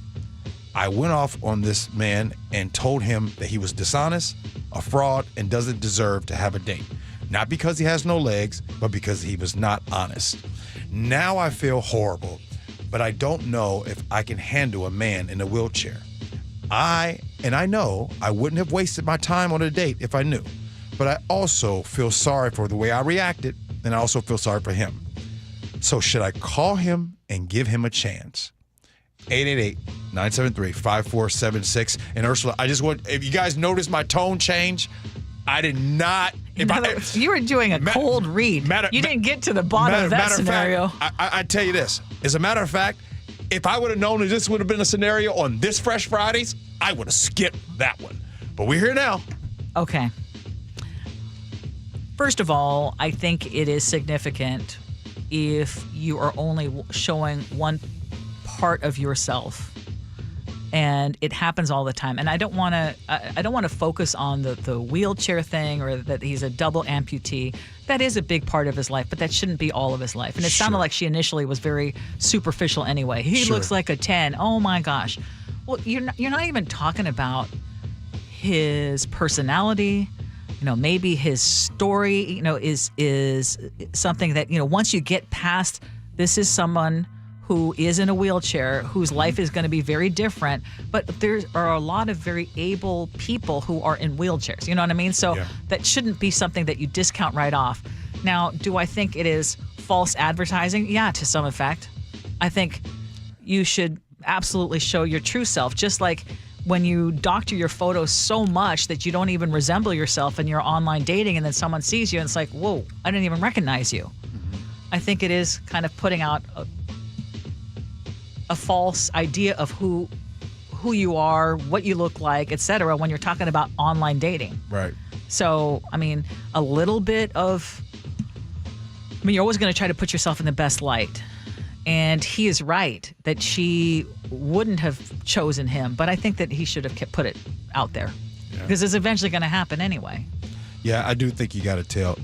I went off on this man and told him that he was dishonest, a fraud, and doesn't deserve to have a date. Not because he has no legs, but because he was not honest. Now I feel horrible, but I don't know if I can handle a man in a wheelchair. I know I wouldn't have wasted my time on a date if I knew, but I also feel sorry for the way I reacted, and I also feel sorry for him. So should I call him and give him a chance? 888-973-5476. And Ursula, I just want, if you guys notice my tone change, I did not.
You were doing a cold read. You didn't get to the bottom of that scenario.
I tell you this. As a matter of fact, if I would have known that this would have been a scenario on this Fresh Fridays, I would have skipped that one. But we're here now.
Okay. First of all, I think it is significant if you are only showing one part of yourself. And it happens all the time. And I don't want to focus on the wheelchair thing or that he's a double amputee. That is a big part of his life, but that shouldn't be all of his life. And it sounded like she initially was very superficial anyway. He looks like a 10. Oh my gosh. Well, you're not even talking about his personality. Maybe his story, is something that, once you get past, this is someone who is in a wheelchair, whose life is going to be very different. But there are a lot of very able people who are in wheelchairs. You know what I mean? So that shouldn't be something that you discount right off. Now, do I think it is false advertising? Yeah, to some effect. I think you should absolutely show your true self, just like when you doctor your photos so much that you don't even resemble yourself in your online dating, and then someone sees you and it's like, whoa, I didn't even recognize you. I think it is kind of putting out a false idea of who you are, what you look like, etc. when you're talking about online dating.
Right.
So, a little bit of, you're always going to try to put yourself in the best light. And he is right that she wouldn't have chosen him, but I think that he should have put it out there because it's eventually going to happen anyway.
Yeah, I do think you got to tell.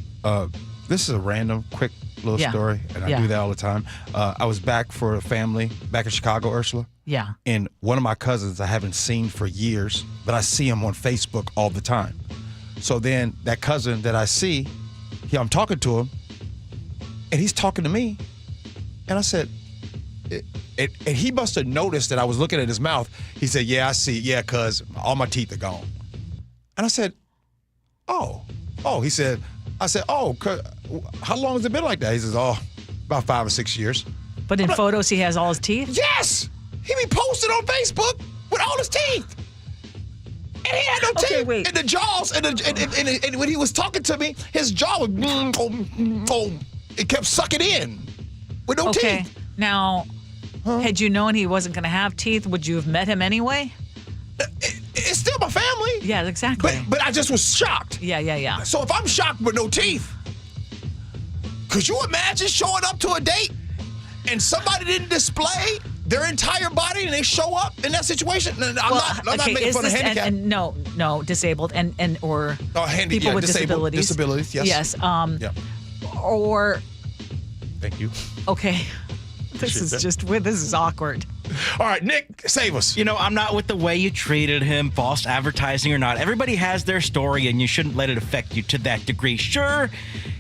This is a random, quick little story, and I do that all the time. I was back for a family back in Chicago, Ursula.
Yeah.
And one of my cousins I haven't seen for years, but I see him on Facebook all the time. So then that cousin that I see, I'm talking to him, and he's talking to me. And I said, and he must have noticed that I was looking at his mouth. He said, yeah, I see. Yeah, cuz all my teeth are gone. And I said, oh. He said, I said, oh, how long has it been like that? He says, about 5 or 6 years.
But in photos, he has all his teeth?
Yes! He be posted on Facebook with all his teeth. And he had no teeth.
Wait.
And the jaws, and when he was talking to me, his jaw was, it kept sucking in with no teeth.
Now, had you known he wasn't going to have teeth, would you have met him anyway?
It's still my family.
Yeah, exactly.
But I just was shocked.
Yeah.
So if I'm shocked with no teeth, could you imagine showing up to a date and somebody didn't display their entire body and they show up in that situation? I'm not making fun of handicapped.
No, disabled and or people with disabilities.
Disabilities, yes.
Yes.
Yeah.
Or.
Thank you.
Okay. This is awkward.
All right, Nick, save us.
I'm not with the way you treated him, false advertising or not. Everybody has their story, and you shouldn't let it affect you to that degree. Sure,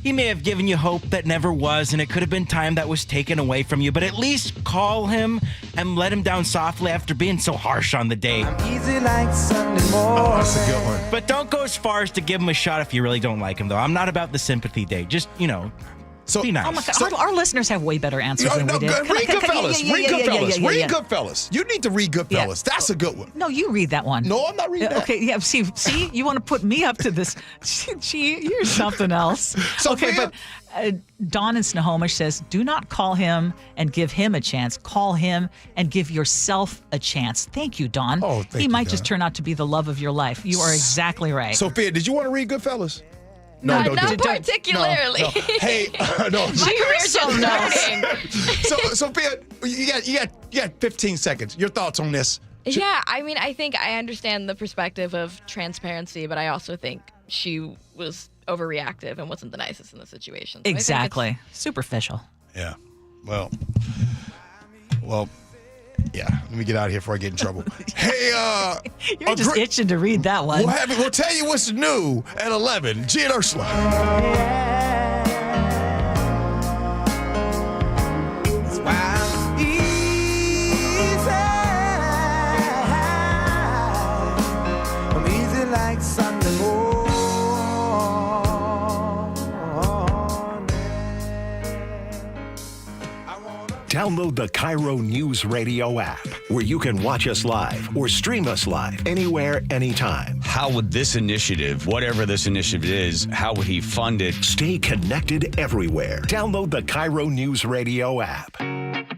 he may have given you hope that never was, and it could have been time that was taken away from you, but at least call him and let him down softly after being so harsh on the date.
Easy like Sunday morning.
Oh, that's a good one.
But don't go as far as to give him a shot if you really don't like him, though. I'm not about the sympathy date. Just,
So,
be nice.
Oh my God, our listeners have way better answers than we did.
Read Goodfellas. Read Goodfellas. You need to read Goodfellas. That's a good one.
No, you read that one.
No, I'm not reading that.
Okay, yeah, see, you want to put me up to this. Gee, you're something else. But Dawn in Snohomish says, do not call him and give him a chance. Call him and give yourself a chance. Thank you, Dawn.
Oh, thank you,
He might
Dawn.
just turn out to be the love of your life. You are exactly right.
Sophia, did you want to read Goodfellas?
Not particularly.
No. Hey, no.
My career's just starting.
So, Sophia, you got 15 seconds. Your thoughts on this?
Yeah, I think I understand the perspective of transparency, but I also think she was overreactive and wasn't the nicest in the situation. So
exactly. Superficial.
Yeah. Well, yeah. Let me get out of here before I get in trouble. Hey,
you're just itching to read that one.
We'll tell you what's new at 11. Gee and Ursula.
It's wild, easy. I'm easy like Sunday morning. I wanna
Download the KIRO Newsradio app, where you can watch us live or stream us live anywhere, anytime.
How would this initiative, whatever this initiative is, how would he fund it?
Stay connected everywhere. Download the KIRO Newsradio app.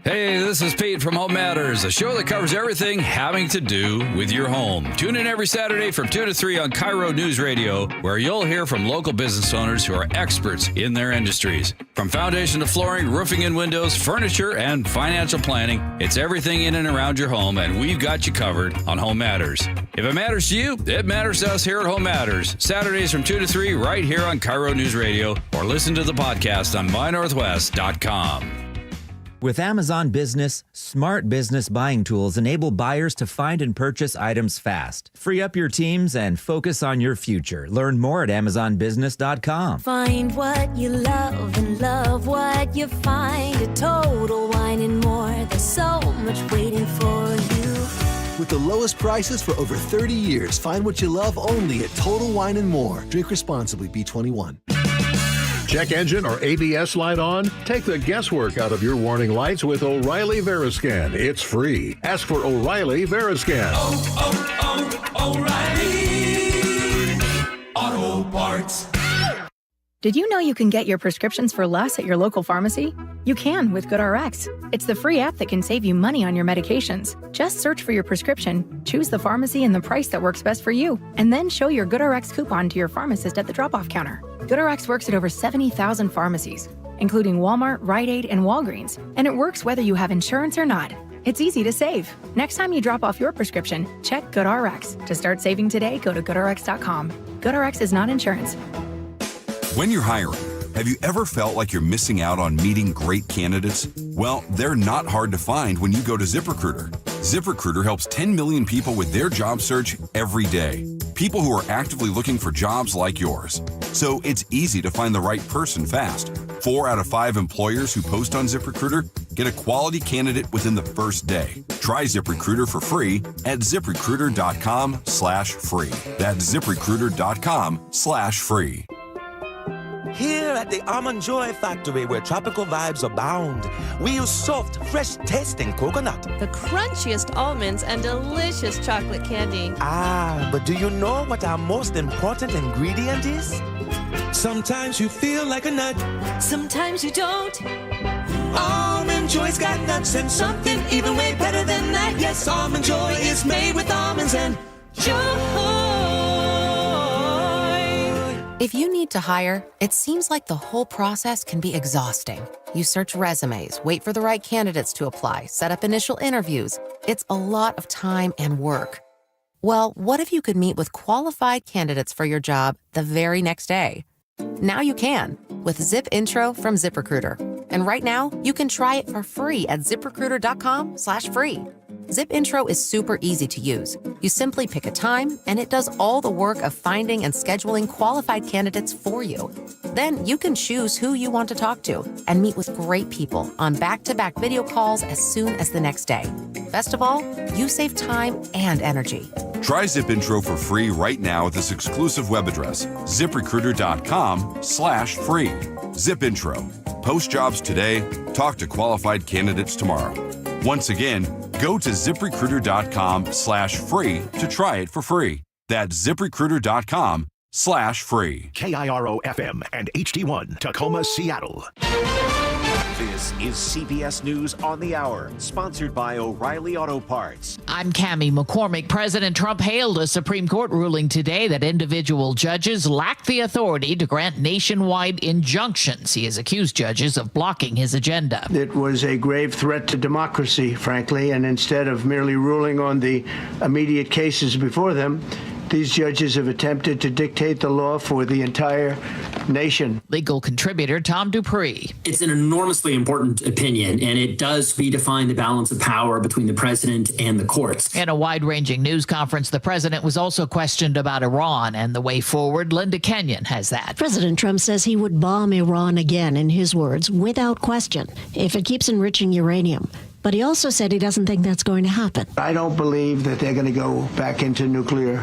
Hey, this is Pete from Home Matters, a show that covers everything having to do with your home. Tune in every Saturday from 2 to 3 on KIRO News Radio, where you'll hear from local business owners who are experts in their industries. From foundation to flooring, roofing and windows, furniture, and financial planning, it's everything in and around your home, and we've got you covered on Home Matters. If it matters to you, it matters to us here at Home Matters. Saturdays from 2 to 3 right here on KIRO News Radio, or listen to the podcast on mynorthwest.com.
With Amazon Business, smart business buying tools enable buyers to find and purchase items fast. Free up your teams and focus on your future. Learn more at amazonbusiness.com.
Find what you love and love what you find at Total Wine and More. There's so much waiting for you.
With the lowest prices for over 30 years, find what you love only at Total Wine and More. Drink responsibly, B21.
Check engine or ABS light on? Take the guesswork out of your warning lights with O'Reilly Veriscan. It's free. Ask for O'Reilly Veriscan.
O'Reilly Auto Parts.
Did you know you can get your prescriptions for less at your local pharmacy? You can with GoodRx. It's the free app that can save you money on your medications. Just search for your prescription, choose the pharmacy and the price that works best for you, and then show your GoodRx coupon to your pharmacist at the drop-off counter. GoodRx works at over 70,000 pharmacies, including Walmart, Rite Aid, and Walgreens, and it works whether you have insurance or not. It's easy to save. Next time you drop off your prescription, check GoodRx. To start saving today, go to GoodRx.com. GoodRx is not insurance.
When you're hiring, have you ever felt like you're missing out on meeting great candidates? Well, they're not hard to find when you go to ZipRecruiter. ZipRecruiter helps 10 million people with their job search every day. People who are actively looking for jobs like yours. So it's easy to find the right person fast. 4 out of 5 employers who post on ZipRecruiter get a quality candidate within the first day. Try ZipRecruiter for free at ZipRecruiter.com/free. That's ZipRecruiter.com/free.
Here at the Almond Joy Factory, where tropical vibes abound, we use soft, fresh-tasting coconut.
The crunchiest almonds and delicious chocolate candy.
Ah, but do you know what our most important ingredient is?
Sometimes you feel like a nut.
Sometimes you don't.
Almond Joy's got nuts and something even way better than that. Yes, Almond Joy is made with almonds and joy.
If you need to hire, it seems like the whole process can be exhausting. You search resumes, wait for the right candidates to apply, set up initial interviews. It's a lot of time and work. Well, what if you could meet with qualified candidates for your job the very next day? Now you can with Zip Intro from ZipRecruiter. And right now, you can try it for free at ZipRecruiter.com/free. Zip Intro is super easy to use. You simply pick a time, and it does all the work of finding and scheduling qualified candidates for you. Then you can choose who you want to talk to and meet with great people on back-to-back video calls as soon as the next day. Best of all, you save time and energy. Try Zip Intro for free right now at this exclusive web address, ZipRecruiter.com/free. Zip Intro. Post jobs today, talk to qualified candidates tomorrow. Once again, go to ZipRecruiter.com/free to try it for free. That's ZipRecruiter.com/free.
KIRO FM and HD1, Tacoma, Seattle.
This is CBS News on the Hour, sponsored by O'Reilly Auto Parts.
I'm Cammie McCormick. President Trump hailed a Supreme Court ruling today that individual judges lack the authority to grant nationwide injunctions. He has accused judges of blocking his agenda.
It was a grave threat to democracy, frankly, and instead of merely ruling on the immediate cases before them, these judges have attempted to dictate the law for the entire nation.
Legal contributor Tom Dupree.
It's an enormously important opinion, and it does redefine the balance of power between the president and the courts.
In a wide-ranging news conference, the president was also questioned about Iran and the way forward. Linda Kenyon has that.
President Trump says he would bomb Iran again, in his words, without question, if it keeps enriching uranium. But he also said he doesn't think that's going to happen.
I don't believe that they're going to go back into nuclear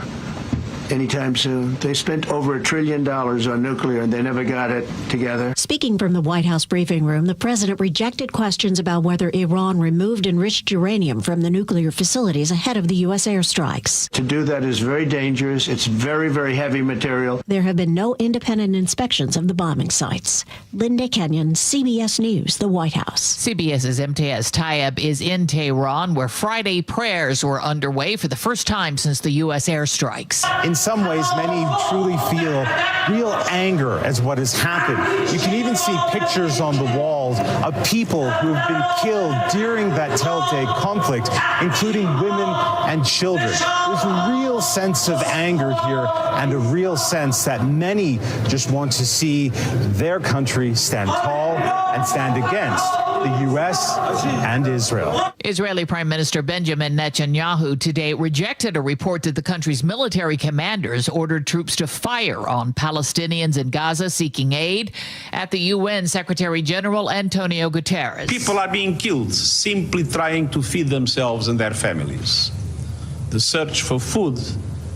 anytime soon. They spent over $1 trillion on nuclear, and they never got it together.
Speaking from the White House briefing room, the president rejected questions about whether Iran removed enriched uranium from the nuclear facilities ahead of the U.S. airstrikes.
To do that is very dangerous. It's very, very heavy material.
There have been no independent inspections of the bombing sites. Linda Kenyon, CBS News, the White House.
CBS's Imtiaz Tayeb is in Tehran, where Friday prayers were underway for the first time since the U.S. airstrikes.
In some ways, many truly feel real anger at what has happened. You can even see pictures on the walls of people who have been killed during that Tel-Day conflict, including women and children. There's a real sense of anger here and a real sense that many just want to see their country stand tall and stand against the U.S. and Israel.
Israeli Prime Minister Benjamin Netanyahu today rejected a report that the country's military commanders ordered troops to fire on Palestinians in Gaza seeking aid. At the UN, Secretary General Antonio Guterres.
People are being killed simply trying to feed themselves and their families. The search for food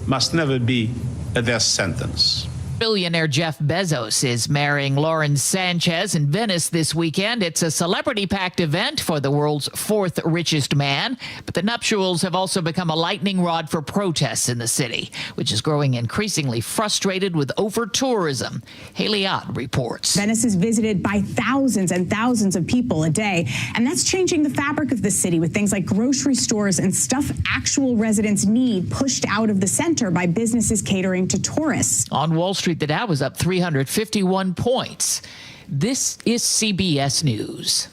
must never be a death sentence.
Billionaire Jeff Bezos is marrying Lauren Sanchez in Venice this weekend. It's a celebrity-packed event for the world's fourth richest man. But the nuptials have also become a lightning rod for protests in the city, which is growing increasingly frustrated with over-tourism. Haley Ott reports.
Venice is visited by thousands and thousands of people a day, and that's changing the fabric of the city with things like grocery stores and stuff actual residents need pushed out of the center by businesses catering to tourists.
On Wall Street, the Dow was up 351 points. This is CBS News.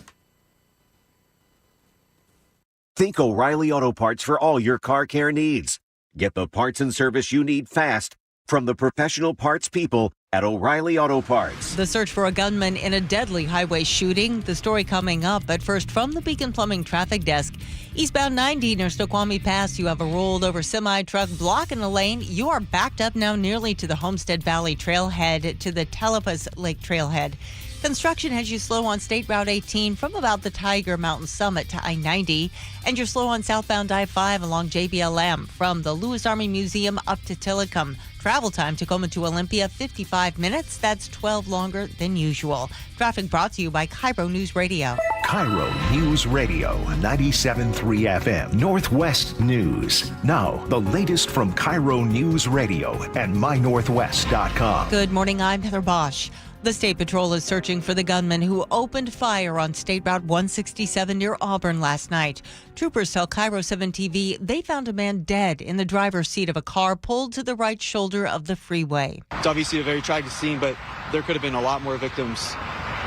Think O'Reilly Auto Parts for all your car care needs. Get the parts and service you need fast from the professional parts people at O'Reilly Auto Parts.
The search for a gunman in a deadly highway shooting. The story coming up. But first, from the Beacon Plumbing Traffic Desk, eastbound 90 near Snoqualmie Pass, you have a rolled over semi-truck blocking a lane. You are backed up now nearly to the Homestead Valley Trailhead to the Telepas Lake Trailhead. Construction has you slow on State Route 18 from about the Tiger Mountain Summit to I-90, and you're slow on southbound I-5 along JBLM from the Lewis Army Museum up to Tillicum. Travel time Tacoma to Olympia, 55 minutes. That's 12 longer than usual. Traffic brought to you by KIRO Newsradio.
KIRO News Radio, 97.3 FM, Northwest News. Now, the latest from KIRO News Radio and mynorthwest.com.
Good morning, I'm Heather Bosch. The State Patrol is searching for the gunman who opened fire on State Route 167 near Auburn last night. Troopers tell KIRO 7 TV they found a man dead in the driver's seat of a car pulled to the right shoulder of the freeway.
It's obviously a very tragic scene, but there could have been a lot more victims.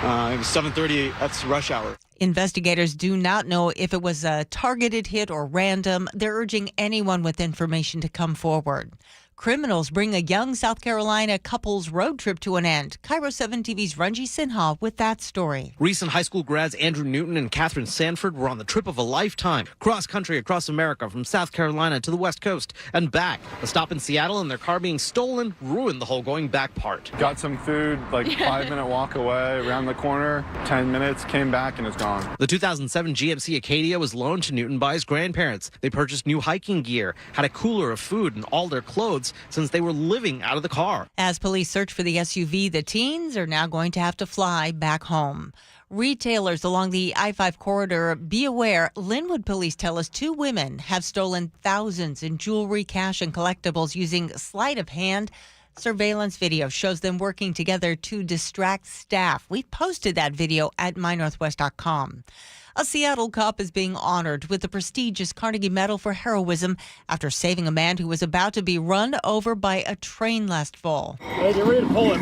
It was 7:30, that's rush hour.
Investigators do not know if it was a targeted hit or random. They're urging anyone with information to come forward. Criminals bring a young South Carolina couple's road trip to an end. KIRO 7 TV's Ranji Sinha with that story.
Recent high school grads Andrew Newton and Catherine Sanford were on the trip of a lifetime, cross-country across America from South Carolina to the West Coast and back. A stop in Seattle and their car being stolen ruined the whole going back part.
Got some food, like 5-minute walk away, around the corner, 10 minutes, came back and it's gone.
The 2007 GMC Acadia was loaned to Newton by his grandparents. They purchased new hiking gear, had a cooler of food and all their clothes since they were living out of the car.
As police search for the SUV, the teens are now going to have to fly back home. Retailers along the I-5 corridor, be aware. Linwood police tell us 2 women have stolen thousands in jewelry, cash, and collectibles using sleight of hand. Surveillance video shows them working together to distract staff. We've posted that video at mynorthwest.com. A Seattle cop is being honored with the prestigious Carnegie Medal for heroism after saving a man who was about to be run over by a train last fall.
Hey, get ready to pull it.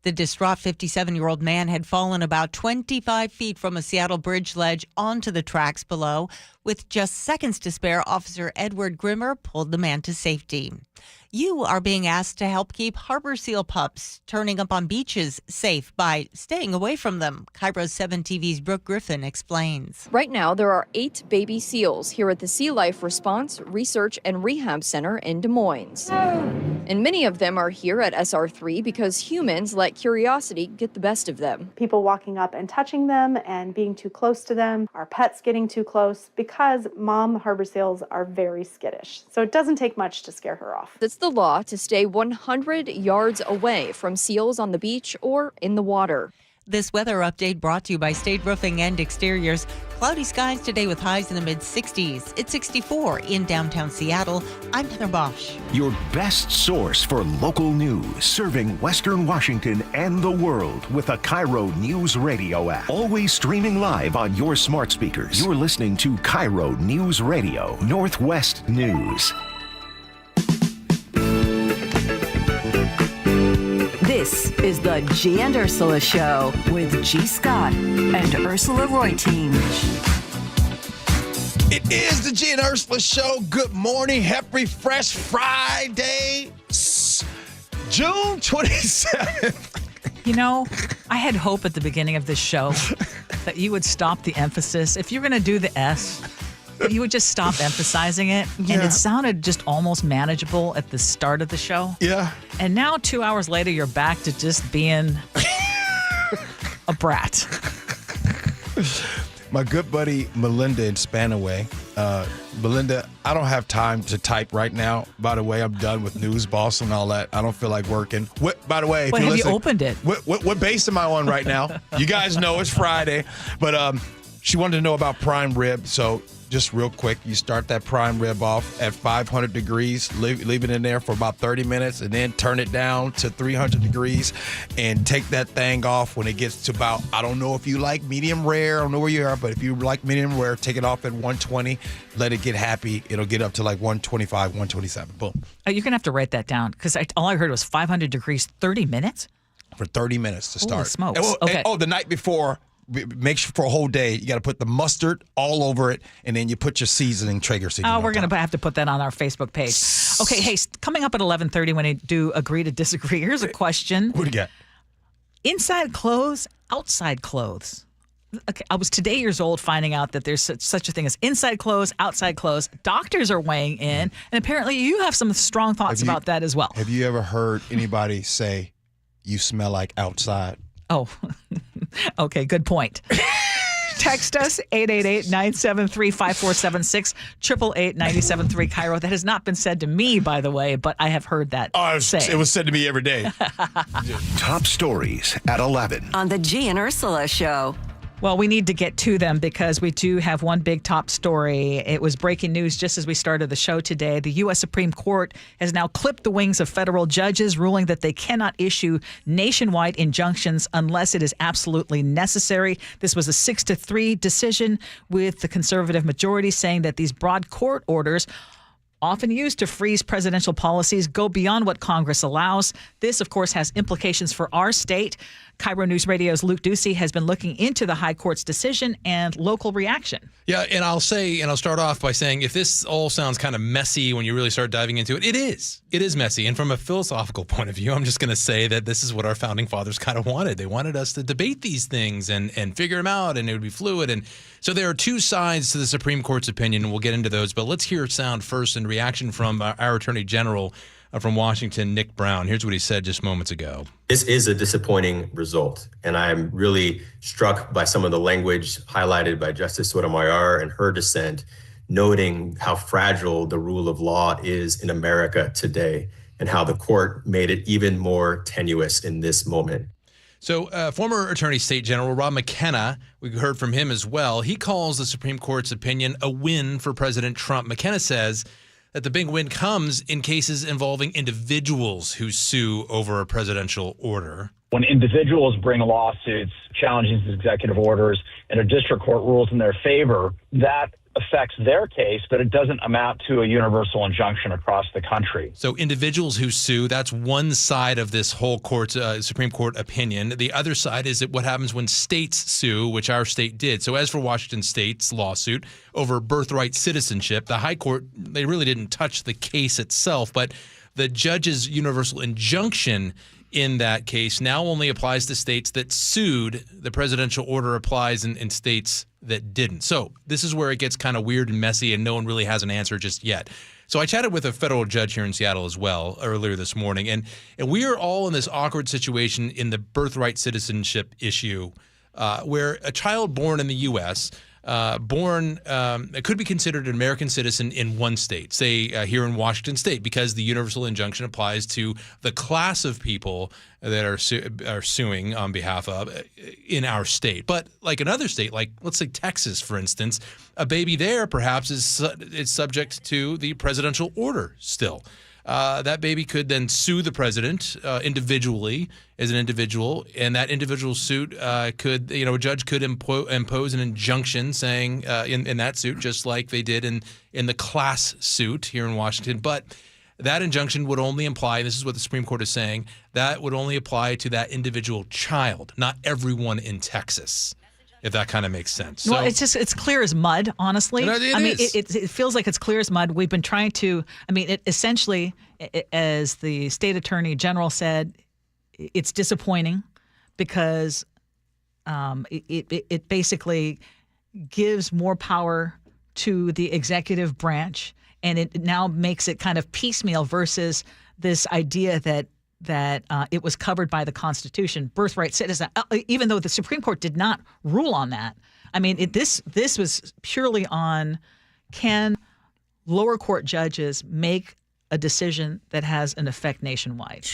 The distraught 57-year-old man had fallen about 25 feet from a Seattle bridge ledge onto the tracks below. With just seconds to spare, Officer Edward Grimmer pulled the man to safety. You are being asked to help keep harbor seal pups turning up on beaches safe by staying away from them. KIRO 7 TV's Brooke Griffin explains.
Right now, there are 8 baby seals here at the Sea Life Response Research and Rehab Center in Des Moines. And many of them are here at SR3 because humans let curiosity get the best of them.
People walking up and touching them and being too close to them, our pets getting too close, because mom harbor seals are very skittish. So it doesn't take much to scare her off.
It's the law to stay 100 yards away from seals on the beach or in the water.
This weather update brought to you by State Roofing and Exteriors. Cloudy skies today with highs in the mid-60s. It's 64 in downtown Seattle. I'm Heather Bosch.
Your best source for local news, serving Western Washington and the world with a KIRO Newsradio app. Always streaming live on your smart speakers. You're listening to KIRO Newsradio, Northwest News.
This is the Gee and Ursula Show with G. Scott and Ursula Reutin.
It is the Gee and Ursula Show. Good morning. Happy Fresh Friday, June 27th.
You know, I had hope at the beginning of this show that you would stop the emphasis. If you're going to do the S, you would just stop emphasizing it.
Yeah.
And it sounded just almost manageable at the start of the show.
Yeah.
And now 2 hours later, you're back to just being a brat.
My good buddy Melinda in Spanaway. Melinda, I don't have time to type right now. By the way, I'm done with News Boss and all that. I don't feel like working. By the way, if
Well,
you
have
listen,
you opened it?
What base am I on right now? You guys know it's Friday. But she wanted to know about prime rib. So just real quick, you start that prime rib off at 500 degrees, leave it in there for about 30 minutes, and then turn it down to 300 degrees and take that thing off when it gets to about, I don't know if you like medium rare, I don't know where you are, but if you like medium rare, take it off at 120, let it get happy. It'll get up to like 125, 127. Boom.
You're going to have to write that down because all I heard was 500 degrees, 30 minutes?
For 30 minutes to start.
Holy smokes.
Okay. The night before, make sure for a whole day, you got to put the mustard all over it, and then you put your seasoning, Traeger seasoning.
Oh, we're going to have to put that on our Facebook page. Okay, hey, coming up at 11:30 when I do agree to disagree, here's a question.
What do you got?
Inside clothes, outside clothes. Okay, I was today years old finding out that there's such a thing as inside clothes, outside clothes. Doctors are weighing in, and apparently you have some strong thoughts about that as well.
Have you ever heard anybody say, you smell like outside?
Oh, okay, good point. Text us, 888-973-5476, 888-973 KIRO. That has not been said to me, by the way, but I have heard that
it was said to me every day.
Top stories at 11.
On the Gee and Ursula Show.
Well, we need to get to them because we do have one big top story. It was breaking news just as we started the show today. The U.S. Supreme Court has now clipped the wings of federal judges, ruling that they cannot issue nationwide injunctions unless it is absolutely necessary. This was a 6-3 decision with the conservative majority saying that these broad court orders, often used to freeze presidential policies, go beyond what Congress allows. This, of course, has implications for our state. KIRO News Radio's Luke Ducey has been looking into the High Court's decision and local reaction.
Yeah, and I'll start off by saying if this all sounds kind of messy when you really start diving into it, it is. It is messy. And from a philosophical point of view, I'm just going to say that this is what our founding fathers kind of wanted. They wanted us to debate these things and figure them out, and it would be fluid. And so there are two sides to the Supreme Court's opinion, and we'll get into those. But let's hear sound first in reaction from our Attorney General from Washington, Nick Brown. Here's what he said just moments ago.
This is a disappointing result, and I'm really struck by some of the language highlighted by Justice Sotomayor in her dissent, noting how fragile the rule of law is in America today and how the court made it even more tenuous in this moment.
So former Attorney State General Rob McKenna, we heard from him as well. He calls the Supreme Court's opinion a win for President Trump. McKenna says that the big win comes in cases involving individuals who sue over a presidential order.
When individuals bring lawsuits challenging these executive orders and a district court rules in their favor, that affects their case, but it doesn't amount to a universal injunction across the country.
So individuals who sue, that's one side of this whole Supreme Court opinion. The other side is that what happens when states sue, which our state did. So as for Washington State's lawsuit over birthright citizenship, the High Court, they really didn't touch the case itself, but the judge's universal injunction in that case now only applies to states that sued. The presidential order applies in states that didn't. So this is where it gets kind of weird and messy, and no one really has an answer just yet. So I chatted with a federal judge here in Seattle as well earlier this morning, and we are all in this awkward situation in the birthright citizenship issue where a child born in the U.S., could be considered an American citizen in one state, say here in Washington State, because the universal injunction applies to the class of people that are suing on behalf of in our state. But like another state, like let's say Texas, for instance, a baby there perhaps is subject to the presidential order still. That baby could then sue the president individually as an individual, and that individual suit could, a judge could impose an injunction saying in that suit, just like they did in the class suit here in Washington. But that injunction would only apply, this is what the Supreme Court is saying, that would only apply to that individual child, not everyone in Texas. If that kind of makes sense.
Well, it's clear as mud, honestly. It feels like it's clear as mud. We've been trying to, essentially, as the state attorney general said, it's disappointing because it basically gives more power to the executive branch, and it now makes it kind of piecemeal versus this idea that it was covered by the Constitution, birthright citizen, even though the Supreme Court did not rule on that. This was purely on, can lower court judges make a decision that has an effect nationwide?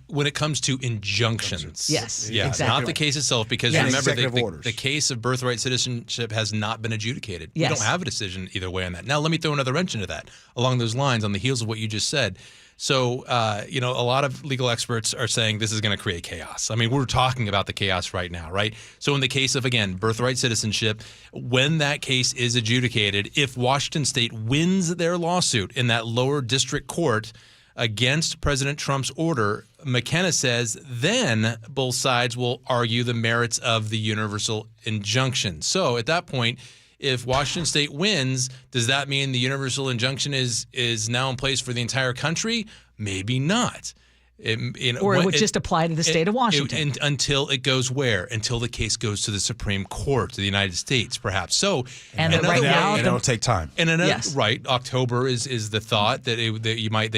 When it comes to injunctions.
Yes,
yeah,
exactly.
not the case itself, because remember, the case of birthright citizenship has not been adjudicated.
Yes.
We don't have a decision either way on that. Now, let me throw another wrench into that along those lines on the heels of what you just said. So, a lot of legal experts are saying this is going to create chaos. We're talking about the chaos right now, right? So in the case of, again, birthright citizenship, when that case is adjudicated, if Washington State wins their lawsuit in that lower district court against President Trump's order, McKenna says then both sides will argue the merits of the universal injunction. So at that point, if Washington State wins, does that mean the universal injunction is now in place for the entire country? Maybe not. It
would just apply to the state of Washington.
Until it goes where? Until the case goes to the Supreme Court of the United States, perhaps. So,
and right now,
it'll take time.
And right, October is the thought that you might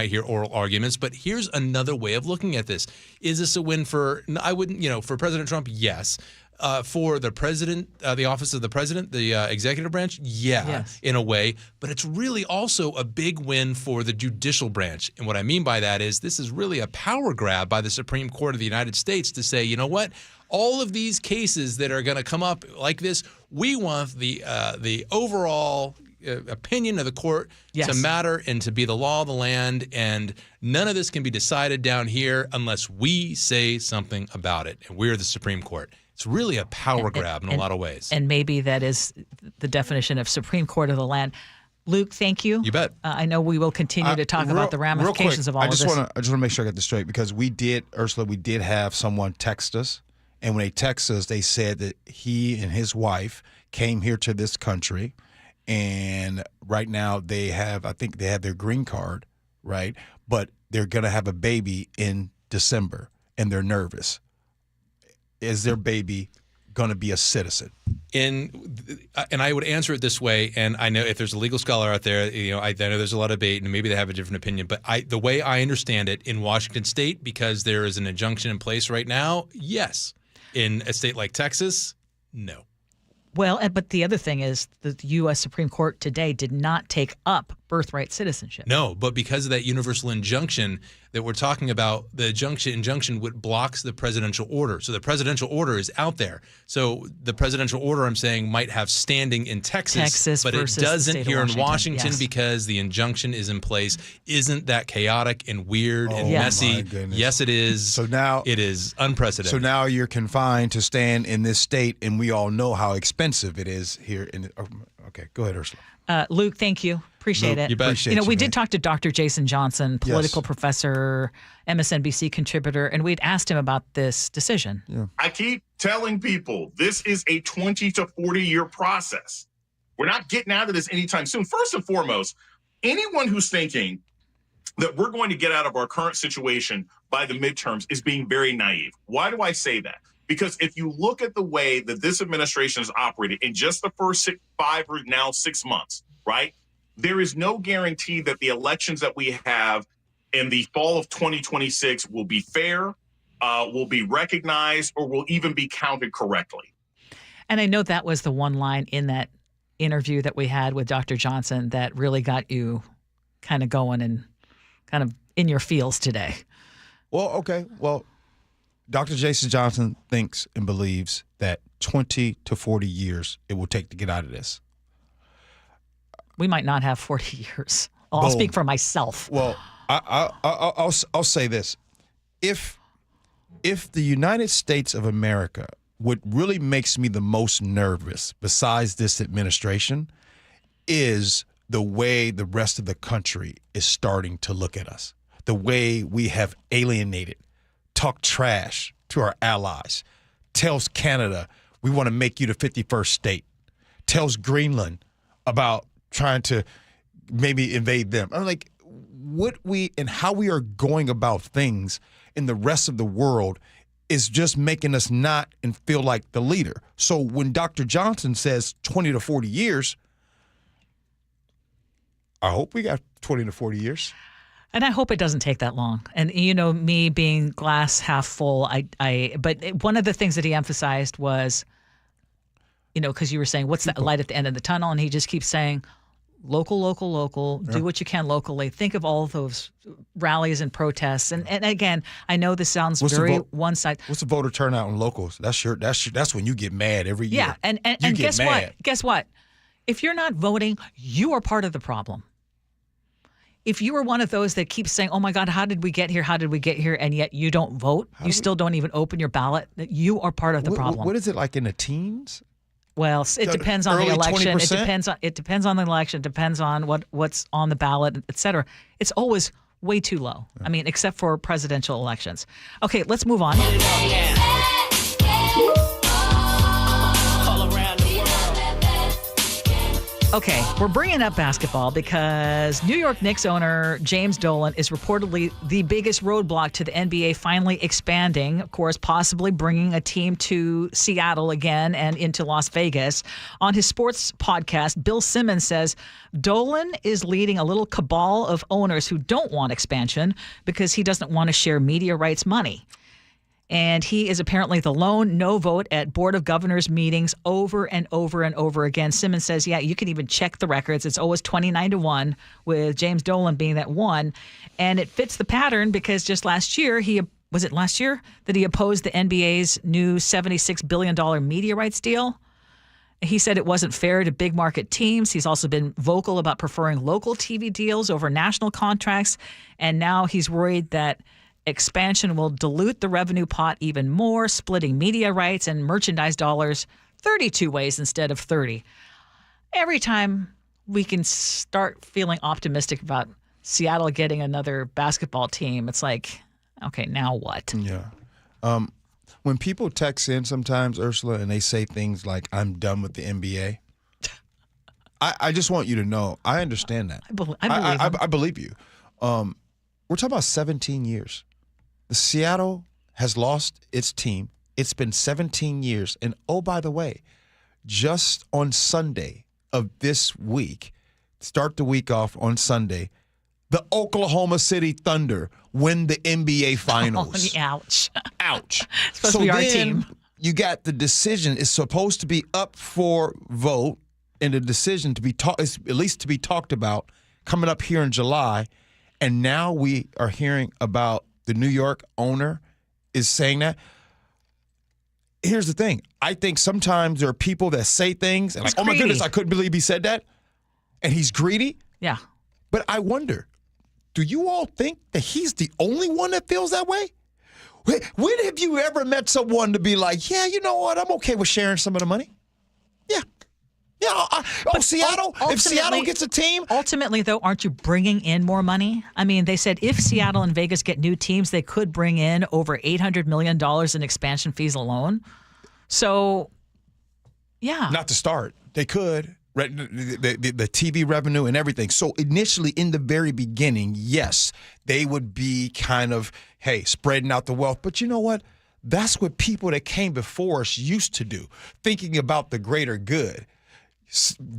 hear oral arguments. But here's another way of looking at this: is this a win for? I wouldn't, for President Trump, yes. For the president, the office of the president, the executive branch, yes, in a way. But it's really also a big win for the judicial branch. And what I mean by that is this is really a power grab by the Supreme Court of the United States to say, you know what? All of these cases that are going to come up like this, we want the overall opinion of the court to matter and to be the law of the land, and none of this can be decided down here unless we say something about it. And we're the Supreme Court. It's really a power grab in a lot of ways.
And maybe that is the definition of Supreme Court of the land. Luke, thank you.
You bet.
I know we will continue to talk about the ramifications of all of this.
I just want to make sure I get this straight, because we did have someone text us, and when they text us, they said that he and his wife came here to this country, and right now I think they have their green card, right? But they're going to have a baby in December, and they're nervous. Is their baby going to be a citizen?
And I would answer it this way, and I know if there's a legal scholar out there, I know there's a lot of debate, and maybe they have a different opinion, but the way I understand it in Washington State, because there is an injunction in place right now, yes. In a state like Texas, no.
Well, but the other thing is the U.S. Supreme Court today did not take up birthright citizenship.
No, but because of that universal injunction that we're talking about, the injunction blocks the presidential order. So the presidential order is out there. So the presidential order, I'm saying, might have standing in Texas but it doesn't here in Washington because the injunction is in place. Isn't that chaotic and weird and messy? Yes, it is. So now it is unprecedented.
So now you're confined to stand in this state, and we all know how expensive it is here. Okay, go ahead, Ursula.
Luke, thank you. Appreciate it.
You bet.
We did talk to Dr. Jason Johnson, political professor, MSNBC contributor, and we'd asked him about this decision.
Yeah.
I keep telling people this is a 20 to 40-year process. We're not getting out of this anytime soon. First and foremost, anyone who's thinking that we're going to get out of our current situation by the midterms is being very naive. Why do I say that? Because if you look at the way that this administration has operated in just the first 5 or now 6 months, right? There is no guarantee that the elections that we have in the fall of 2026 will be fair, will be recognized, or will even be counted correctly.
And I know that was the one line in that interview that we had with Dr. Johnson that really got you kind of going and kind of in your feels today.
Well, okay. Well, Dr. Jason Johnson thinks and believes that 20 to 40 years it will take to get out of this.
We might not have 40 years. I'll speak for myself.
Well, I'll say this. If the United States of America, what really makes me the most nervous besides this administration is the way the rest of the country is starting to look at us, the way we have alienated, talked trash to our allies, tells Canada we want to make you the 51st state, tells Greenland about trying to maybe invade them. I'm like, what we and how we are going about things in the rest of the world is just making us not and feel like the leader. So when Dr. Johnson says 20 to 40 years, I hope we got 20 to 40 years.
And I hope it doesn't take that long. And, you know, me being glass half full, but one of the things that he emphasized was, you know, because you were saying, what's that light at the end of the tunnel? And he just keeps saying, local, local, local, do what you can locally. Think of all those rallies and protests. And again, I know this sounds very one-sided.
What's the voter turnout in locals? That's when you get mad every year.
Yeah, and guess what? Guess what? If you're not voting, you are part of the problem. If you are one of those that keeps saying, oh my God, how did we get here? How did we get here? And yet you don't vote, you still don't even open your ballot, you are part of the problem.
What is it like in the teens?
Well, it depends on the election.
20%?
It depends on the election. It depends on what's on the ballot, et cetera. It's always way too low. I mean, except for presidential elections. Okay, let's move on. Okay, we're bringing up basketball because New York Knicks owner James Dolan is reportedly the biggest roadblock to the NBA finally expanding, of course, possibly bringing a team to Seattle again and into Las Vegas. On his sports podcast, Bill Simmons says Dolan is leading a little cabal of owners who don't want expansion because he doesn't want to share media rights money. And he is apparently the lone no vote at Board of Governors meetings over and over and over again. Simmons says, yeah, you can even check the records. It's always 29-1 with James Dolan being that one. And it fits the pattern because just last year, was it last year that he opposed the NBA's new $76 billion media rights deal? He said it wasn't fair to big market teams. He's also been vocal about preferring local TV deals over national contracts. And now he's worried that expansion will dilute the revenue pot even more, splitting media rights and merchandise dollars 32 ways instead of 30. Every time we can start feeling optimistic about Seattle getting another basketball team, it's like, okay, now what?
Yeah. When people text in sometimes, Ursula, and they say things like, I'm done with the NBA, I just want you to know, I understand that. I believe you. We're talking about 17 years. The Seattle has lost its team. It's been 17 years. And oh, by the way, just on Sunday of this week, start the week off on Sunday, the Oklahoma City Thunder win the NBA Finals.
Oh, ouch.
Ouch.
It's supposed to be our team.
You got the decision is supposed to be up for vote and the decision to be at least to be talked about coming up here in July. And now we are hearing about the New York owner is saying that. Here's the thing. I think sometimes there are people that say things and like, oh my goodness, I couldn't believe he said that. And he's greedy.
Yeah.
But I wonder, do you all think that he's the only one that feels that way? When have you ever met someone to be like, yeah, you know what? I'm okay with sharing some of the money. Yeah. Yeah, Seattle, if Seattle gets a team.
Ultimately, though, aren't you bringing in more money? I mean, they said if Seattle and Vegas get new teams, they could bring in over $800 million in expansion fees alone. So, yeah.
Not to start. They could. the TV revenue and everything. So initially, in the very beginning, yes, they would be kind of, hey, spreading out the wealth. But you know what? That's what people that came before us used to do, thinking about the greater good.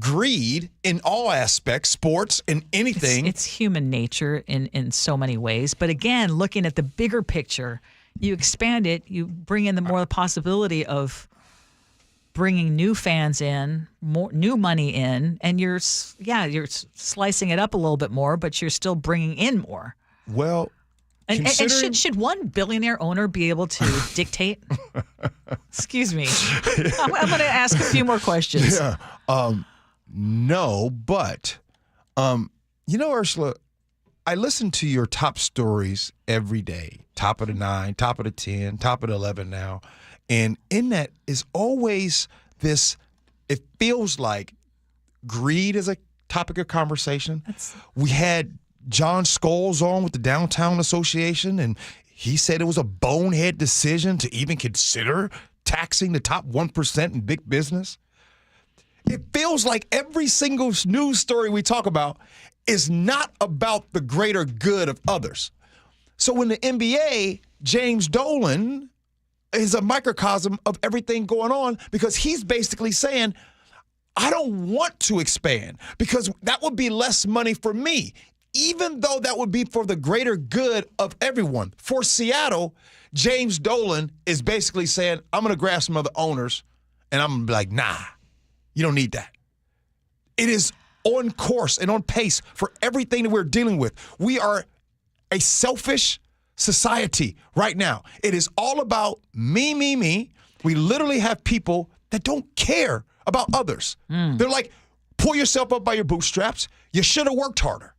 Greed in all aspects, sports and anything.
It's human nature in so many ways. But again, looking at the bigger picture, you expand it, you bring in the possibility of bringing new fans in, more new money in, and you're slicing it up a little bit more, but you're still bringing in more.
Well,
and should one billionaire owner be able to dictate? Excuse me. I'm going to ask a few more questions.
Yeah. No, but Ursula, I listen to your top stories every day. Top of the 9, top of the 10, top of the 11 now. And in that is always this, it feels like greed is a topic of conversation. We had John Scholes on with the Downtown Association, and he said it was a bonehead decision to even consider taxing the top 1% in big business. It feels like every single news story we talk about is not about the greater good of others. So in the NBA, James Dolan is a microcosm of everything going on because he's basically saying, I don't want to expand because that would be less money for me, even though that would be for the greater good of everyone. For Seattle, James Dolan is basically saying, I'm going to grab some other owners, and I'm going to be like, nah, you don't need that. It is on course and on pace for everything that we're dealing with. We are a selfish society right now. It is all about me, me, me. We literally have people that don't care about others. They're like, pull yourself up by your bootstraps. You should have worked harder.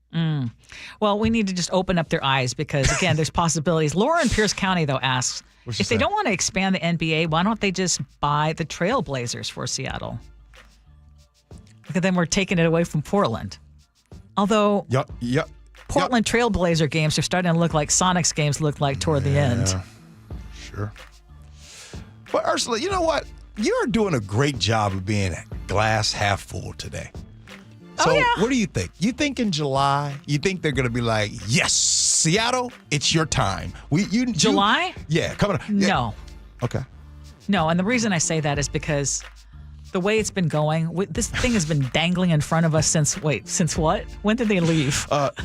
Well, we need to just open up their eyes because, again, there's possibilities. Laura in Pierce County, though, asks, if they don't want to expand the NBA, why don't they just buy the Trailblazers for Seattle? Because then we're taking it away from Portland. Although Portland Trailblazer games are starting to look like Sonics games look like toward the end.
Sure. But Ursula, you know what? You're doing a great job of being glass half full today. So what do you think? You think in July, you think they're going to be like, yes, Seattle, it's your time.
July?
Yeah, coming on.
No.
Okay.
No, and the reason I say that is because the way it's been going, this thing has been dangling in front of us since what? When did they leave?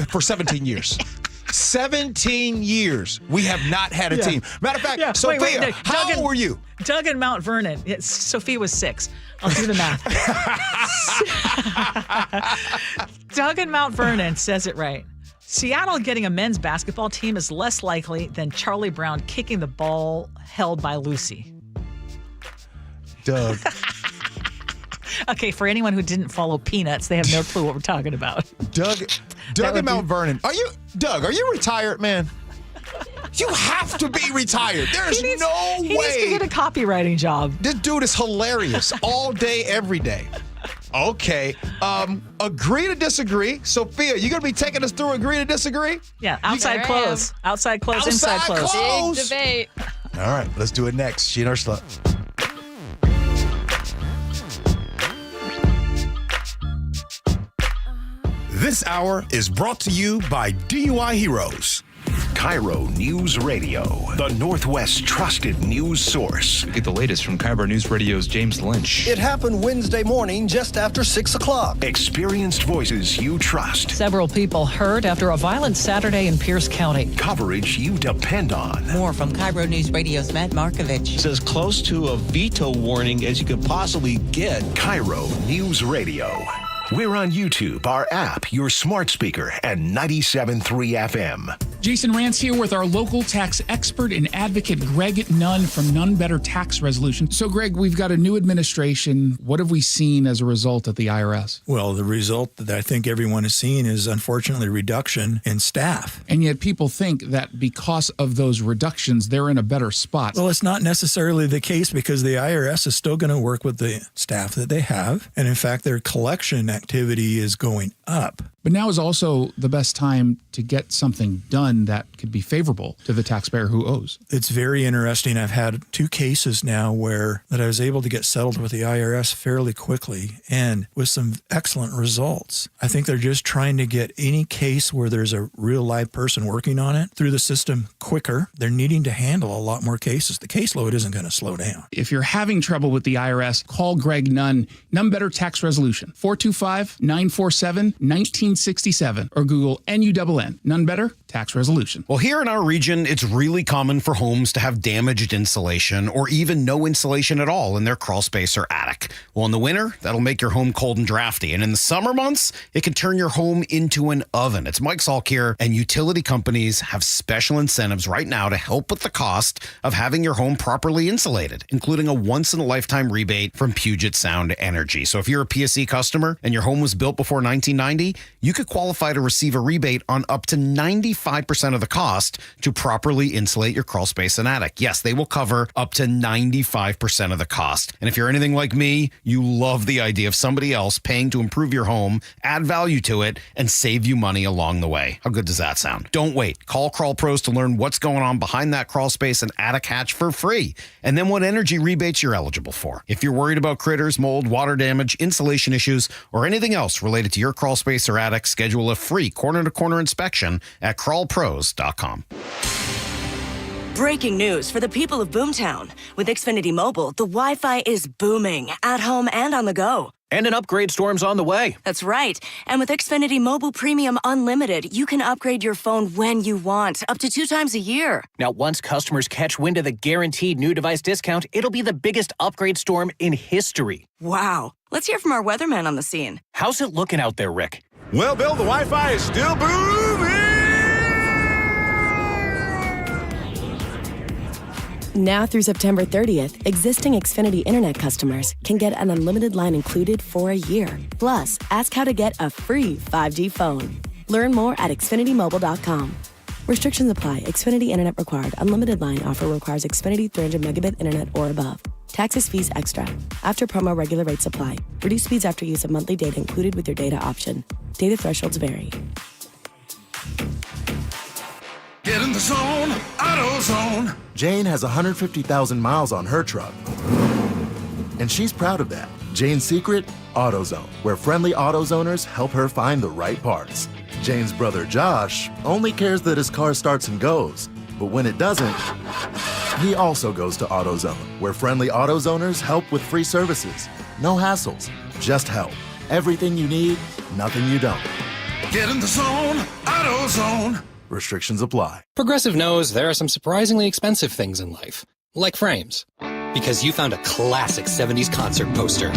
For 17 years. 17 years. We have not had a team. Matter of fact, Sophia, how old were you?
Doug in Mount Vernon. Sophia was 6. I'll do the math. Doug in Mount Vernon says it right. Seattle getting a men's basketball team is less likely than Charlie Brown kicking the ball held by Lucy.
Doug.
Okay, for anyone who didn't follow Peanuts, they have no clue what we're talking about.
Doug in Mount Vernon. Are you retired, man? You have to be retired. There's no way.
He needs to get a copywriting job.
This dude is hilarious all day, every day. Okay. Agree to disagree. Sophia, you going to be taking us through agree to disagree?
Yeah, outside clothes. Outside clothes, inside clothes.
Big debate.
All right, let's do it next. Gee Ursula.
This hour is brought to you by DUI Heroes. KIRO News Radio, the Northwest's trusted news source.
Get the latest from KIRO Newsradio's James Lynch.
It happened Wednesday morning just after 6 o'clock.
Experienced voices you trust.
Several people hurt after a violent Saturday in Pierce County.
Coverage you depend on.
More from KIRO Newsradio's Matt Markovich.
It's as close to a veto warning as you could possibly get.
KIRO News Radio. We're on YouTube, our app, your smart speaker, and 97.3 FM.
Jason Rance here with our local tax expert and advocate, Greg Nunn from Nunn Better Tax Resolution. So, Greg, we've got a new administration. What have we seen as a result at the IRS?
Well, the result that I think everyone has seen is, unfortunately, reduction in staff.
And yet people think that because of those reductions, they're in a better spot.
Well, it's not necessarily the case because the IRS is still going to work with the staff that they have. And, in fact, their collection activity is going up. up.
But now is also the best time to get something done that could be favorable to the taxpayer who owes.
It's very interesting. I've had 2 cases now where that I was able to get settled with the IRS fairly quickly and with some excellent results. I think they're just trying to get any case where there's a real live person working on it through the system quicker. They're needing to handle a lot more cases. The caseload isn't going to slow down.
If you're having trouble with the IRS, call Greg Nunn. None Better Tax Resolution, 425-947-1967, or Google NUNN. None Better Tax Resolution.
Well, here in our region, it's really common for homes to have damaged insulation or even no insulation at all in their crawl space or attic. Well, in the winter, that'll make your home cold and drafty. And in the summer months, it can turn your home into an oven. It's Mike Salk here, and utility companies have special incentives right now to help with the cost of having your home properly insulated, including a once-in-a-lifetime rebate from Puget Sound Energy. So if you're a PSE customer and your home was built before 1990, you could qualify to receive a rebate on up to 95% of the cost to properly insulate your crawl space and attic. Yes, they will cover up to 95% of the cost. And if you're anything like me, you love the idea of somebody else paying to improve your home, add value to it, and save you money along the way. How good does that sound? Don't wait. Call Crawl Pros to learn what's going on behind that crawl space and attic hatch for free, and then what energy rebates you're eligible for. If you're worried about critters, mold, water damage, insulation issues, or anything else related to your crawl space or attic, schedule a free corner-to-corner inspection at crawlpros.com.
Breaking news for the people of Boomtown. With Xfinity Mobile, the Wi-Fi is booming at home and on the go.
And an upgrade storm's on the way.
That's right. And with Xfinity Mobile Premium Unlimited, you can upgrade your phone when you want, up to 2 times a year.
Now, once customers catch wind of the guaranteed new device discount, it'll be the biggest upgrade storm in history.
Wow. Let's hear from our weatherman on the scene.
How's it looking out there, Rick?
Well, Bill, the Wi-Fi is still booming.
Now through September 30th, existing Xfinity Internet customers can get an unlimited line included for a year. Plus, ask how to get a free 5G phone. Learn more at XfinityMobile.com. Restrictions apply. Xfinity Internet required. Unlimited line offer requires Xfinity 300 megabit internet or above. Taxes, fees extra. After promo, regular rates apply. Reduced speeds after use of monthly data included with your data option. Data thresholds vary.
Get in the zone, AutoZone.
Jane has 150,000 miles on her truck, and she's proud of that. Jane's secret? AutoZone, where friendly AutoZoners help her find the right parts. Jane's brother Josh only cares that his car starts and goes, but when it doesn't, he also goes to AutoZone, where friendly AutoZoners help with free services. No hassles, just help. Everything you need, nothing you don't.
Get in the zone, AutoZone.
Restrictions apply.
Progressive knows there are some surprisingly expensive things in life, like frames. Because you found a classic 70s concert poster.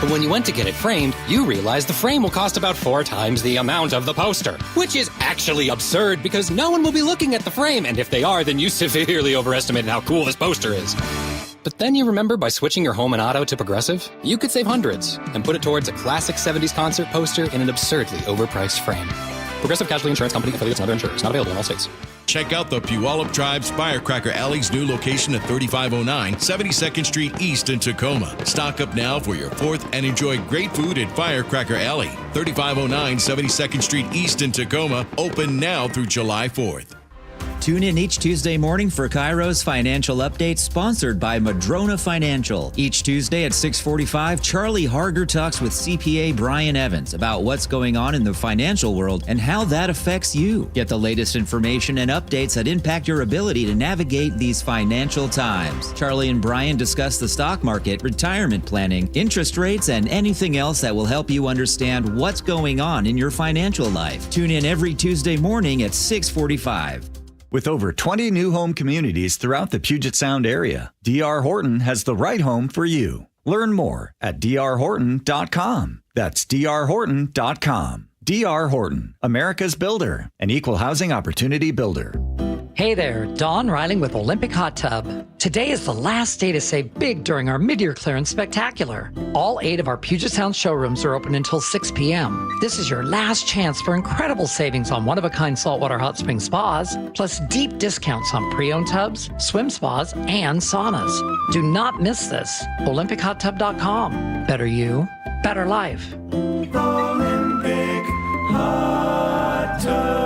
But when you went to get it framed, you realized the frame will cost about 4 times the amount of the poster. Which is actually absurd because no one will be looking at the frame, and if they are, then you severely overestimated how cool this poster is. But then you remember by switching your home and auto to Progressive, you could save hundreds and put it towards a classic 70s concert poster in an absurdly overpriced frame. Progressive Casualty Insurance Company, affiliates, and other insurers. Not available in all states.
Check out the Puyallup Tribe's Firecracker Alley's new location at 3509 72nd Street East in Tacoma. Stock up now for your 4th and enjoy great food at Firecracker Alley. 3509 72nd Street East in Tacoma. Open now through July 4th.
Tune in each Tuesday morning for KIRO's Financial Update, sponsored by Madrona Financial. Each Tuesday at 6:45, Charlie Harger talks with CPA Brian Evans about what's going on in the financial world and how that affects you. Get the latest information and updates that impact your ability to navigate these financial times. Charlie and Brian discuss the stock market, retirement planning, interest rates, and anything else that will help you understand what's going on in your financial life. Tune in every Tuesday morning at 6:45.
With over 20 new home communities throughout the Puget Sound area, D.R. Horton has the right home for you. Learn more at drhorton.com. That's drhorton.com. D.R. Horton, America's builder, an equal housing opportunity builder.
Hey there, Dawn Riley with Olympic Hot Tub. Today is the last day to save big during our mid-year clearance spectacular. All 8 of our Puget Sound showrooms are open until 6 p.m. This is your last chance for incredible savings on one-of-a-kind saltwater hot spring spas, plus deep discounts on pre-owned tubs, swim spas, and saunas. Do not miss this. OlympicHotTub.com. Better you, better life.
Olympic
Hot Tub.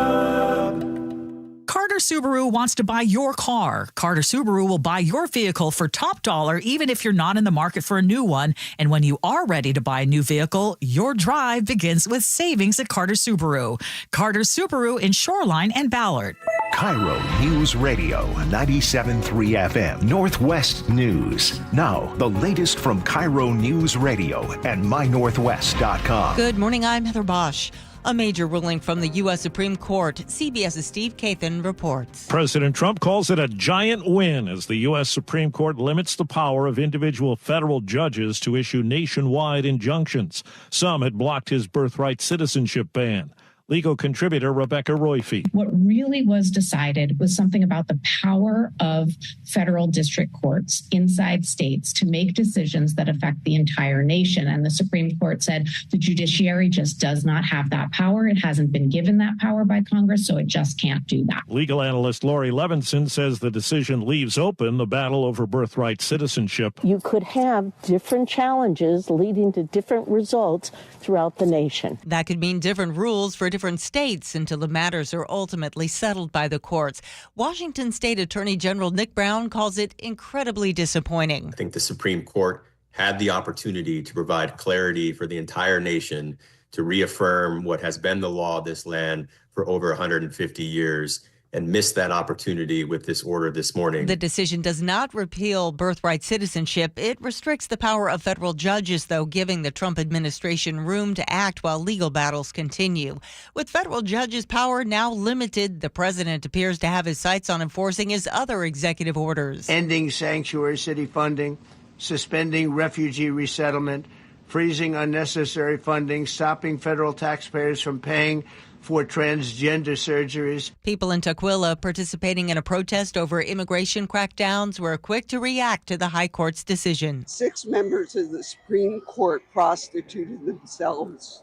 Carter Subaru wants to buy your car. Carter Subaru will buy your vehicle for top dollar, even if you're not in the market for a new one. And when you are ready to buy a new vehicle, your drive begins with savings at Carter Subaru. Carter Subaru in Shoreline and Ballard.
KIRO News Radio 97.3 FM Northwest News. Now, the latest from KIRO News Radio and mynorthwest.com.
Good morning, I'm Heather Bosch. A major ruling from the U.S. Supreme Court. CBS's Steve Kathan reports.
President Trump calls it a giant win as the U.S. Supreme Court limits the power of individual federal judges to issue nationwide injunctions. Some had blocked his birthright citizenship ban. Legal contributor Rebecca Royfeet.
What really was decided was something about the power of federal district courts inside states to make decisions that affect the entire nation. And the Supreme Court said the judiciary just does not have that power. It hasn't been given that power by Congress, so it just can't do that.
Legal analyst Lori Levinson says the decision leaves open the battle over birthright citizenship.
You could have different challenges leading to different results throughout the nation.
That could mean different rules for different states until the matters are ultimately settled by the courts. Washington State Attorney General Nick Brown calls it incredibly disappointing.
I think the Supreme Court had the opportunity to provide clarity for the entire nation to reaffirm what has been the law of this land for over 150 years and missed that opportunity with this order this morning.
The decision does not repeal birthright citizenship. It restricts the power of federal judges, though, giving the Trump administration room to act while legal battles continue. With federal judges' power now limited, the president appears to have his sights on enforcing his other executive orders.
Ending sanctuary city funding, suspending refugee resettlement, freezing unnecessary funding, stopping federal taxpayers from paying for transgender surgeries.
People in Tukwila participating in a protest over immigration crackdowns were quick to react to the high court's decision.
6 members of the Supreme Court prostituted themselves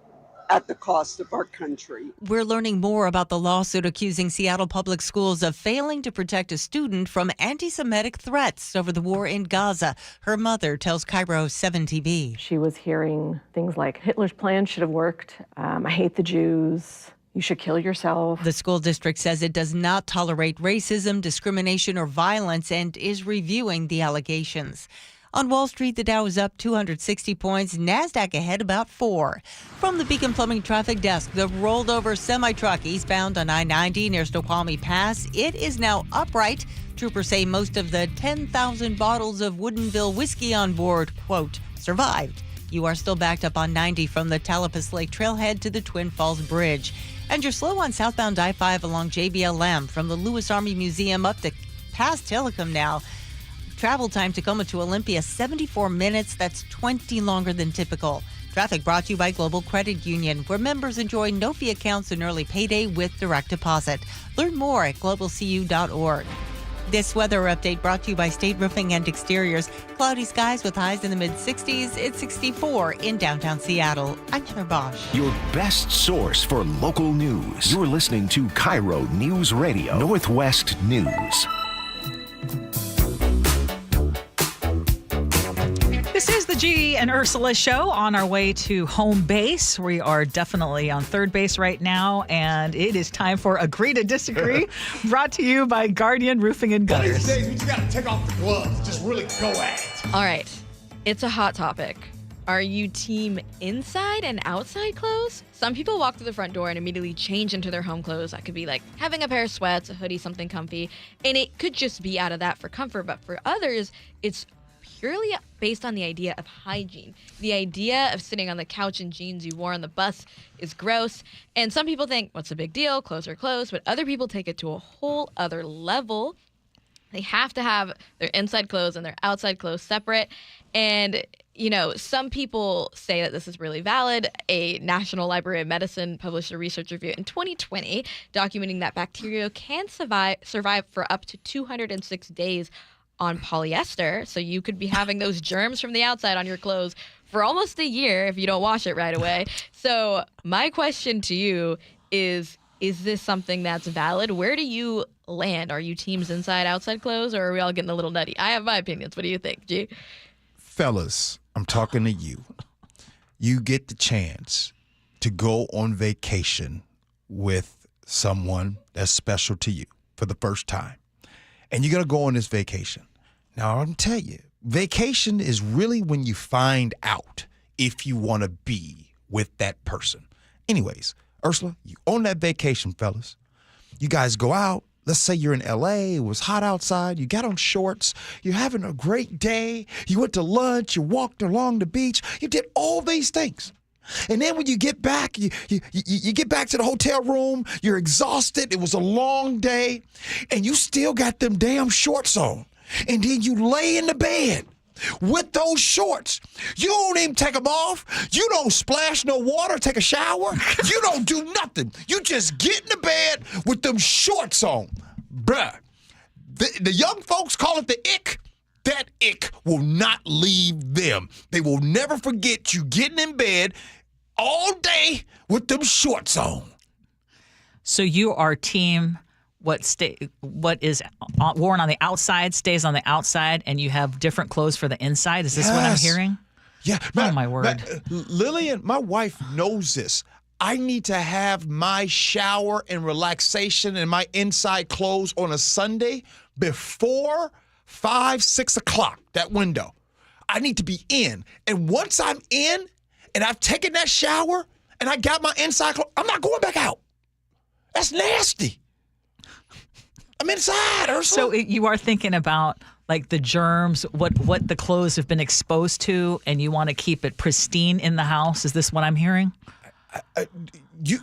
at the cost of our country.
We're learning more about the lawsuit accusing Seattle Public Schools of failing to protect a student from anti-Semitic threats over the war in Gaza. Her mother tells KIRO 7 TV.
She was hearing things like Hitler's plan should have worked. I hate the Jews. You should kill yourself.
The school district says it does not tolerate racism, discrimination, or violence and is reviewing the allegations. On Wall Street, the Dow is up 260 points, NASDAQ ahead about 4. From the Beacon Plumbing Traffic Desk, the rolled over semi-truck eastbound on I-90 near Snoqualmie Pass, it is now upright. Troopers say most of the 10,000 bottles of Woodinville whiskey on board, quote, survived. You are still backed up on 90 from the Talipus Lake Trailhead to the Twin Falls Bridge. And you're slow on southbound I-5 along JBLM from the Lewis Army Museum up to past Telecom now. Travel time Tacoma to Olympia, 74 minutes. That's 20 longer than typical. Traffic brought to you by Global Credit Union, where members enjoy no-fee accounts and early payday with direct deposit. Learn more at globalcu.org. This weather update brought to you by State Roofing and Exteriors. Cloudy skies with highs in the mid-60s. It's 64 in downtown Seattle. I'm Heather Bosch.
Your best source for local news. You're listening to KIRO News Radio Northwest News.
This is the Gee and Ursula Show on our way to home base. We are definitely on third base right now, and it is time for Agree to Disagree, brought to you by Guardian Roofing and Gutters.
These days, we just got to take off the gloves. Just really go at it.
All right. It's a hot topic. Are you team inside and outside clothes? Some people walk through the front door and immediately change into their home clothes. That could be like having a pair of sweats, a hoodie, something comfy. And it could just be out of that for comfort. But for others, it's purely based on the idea of hygiene. The idea of sitting on the couch in jeans you wore on the bus is gross. And some people think, what's the big deal? Clothes are clothes. But other people take it to a whole other level. They have to have their inside clothes and their outside clothes separate. And, you know, some people say that this is really valid. A National Library of Medicine published a research review in 2020 documenting that bacteria can survive for up to 206 days on polyester. So you could be having those germs from the outside on your clothes for almost a year if you don't wash it right away. So my question to you is this something that's valid? Where do you land? Are you teams inside, outside clothes, or are we all getting a little nutty? I have my opinions. What do you think, G?
Fellas, I'm talking to you. You get the chance to go on vacation with someone that's special to you for the first time. And you're going to go on this vacation. Now, I'm going to tell you, vacation is really when you find out if you want to be with that person. Anyways, Ursula, you on that vacation, fellas. You guys go out. Let's say you're in L.A., it was hot outside, you got on shorts, you're having a great day, you went to lunch, you walked along the beach, you did all these things. And then when you get back, you get back to the hotel room, you're exhausted, it was a long day, and you still got them damn shorts on. And then you lay in the bed with those shorts. You don't even take them off. You don't splash no water, take a shower. You don't do nothing. You just get in the bed with them shorts on. Bruh, the young folks call it the ick. That ick will not leave them. They will never forget you getting in bed all day with them shorts on.
So you are team what is worn on the outside stays on the outside, and you have different clothes for the inside? Is this what I'm hearing?
Yeah.
Oh, my word.
Lillian, my wife knows this. I need to have my shower and relaxation and my inside clothes on a Sunday before 5, 6 o'clock, that window. I need to be in. And once I'm in and I've taken that shower and I got my inside clothes, I'm not going back out. That's nasty. I'm inside, Ursula.
So you are thinking about like the germs, what the clothes have been exposed to, and you want to keep it pristine in the house. Is this what I'm hearing?
You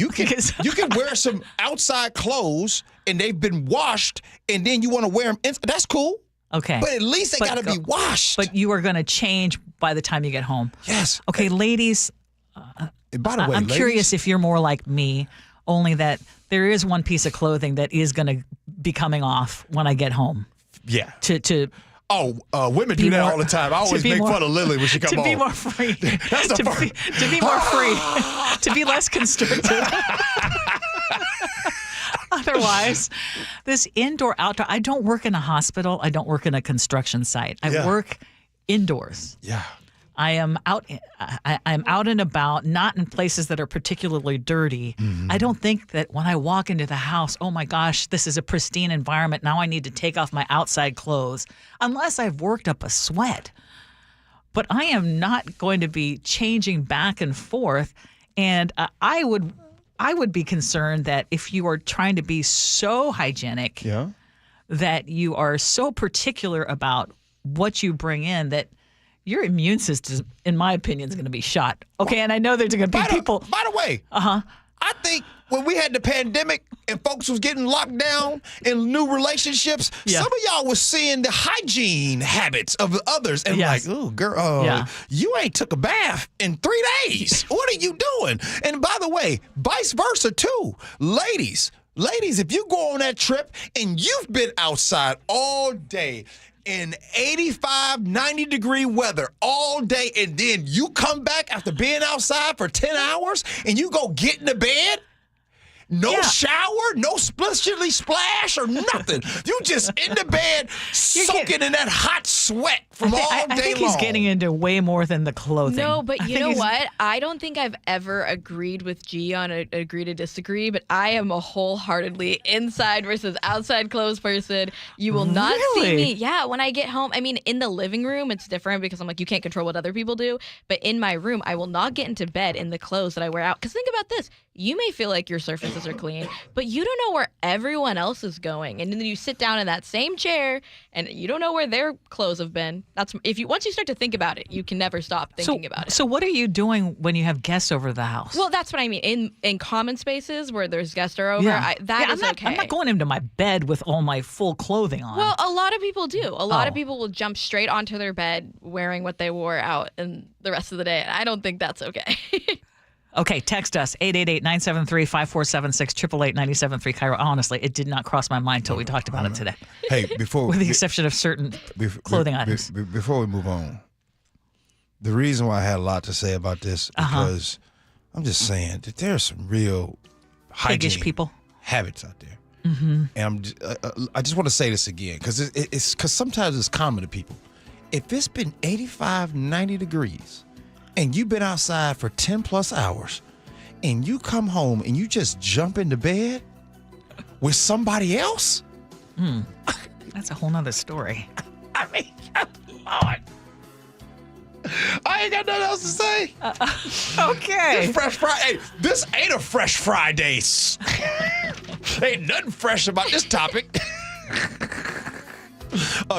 can wear some outside clothes and they've been washed, and then you want to wear them. That's cool.
Okay.
But at least they got to be washed.
But you are going to change by the time you get home.
Yes.
Okay, ladies.
By the way,
I'm curious if you're more like me, only that there is one piece of clothing that is going to be coming off when I get home.
Yeah.
Women
do that all the time. I always make fun of Lily when she comes home.
To be more free.
That's
to be more free. To be less constricted. Otherwise, this indoor-outdoor, I don't work in a hospital. I don't work in a construction site. I work indoors.
Yeah.
I am out. I'm out and about, not in places that are particularly dirty. Mm-hmm. I don't think that when I walk into the house, oh my gosh, this is a pristine environment. Now I need to take off my outside clothes, unless I've worked up a sweat. But I am not going to be changing back and forth. And I would be concerned that if you are trying to be so hygienic, that you are so particular about what you bring in, that your immune system, in my opinion, is going to be shot. Okay, and I know there's going to be people.
By the way, I think when we had the pandemic and folks was getting locked down in new relationships, some of y'all was seeing the hygiene habits of the others and like, oh, girl, you ain't took a bath in 3 days. What are you doing? And by the way, vice versa too. Ladies, if you go on that trip and you've been outside all day, in 85, 90-degree weather all day, and then you come back after being outside for 10 hours and you go get in the bed? No shower, no splishly splash or nothing. You just in the bed soaking in that hot sweat from all day long.
I think he's getting into way more than the clothing.
No, but you know what? I don't think I've ever agreed with G on agree to disagree, but I am a wholeheartedly inside versus outside clothes person. You will not see me. Yeah, when I get home, I mean, in the living room, it's different because I'm like, you can't control what other people do. But in my room, I will not get into bed in the clothes that I wear out. Because think about this. You may feel like your surfaces are clean, but you don't know where everyone else is going. And then you sit down in that same chair and you don't know where their clothes have been. That's once you start to think about it, you can never stop thinking about it.
So what are you doing when you have guests over the house?
Well, that's what I mean. In common spaces where there's guests are over, okay.
I'm not going into my bed with all my full clothing on.
Well, a lot of people do. A lot of people will jump straight onto their bed wearing what they wore out and the rest of the day. And I don't think that's okay.
Okay, text us, 888-973-5476, 888-973, KIRO. Honestly, it did not cross my mind until we talked about it today.
Hey,
with the exception of certain clothing items.
Before we move on, the reason why I had a lot to say about this because I'm just saying that there's some real hygiene
people
habits out there. Mm-hmm. And I just want to say this again because because sometimes it's common to people. If it's been 85, 90 degrees, and you've been outside for 10 plus hours, and you come home and you just jump into bed with somebody else?
That's a whole nother story.
I mean, Lord. I ain't got nothing else to say.
Okay.
This Fresh Friday. Hey, this ain't a Fresh Friday. Ain't nothing fresh about this topic.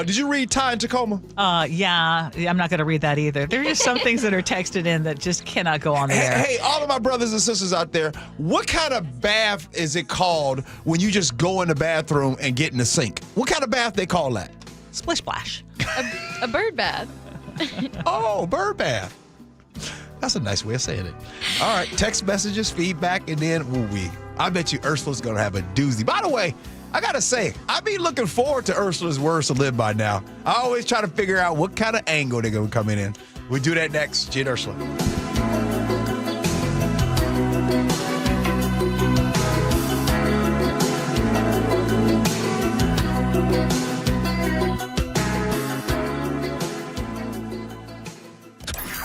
Did you read Ty in Tacoma?
Yeah, I'm not going to read that either. There are just some things that are texted in that just cannot go on the air.
Hey, all of my brothers and sisters out there, what kind of bath is it called when you just go in the bathroom and get in the sink? What kind of bath they call that?
Splish splash.
A bird bath.
Oh, bird bath. That's a nice way of saying it. All right, text messages, feedback, and then woo-wee. I bet you Ursula's going to have a doozy. By the way, I got to say, I be looking forward to Ursula's Words to Live By now. I always try to figure out what kind of angle they're going to come in. We'll do that next. Gee and Ursula.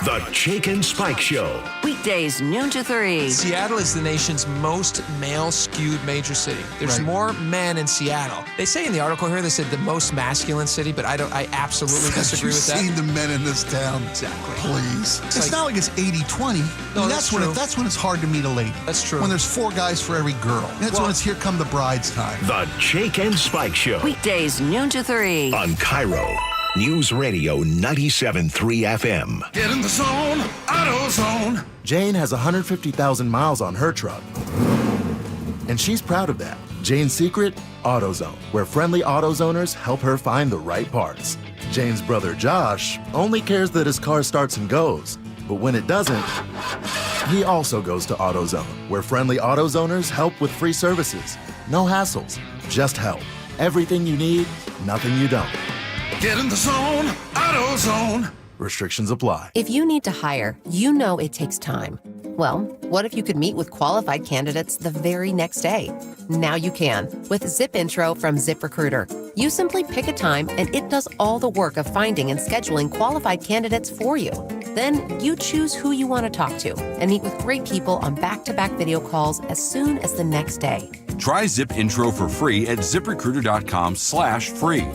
The Jake and Spike Show.
Weekdays, noon to 3.
Seattle is the nation's most male-skewed major city. There's more men in Seattle. They say in the article here, they said the most masculine city, but I absolutely disagree with that.
You've seen the men in this town.
Exactly.
Please. It's not like it's 80-20.
No,
that's when it's hard to meet a lady.
That's true.
When there's 4 guys for every girl. That's when it's here come the bride's time.
The Jake and Spike Show.
Weekdays, noon to 3.
On KIRO News Radio 97.3 FM.
Get in the zone, AutoZone.
Jane has 150,000 miles on her truck. And she's proud of that. Jane's secret? AutoZone, where friendly AutoZoners help her find the right parts. Jane's brother Josh only cares that his car starts and goes. But when it doesn't, he also goes to AutoZone, where friendly AutoZoners help with free services. No hassles, just help. Everything you need, nothing you don't.
Get in the zone, AutoZone.
Restrictions apply.
If you need to hire, you know it takes time. Well, what if you could meet with qualified candidates the very next day? Now you can with Zip Intro from ZipRecruiter. You simply pick a time and it does all the work of finding and scheduling qualified candidates for you. Then you choose who you want to talk to and meet with great people on back-to-back video calls as soon as the next day.
Try Zip Intro for free at ZipRecruiter.com/free.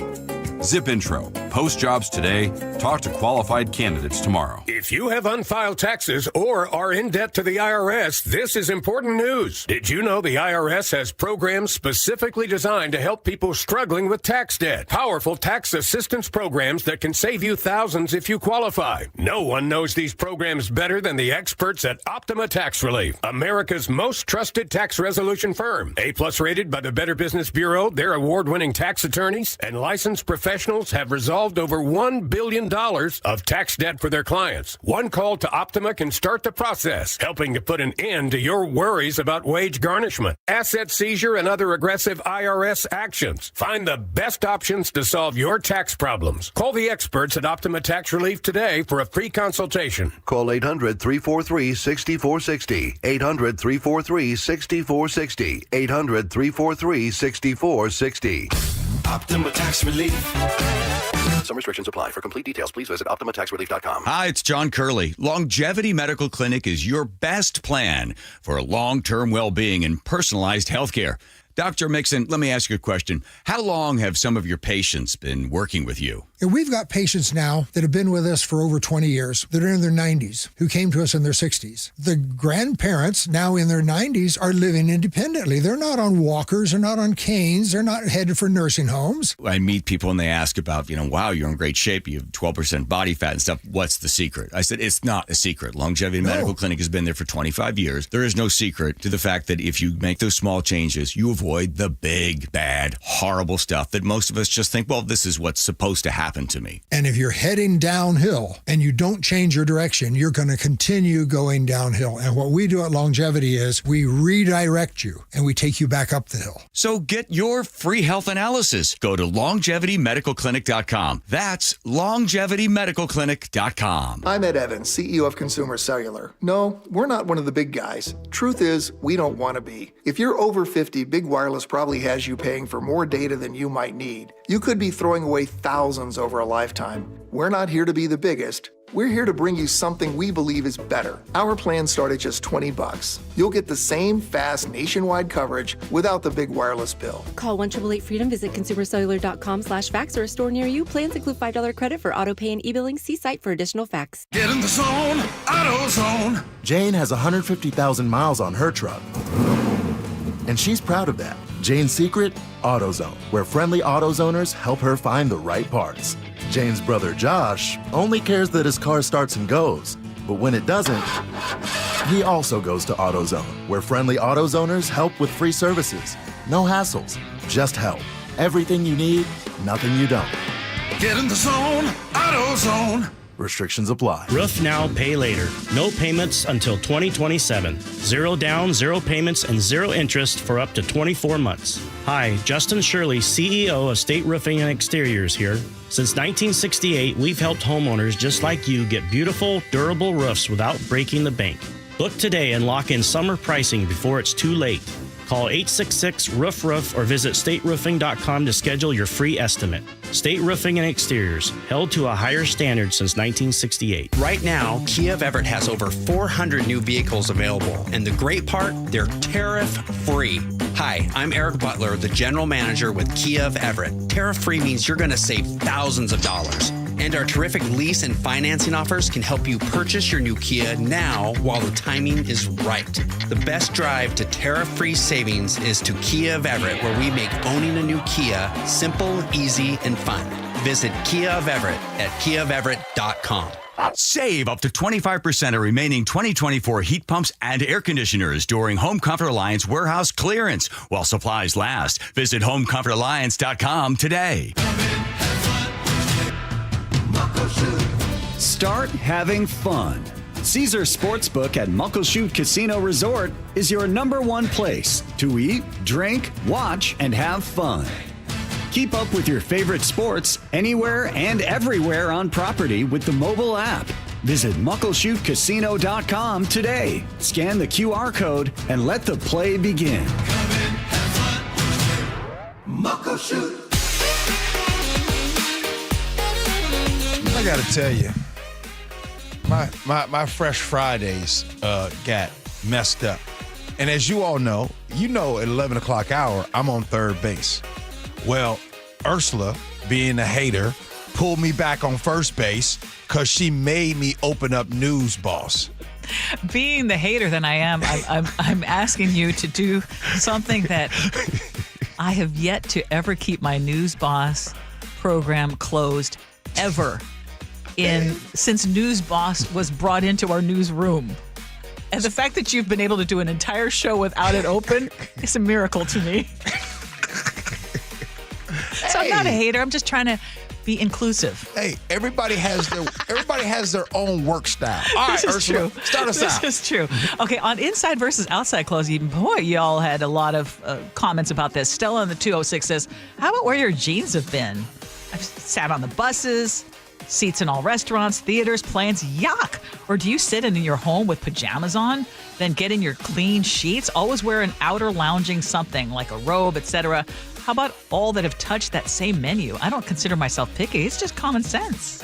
Zip Intro. Post jobs today. Talk to qualified candidates tomorrow.
If you have unfiled taxes or are in debt to the IRS, this is important news. Did you know the IRS has programs specifically designed to help people struggling with tax debt? Powerful tax assistance programs that can save you thousands if you qualify. No one knows these programs better than the experts at Optima Tax Relief, America's most trusted tax resolution firm. A+ rated by the Better Business Bureau, their award-winning tax attorneys and licensed professionals have resolved over $1 billion of tax debt for their clients. One call to Optima can start the process, helping to put an end to your worries about wage garnishment, asset seizure, and other aggressive IRS actions. Find the best options to solve your tax problems. Call the experts at Optima Tax Relief today for a free consultation.
Call 800-343-6460. 800-343-6460. 800-343-6460.
Optima Tax Relief.
Some restrictions apply. For complete details, please visit OptimaTaxRelief.com.
Hi, it's John Curley. Longevity Medical Clinic is your best plan for long-term well-being and personalized health care. Dr. Mixon, let me ask you a question. How long have some of your patients been working with you?
We've got patients now that have been with us for over 20 years that are in their 90s who came to us in their 60s. The grandparents now in their 90s are living independently. They're not on walkers. They're not on canes. They're not headed for nursing homes.
I meet people and they ask about, wow, you're in great shape. You have 12% body fat and stuff. What's the secret? I said, it's not a secret. Longevity Medical Clinic has been there for 25 years. There is no secret to the fact that if you make those small changes, you avoid the big, bad, horrible stuff that most of us just think, well, this is what's supposed to happen to me.
And if you're heading downhill and you don't change your direction, you're going to continue going downhill. And what we do at Longevity is we redirect you and we take you back up the hill.
So get your free health analysis. Go to LongevityMedicalClinic.com. That's LongevityMedicalClinic.com.
I'm Ed Evans, CEO of Consumer Cellular. No, we're not one of the big guys. Truth is, we don't want to be. If you're over 50, Big Wireless probably has you paying for more data than you might need. You could be throwing away thousands over a lifetime. We're not here to be the biggest, We're here to bring you something we believe is better. Our plans start at just $20. You'll get the same fast nationwide coverage without the big wireless bill.
Call 1-888-FREEDOM, visit consumercellular.com/facts or a store near you. Plans include $5 credit for auto pay and e-billing. See site for additional facts.
Get in the zone, AutoZone.
Jane has 150,000 miles on her truck, and she's proud of that. Jane's secret? AutoZone, where friendly AutoZoners help her find the right parts. Jane's brother Josh only cares that his car starts and goes, but when it doesn't, he also goes to AutoZone, where friendly AutoZoners help with free services. No hassles, just help. Everything you need, nothing you don't.
Get in the zone, AutoZone.
Restrictions apply.
Roof now, pay later. No payments until 2027. 0 down, 0 payments, and 0 interest for up to 24 months. Hi, Justin Shirley, CEO of State Roofing and Exteriors here. Since 1968, we've helped homeowners just like you get beautiful, durable roofs without breaking the bank. Book today and lock in summer pricing before it's too late. Call 866-ROOF-ROOF or visit stateroofing.com to schedule your free estimate. State Roofing and Exteriors, held to a higher standard since 1968.
Right now, Kia of Everett has over 400 new vehicles available, and the great part, they're tariff-free. Hi, I'm Eric Butler, the General Manager with Kia of Everett. Tariff-free means you're going to save thousands of dollars. And our terrific lease and financing offers can help you purchase your new Kia now while the timing is right. The best drive to tariff-free savings is to Kia of Everett, where we make owning a new Kia simple, easy, and fun. Visit Kia of Everett at kiaofeverett.com.
Save up to 25% of remaining 2024 heat pumps and air conditioners during Home Comfort Alliance warehouse clearance while supplies last. Visit homecomfortalliance.com today.
Start having fun. Caesar Sportsbook at Muckleshoot Casino Resort is your #1 place to eat, drink, watch, and have fun. Keep up with your favorite sports anywhere and everywhere on property with the mobile app. Visit muckleshootcasino.com today. Scan the QR code and let the play begin.
Muckleshoot.
I gotta tell you, my Fresh Fridays got messed up. And as you all know, at 11 o'clock hour, I'm on third base. Well, Ursula, being a hater, pulled me back on first base because she made me open up News Boss.
Being the hater that I am, I'm asking you to do something that I have yet to ever keep my News Boss program closed ever since News Boss was brought into our newsroom. And the fact that you've been able to do an entire show without it open is a miracle to me. So I'm not a hater. I'm just trying to be inclusive.
Hey, everybody has their own work style. All right, Ursula, start us out.
This is true. Okay, on inside versus outside clothes, boy, y'all had a lot of comments about this. Stella in the 206 says, how about where your jeans have been? I've sat on the buses, seats in all restaurants, theaters, planes, yuck. Or do you sit in your home with pajamas on, then get in your clean sheets? Always wear an outer lounging something like a robe, etc. How about all that have touched that same menu? I don't consider myself picky. It's just common sense.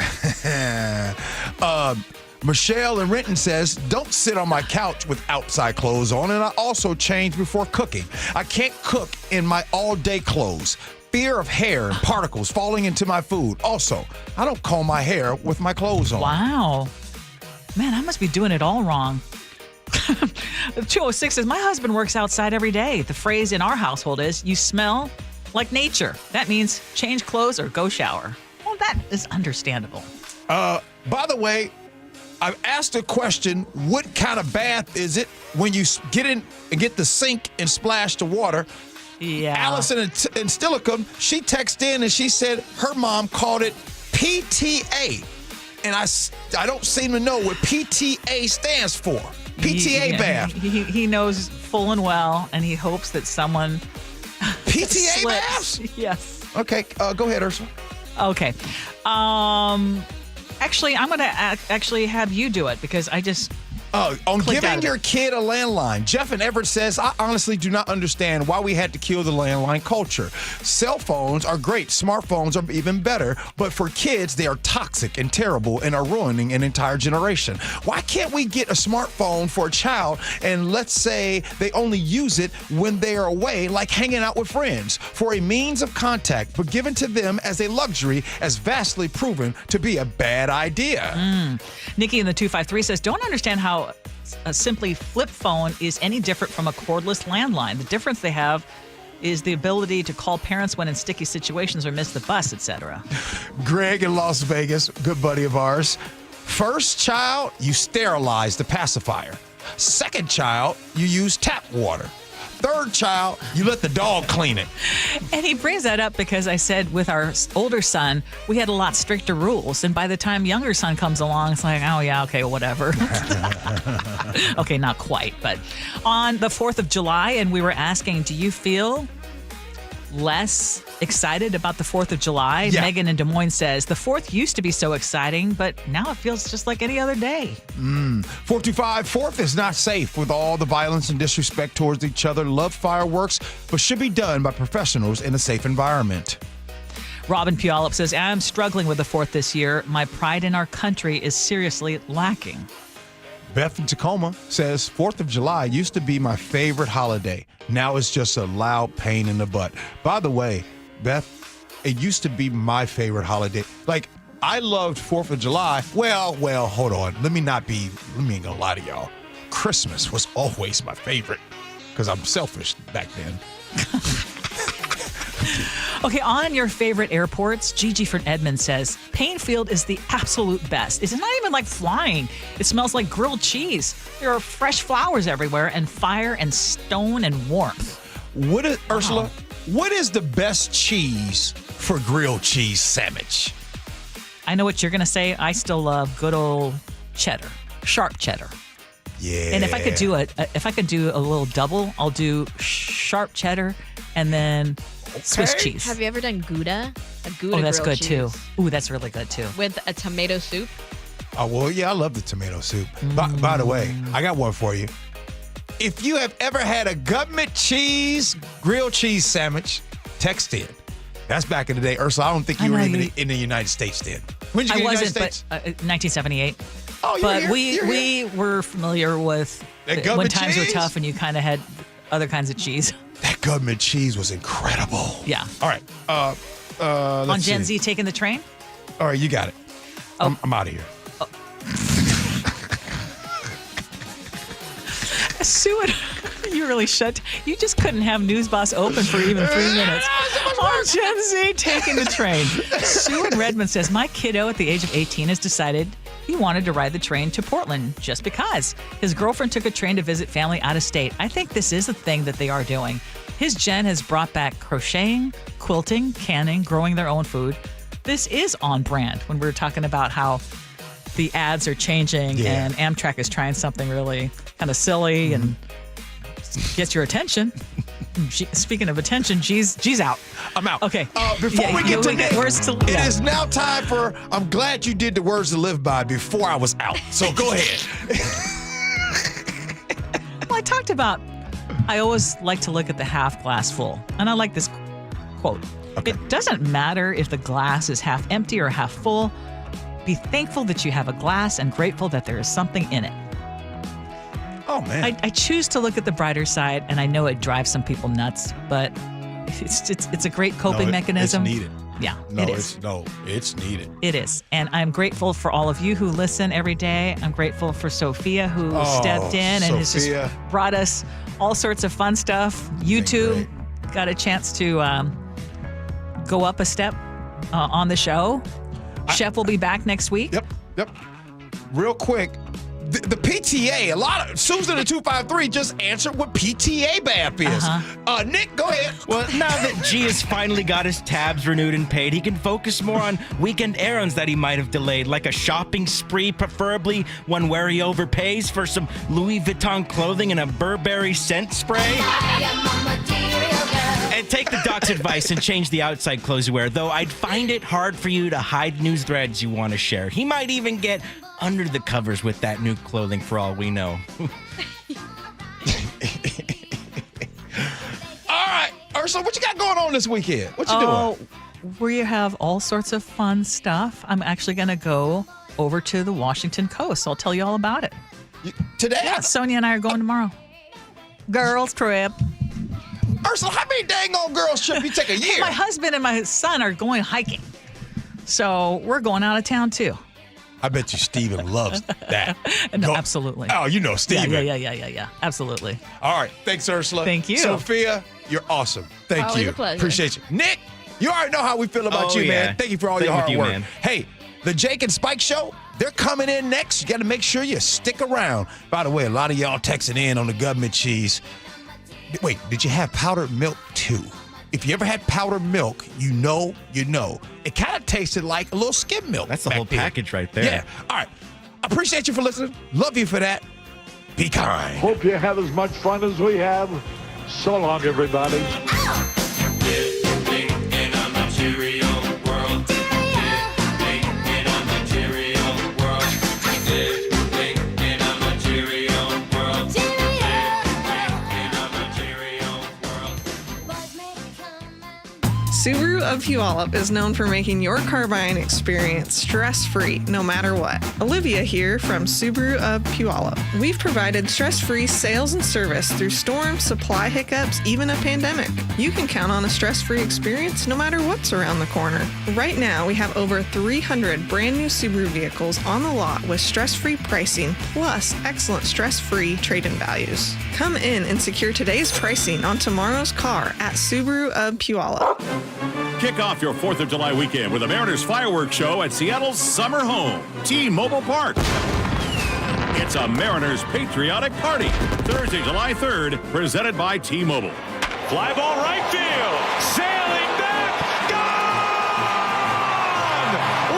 Michelle in Renton says, don't sit on my couch with outside clothes on, and I also change before cooking. I can't cook in my all-day clothes. Fear of hair and particles falling into my food. Also, I don't comb my hair with my clothes on.
Wow. Man, I must be doing it all wrong. 206 says, my husband works outside every day. The phrase in our household is, you smell like nature. That means change clothes or go shower. Well, that is understandable.
By the way, I've asked a question, what kind of bath is it when you get in and get the sink and splash the water?
Yeah.
Allison in Stillicum, she texted in and she said her mom called it PTA. And I don't seem to know what PTA stands for. PTA bath.
He knows full and well, and he hopes that someone
PTA
slips.
baths?
Yes.
Okay, go ahead, Ursula.
Okay. Actually, I'm going to actually have you do it because I just
On giving your kid a landline, Jeff and Everett says, I honestly do not understand why we had to kill the landline culture. Cell phones are great. Smartphones are even better. But for kids, they are toxic and terrible and are ruining an entire generation. Why can't we get a smartphone for a child and let's say they only use it when they are away, like hanging out with friends, for a means of contact, but given to them as a luxury as vastly proven to be a bad idea?
Nikki in the 253 says, don't understand how a simply flip phone is any different from a cordless landline. The difference they have is the ability to call parents when in sticky situations or miss the bus, etc.
Greg in Las Vegas, good buddy of ours. First child, you sterilize the pacifier. Second child, you use tap water. Third child, you let the dog clean it.
And he brings that up because I said with our older son, we had a lot stricter rules. And by the time younger son comes along, it's like, oh, yeah, okay, whatever. Okay, not quite. But on the 4th of July, and we were asking, do you feel less excited about the 4th of July?
Yeah.
Megan in Des Moines says, the 4th used to be so exciting, but now it feels just like any other day.
425, 4th is not safe with all the violence and disrespect towards each other. Love fireworks, but should be done by professionals in a safe environment.
Robin Puyallup says, I'm struggling with the 4th this year. My pride in our country is seriously lacking.
Beth in Tacoma says, 4th of July used to be my favorite holiday. Now it's just a loud pain in the butt. By the way, Beth, it used to be my favorite holiday. Like, I loved 4th of July. Well, hold on. Let me ain't gonna lie to y'all. Christmas was always my favorite because I'm selfish back then.
Okay, on your favorite airports, Gigi from Edmond says, Painfield is the absolute best. It's not even like flying. It smells like grilled cheese. There are fresh flowers everywhere and fire and stone and warmth.
Ursula, what is the best cheese for grilled cheese sandwich?
I know what you're going to say. I still love good old cheddar, sharp cheddar.
Yeah.
And if I could do a little double, I'll do sharp cheddar and then Swiss cheese.
Have you ever done Gouda? A Gouda
Oh, that's
grilled
good too.
cheese
Ooh, that's really good too.
with a tomato soup.
Oh, well, yeah, I love the tomato soup. By the way, I got one for you. If you have ever had a government cheese grilled cheese sandwich, text in. That's back in the day. Ursula, I don't think you were even in the United States then. When did you get in the United States?
But 1978.
Oh,
but we were familiar with when times were tough and you kind of had other kinds of cheese.
That government cheese was incredible.
Yeah.
All right.
On Gen Z taking the train?
All right, you got it.
Oh.
I'm out of here.
Sue, you really you just couldn't have News Boss open for even 3 minutes. On Gen Z taking the train. Sue in Redmond says, my kiddo at the age of 18 has decided he wanted to ride the train to Portland just because. His girlfriend took a train to visit family out of state. I think this is a thing that they are doing. His gen has brought back crocheting, quilting, canning, growing their own food. This is on brand when we're talking about how the ads are changing and Amtrak is trying something really kind of silly and gets your attention. Speaking of attention, G's out.
I'm out.
Okay.
Before we get to
words to
it is now time for I'm glad you did the words to live by before I was out. So go ahead.
Well, I talked about I always like to look at the half glass full. And I like this quote. Okay. It doesn't matter if the glass is half empty or half full. Be thankful that you have a glass and grateful that there is something in it.
Oh, man.
I choose to look at the brighter side, and I know it drives some people nuts, but it's a great coping mechanism.
It's needed.
Yeah,
it's needed.
It is. And I'm grateful for all of you who listen every day. I'm grateful for Sophia who stepped in and has just brought us all sorts of fun stuff. YouTube got a chance to go up a step on the show. Chef will be back next week.
Yep. Real quick. The PTA, a lot of Susan at 253 just answered what PTA BAP is. Nick, go ahead.
Well, now that G has finally got his tabs renewed and paid, he can focus more on weekend errands that he might have delayed, like a shopping spree, preferably one where he overpays for some Louis Vuitton clothing and a Burberry scent spray.
And take the doc's advice and change the outside clothes you wear, though I'd find it hard for you to hide news threads you want to share. He might even get under the covers with that new clothing for all we know.
All right, Ursula, what you got going on this weekend? What you doing?
We have all sorts of fun stuff. I'm actually going to go over to the Washington coast. I'll tell you all about it.
Today?
Yeah, Sonia and I are going tomorrow. Girls trip.
Ursula, how many dang on girls trip you take a year?
My husband and my son are going hiking. So we're going out of town too.
I bet you Steven loves that.
No, absolutely.
Oh, you know Steven.
Yeah. Absolutely.
All right. Thanks, Ursula.
Thank you.
Sophia, you're awesome. Thank
Always
you.
a pleasure.
Appreciate you. Nick, you already know how we feel about you, man. Thank you for all your hard work. Man. Hey, the Jake and Spike Show, they're coming in next. You got to make sure you stick around. By the way, a lot of y'all texting in on the government cheese. Wait, did you have powdered milk too? If you ever had powdered milk, you know. It kind of tasted like a little skim milk.
That's the whole package right there.
Yeah. All right. Appreciate you for listening. Love you for that. Be kind.
Hope you have as much fun as we have. So long, everybody.
Living in a material world. Living in a material world. Living in a material world. Living in a material world.
Subaru of Puyallup is known for making your car buying experience stress-free no matter what. Olivia here from Subaru of Puyallup. We've provided stress-free sales and service through storms, supply hiccups, even a pandemic. You can count on a stress-free experience no matter what's around the corner. Right now, we have over 300 brand new Subaru vehicles on the lot with stress-free pricing plus excellent stress-free trade-in values. Come in and secure today's pricing on tomorrow's car at Subaru of Puyallup.
Kick off your 4th of July weekend with the Mariners Fireworks Show at Seattle's summer home, T-Mobile Park. It's a Mariners patriotic party. Thursday, July 3rd, presented by T-Mobile. Fly ball right field. Sailing back. Gone!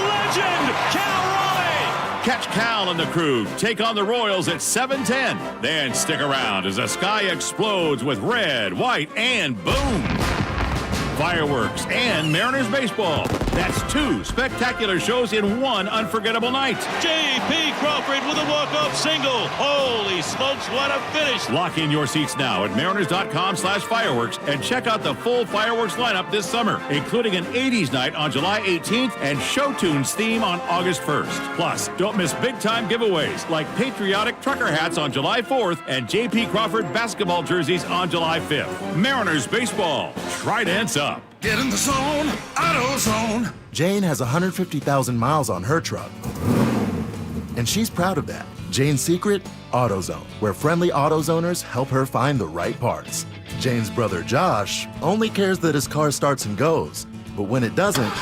Legend, Cal Raleigh. Catch Cal and the crew take on the Royals at 7:10. Then stick around as the sky explodes with red, white, and boom. Fireworks and Mariners baseball. That's 2 spectacular shows in one unforgettable night.
J.P. Crawford with a walk-off single. Holy smokes, what a finish.
Lock in your seats now at mariners.com/fireworks and check out the full fireworks lineup this summer, including an 80s night on July 18th and Show Tunes theme on August 1st. Plus, don't miss big-time giveaways like patriotic trucker hats on July 4th and J.P. Crawford basketball jerseys on July 5th. Mariners baseball. Tridents up.
Get in the zone, AutoZone.
Jane has 150,000 miles on her truck. And she's proud of that. Jane's secret? AutoZone, where friendly AutoZoners help her find the right parts. Jane's brother Josh only cares that his car starts and goes. But when it doesn't,